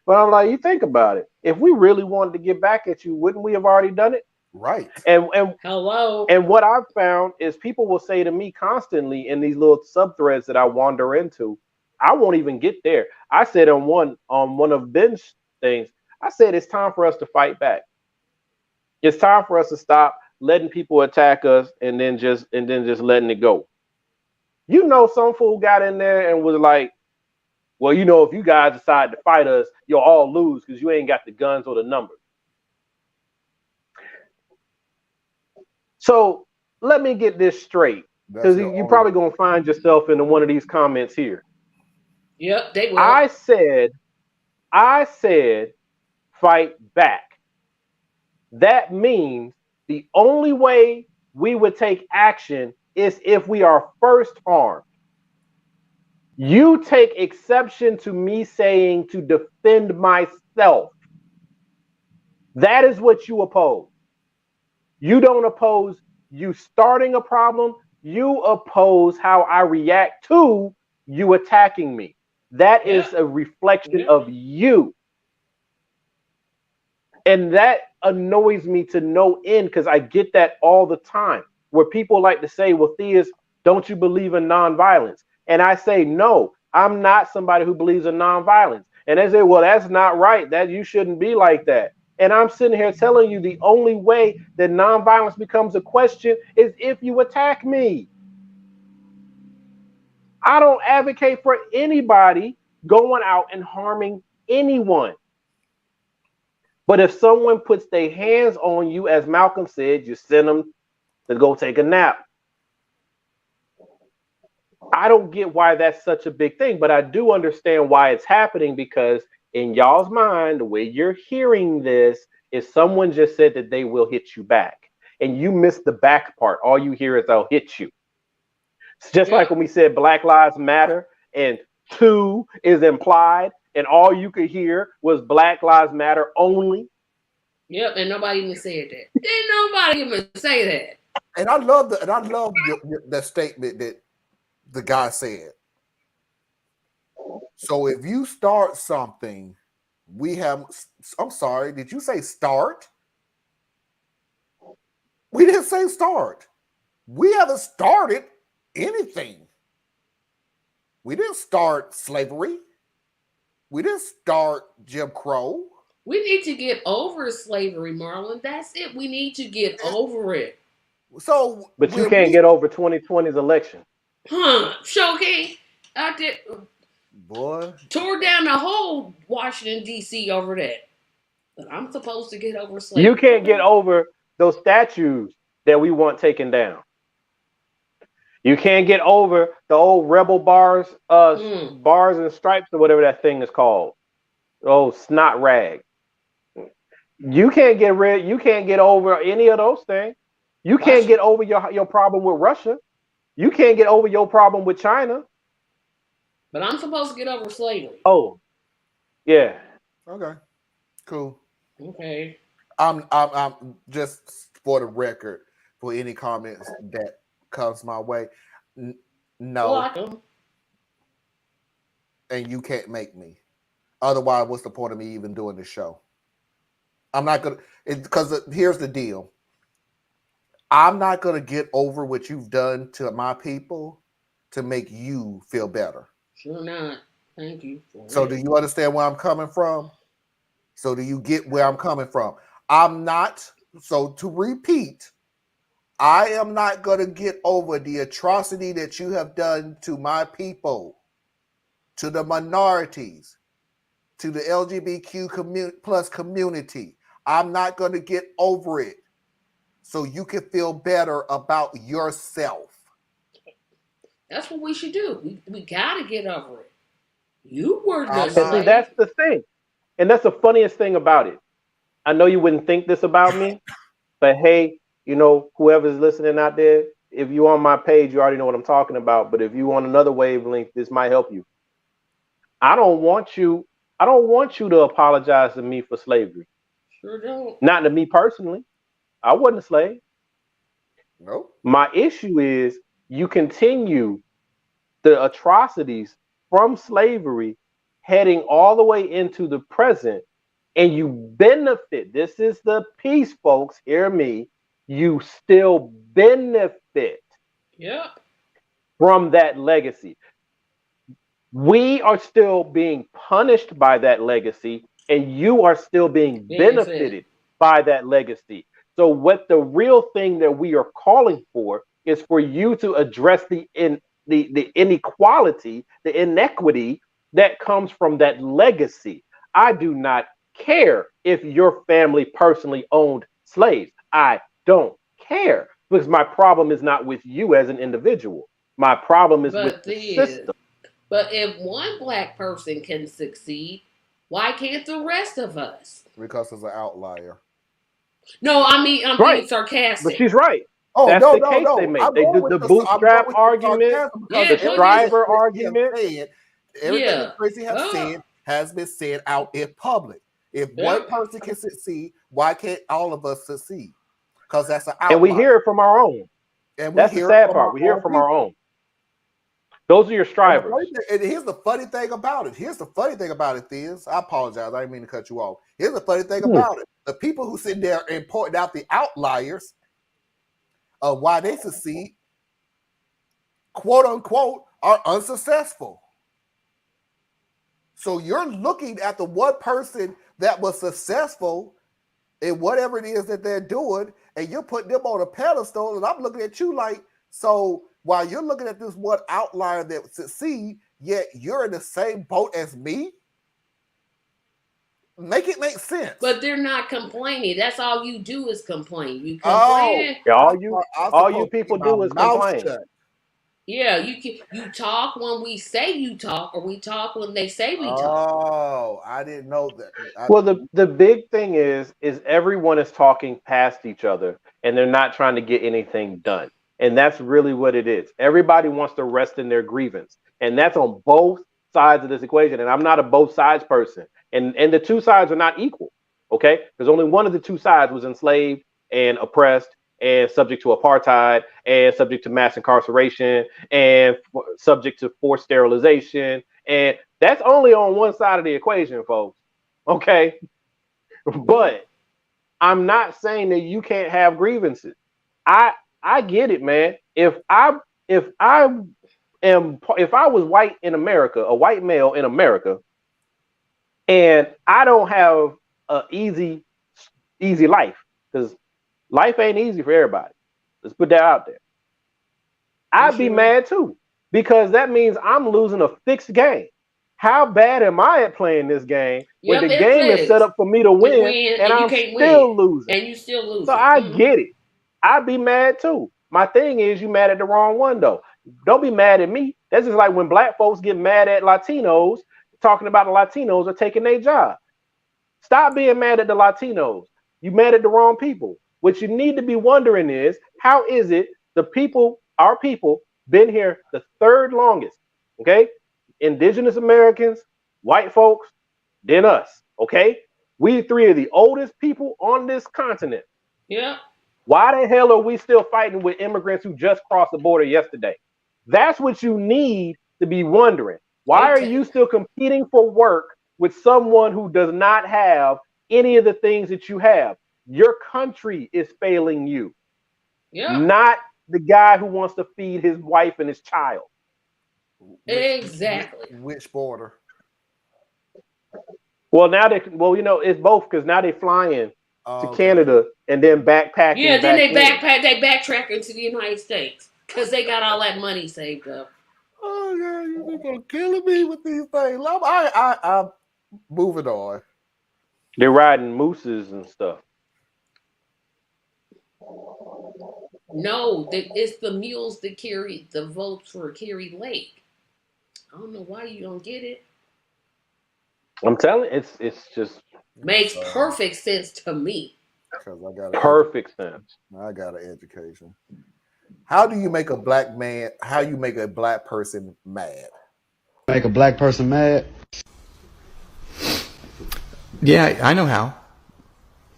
But I'm like, you think about it. If we really wanted to get back at you, wouldn't we have already done it? Right. And hello. And what I've found is people will say to me constantly in these little subthreads that I wander into, I won't even get there. I said on one of Ben's things, I said it's time for us to fight back. It's time for us to stop letting people attack us and then just letting it go. You know, some fool got in there and was like, well, you know, if you guys decide to fight us, you'll all lose because you ain't got the guns or the numbers. So let me get this straight, because you're probably going to find yourself in one of these comments here. Yep, they will. I said, fight back. That means the only way we would take action is if we are first armed. You take exception to me saying to defend myself. That is what you oppose. You don't oppose you starting a problem. You oppose how I react to you attacking me. That is a reflection of you. And that annoys me to no end, because I get that all the time, where people like to say, well, Theus, don't you believe in nonviolence? And I say, no, I'm not somebody who believes in nonviolence. And they say, well, that's not right. That you shouldn't be like that. And I'm sitting here telling you the only way that nonviolence becomes a question is if you attack me. I don't advocate for anybody going out and harming anyone. But if someone puts their hands on you, as Malcolm said, you send them to go take a nap. I don't get why that's such a big thing, but I do understand why it's happening, because in y'all's mind, the way you're hearing this is someone just said that they will hit you back. And you missed the back part. All you hear is they'll hit you. It's just like when we said Black Lives Matter and 2 is implied, and all you could hear was Black Lives Matter only. Yep, and nobody even said that. Didn't nobody even say that. And I love the statement that the guy said. So if you start something, I'm sorry, did you say start? We didn't say start. We haven't started anything. We didn't start slavery. We didn't start Jim Crow. We need to get over slavery, Marlon. That's it. We need to get over it. So, but you can't get over 2020's election. Sure can. I did. Boy, tore down the whole Washington D.C. over that. But I'm supposed to get over slavery. You can't get over those statues that we want taken down. You can't get over the old rebel bars and stripes, or whatever that thing is called. Oh, snot rag. You can't get over any of those things. You can't get over your problem with Russia. You can't get over your problem with China. But I'm supposed to get over slavery. Oh, yeah. Okay, cool. Okay. I'm just for the record, for any comments that comes my way, no. Block them. And you can't make me. Otherwise, what's the point of me even doing the show? I'm not gonna, because here's the deal. I'm not gonna get over what you've done to my people to make you feel better. Sure not. Thank you. So do you understand where I'm coming from? So do you get where I'm coming from? I'm not, so to repeat, I am not going to get over the atrocity that you have done to my people, to the minorities, to the LGBTQ plus community. I'm not going to get over it so you can feel better about yourself. That's what we should do. We got to get over it. You were the slave. That's the thing. And that's the funniest thing about it. I know you wouldn't think this about me, but hey, you know, whoever's listening out there, if you're on my page, you already know what I'm talking about. But if you want another wavelength, this might help you. I don't want you to apologize to me for slavery. Sure don't. Not to me personally. I wasn't a slave. Nope. My issue is you continue the atrocities from slavery heading all the way into the present, and you benefit. This is the piece, folks. Hear me. You still benefit from that legacy. We are still being punished by that legacy, and you are still being benefited by that legacy. So what the real thing that we are calling for is for you to address the inequality, the inequity that comes from that legacy. I do not care if your family personally owned slaves. I don't care, because my problem is not with you as an individual. My problem is with the system. But if one black person can succeed, why can't the rest of us? Because it's an outlier. No, I mean, I'm being sarcastic. But she's right. Oh, that's no, the no, case no. they make. They do the bootstrap argument, the striver argument. Everything that Tracy has been said out in public. If one person can succeed, why can't all of us succeed? Because that's an outlier. And we hear it from our own. And that's the sad part. We hear it from our own. Those are your strivers. And here's the funny thing about it. Is I apologize. I didn't mean to cut you off. Here's the funny thing about it. The people who sit there and point out the outliers of why they succeed quote unquote, are unsuccessful. So you're looking at the one person that was successful in whatever it is that they're doing, and you're putting them on a pedestal, and I'm looking at you like, so while you're looking at this one outlier that succeed, yet you're in the same boat as me? Make it make sense. But they're not complaining. That's all you do is complain. You complain. Yeah, all you people do is complain. Yeah, you talk when we say you talk, or we talk when they say we talk. Oh, I didn't know that. Well, the big thing is everyone is talking past each other, and they're not trying to get anything done. And that's really what it is. Everybody wants to rest in their grievance, and that's on both sides of this equation. And I'm not a both sides person, and the two sides are not equal. Okay, because only one of the two sides was enslaved and oppressed and subject to apartheid and subject to mass incarceration and subject to forced sterilization, and that's only on one side of the equation, folks. Okay, but I'm not saying that you can't have grievances. I get it, man. If I was white in America, a white male in America, and I don't have a easy life, because life ain't easy for everybody. Let's put that out there. I'd be mad too, because that means I'm losing a fixed game. How bad am I at playing this game when the game is set up for me to win, and I'm still losing? And you still losing. So I get it. I'd be mad too. My thing is, you mad at the wrong one though. Don't be mad at me. That's just like when black folks get mad at Latinos, talking about the Latinos are taking their job. Stop being mad at the Latinos. You mad at the wrong people. What you need to be wondering is, how is it our people, been here the third longest? Okay? Indigenous Americans, white folks, then us. Okay? We three are the oldest people on this continent. Yeah. Why the hell are we still fighting with immigrants who just crossed the border yesterday? That's what you need to be wondering. Why are you still competing for work with someone who does not have any of the things that you have? Your country is failing you. Yeah. Not the guy who wants to feed his wife and his child. Exactly. Which border? Well, now it's both, because now they're flying to Canada and then backpacking. Yeah, then they backtrack into the United States because they got all that money saved up. Oh God, you people are killing me with these things. I'm moving on. They're riding mooses and stuff. No, it's the mules that carry the votes for Kerry Lake. I don't know why you don't get it. I'm telling you, it's just makes perfect sense to me. Because I got perfect sense. I got an education. How do you make a black man? How you make a black person mad? Make a black person mad? Yeah, I know how.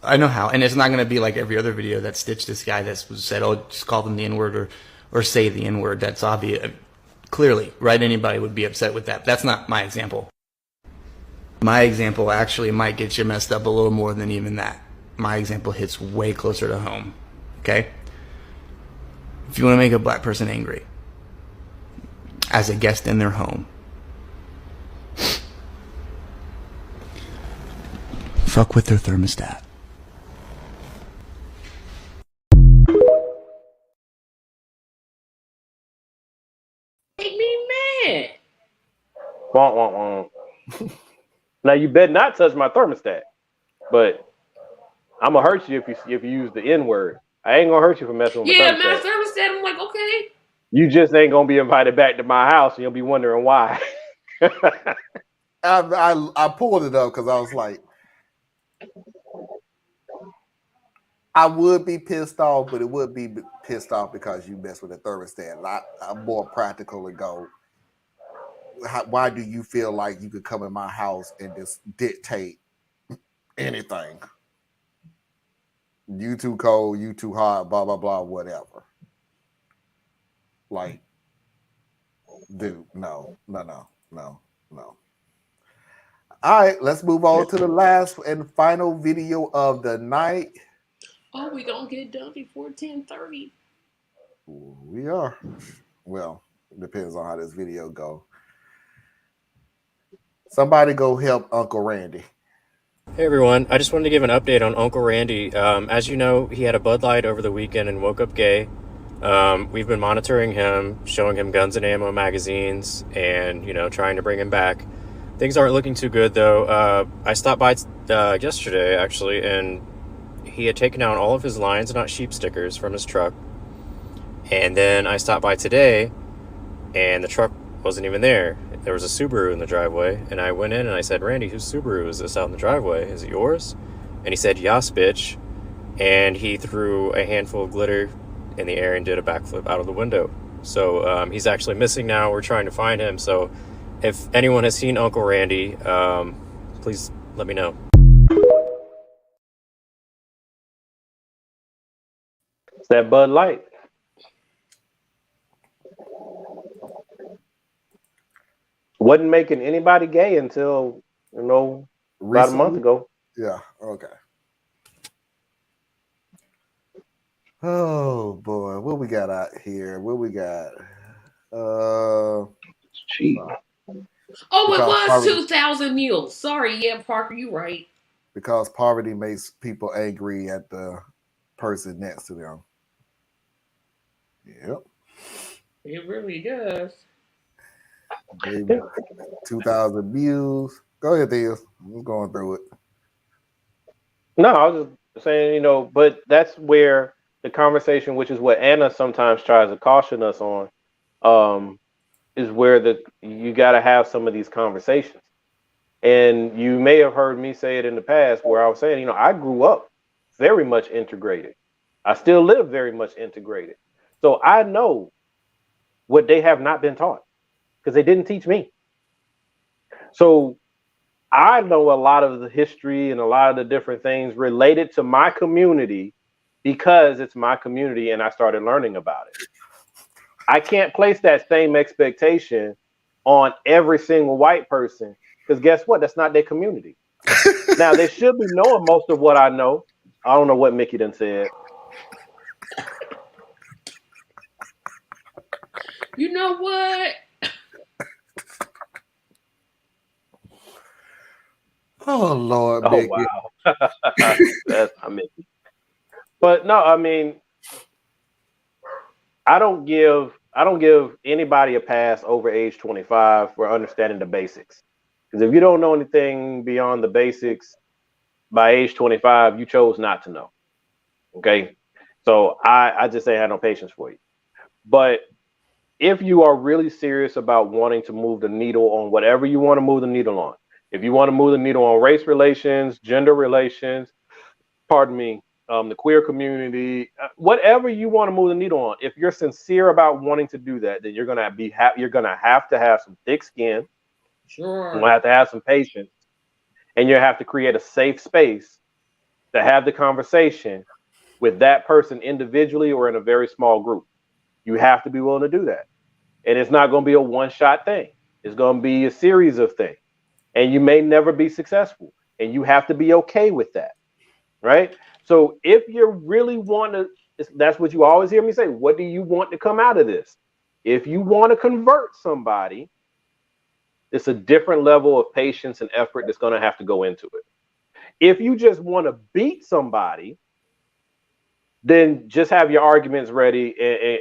And it's not going to be like every other video that stitched this guy that said, oh, just call them the N-word or say the N-word. That's obvious. Clearly, right? Anybody would be upset with that. That's not my example. My example actually might get you messed up a little more than even that. My example hits way closer to home. Okay? If you want to make a black person angry as a guest in their home, fuck with their thermostat. Make me mad. Wonk, wonk, wonk. Now you better not touch my thermostat, but I'm gonna hurt you if you use the N-word. I ain't gonna hurt you for messing with my thermostat. Yeah, my thermostat. I'm like, okay. You just ain't gonna be invited back to my house, and you'll be wondering why. I pulled it up because I was like, I would be pissed off, but it would be pissed off because you mess with the thermostat. And I'm more practical and go, why do you feel like you could come in my house and just dictate anything? You too cold, you too hot, blah, blah, blah, whatever. Like, dude, no. All right, let's move on to the last and final video of the night. Oh, we gonna get done before 10:30. We are. Well, Depends on how this video go. Somebody go help Uncle Randy. Hey everyone, I just wanted to give an update on Uncle Randy. As you know, he had a Bud Light over the weekend and woke up gay. We've been monitoring him, showing him guns and ammo magazines, and, trying to bring him back. Things aren't looking too good, though. I stopped by yesterday, actually, and he had taken out all of his Lions Not Sheep stickers from his truck. And then I stopped by today, and the truck wasn't even there. There was a Subaru in the driveway, and I went in and I said, Randy, whose Subaru is this out in the driveway? Is it yours? And he said, yas, bitch. And he threw a handful of glitter in the air and did a backflip out of the window. So he's actually missing now. We're trying to find him. So if anyone has seen Uncle Randy, please let me know. It's that Bud Light. Wasn't making anybody gay until, about Recently? a month ago. Yeah, okay. Oh boy, what we got out here? What we got? Cheap. Oh, it was 2,000 mules. Sorry, yeah, Parker, you right. Because poverty makes people angry at the person next to them. Yep. It really does. 2,000 views. Go ahead, Theo. I'm going through it. No, I was just saying, but that's where the conversation, which is what Anna sometimes tries to caution us on, is where you got to have some of these conversations. And you may have heard me say it in the past where I was saying, I grew up very much integrated. I still live very much integrated. So I know what they have not been taught because they didn't teach me. So I know a lot of the history and a lot of the different things related to my community because it's my community and I started learning about it. I can't place that same expectation on every single white person because guess what? That's not their community. Now, they should be knowing most of what I know. I don't know what Mickey done said. You know what? Oh Lord, oh Mickey. Wow, that's not Mickey. But no, I mean, I don't give anybody a pass over age 25 for understanding the basics. Because if you don't know anything beyond the basics by age 25, you chose not to know. Okay, so I just ain't had no patience for you. But if you are really serious about wanting to move the needle on whatever you want to move the needle on, if you want to move the needle on race relations, gender relations, the queer community, whatever you want to move the needle on, if you're sincere about wanting to do that, then you're gonna have to have some thick skin. Sure. You're gonna have to have some patience, and you have to create a safe space to have the conversation with that person individually or in a very small group. You have to be willing to do that. And it's not going to be a one-shot thing. It's going to be a series of things. And you may never be successful. And you have to be okay with that. Right? So if you really want to, that's what you always hear me say. What do you want to come out of this? If you want to convert somebody, it's a different level of patience and effort that's going to have to go into it. If you just want to beat somebody, then just have your arguments ready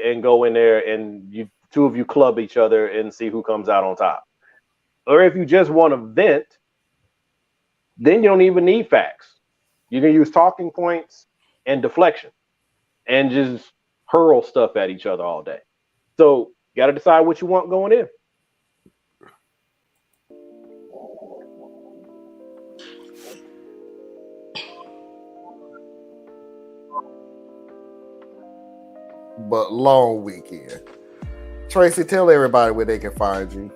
and go in there and two of you club each other and see who comes out on top. Or if you just want to vent, then you don't even need facts. You can use talking points and deflection and just hurl stuff at each other all day. So you got to decide what you want going in. But long weekend. Tracy, tell everybody where they can find you.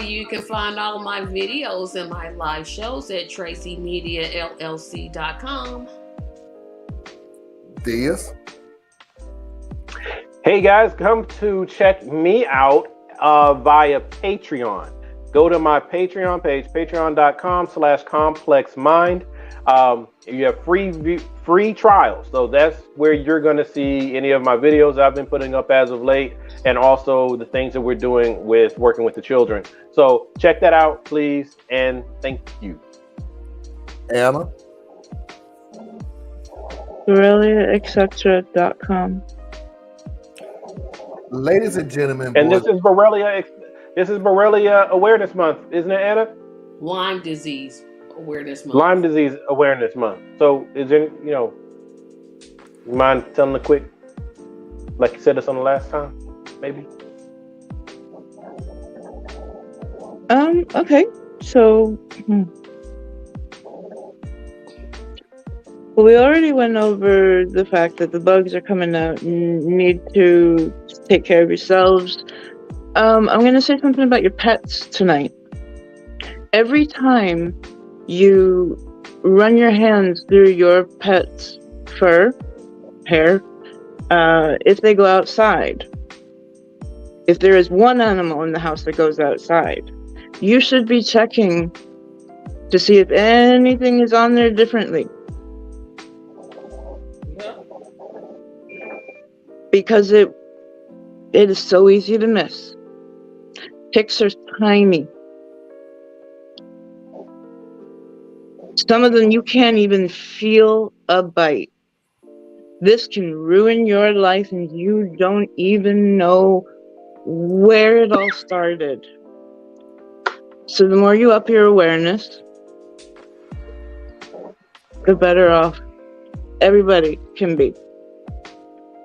You can find all of my videos and my live shows at tracymediallc.com. Diaz? Hey guys, come to check me out via Patreon. Go to my Patreon page, patreon.com/complexmind. You have free trials. So that's where you're going to see any of my videos I've been putting up as of late, and also the things that we're doing with working with the children. So check that out, please, and thank you. Anna? BoreliaEtc.com. Ladies and gentlemen, and boys, this is Borrelia Awareness Month, isn't it, Anna? Lyme disease awareness month. Lyme disease awareness month. So is there, you mind telling a quick, like you said this on the last time, maybe? Okay. So, well, we already went over the fact that the bugs are coming out and need to take care of yourselves. I'm going to say something about your pets tonight. Every time you run your hands through your pet's hair, if they go outside, if there is one animal in the house that goes outside, you should be checking to see if anything is on there differently. Because it is so easy to miss. Ticks are tiny. Some of them you can't even feel a bite. This can ruin your life and you don't even know where it all started. So the more you up your awareness, the better off everybody can be.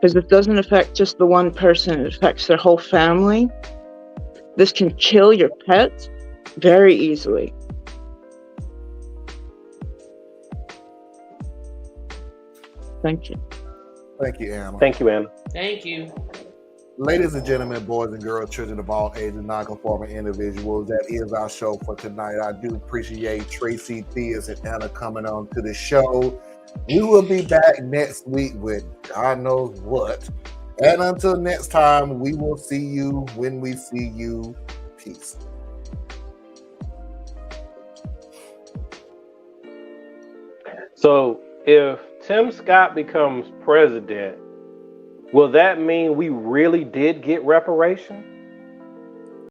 Because it doesn't affect just the one person, it affects their whole family. This can kill your pets very easily. Thank you. thank you, Anna. Thank you, Anna. Thank you. Ladies and gentlemen, boys and girls, children of all ages, non-conforming individuals, that is our show for tonight. I do appreciate Tracy, Theus, and Anna coming on to the show. We will be back next week with God knows what. And until next time, we will see you when we see you. Peace. So if Tim Scott becomes president, will that mean we really did get reparations?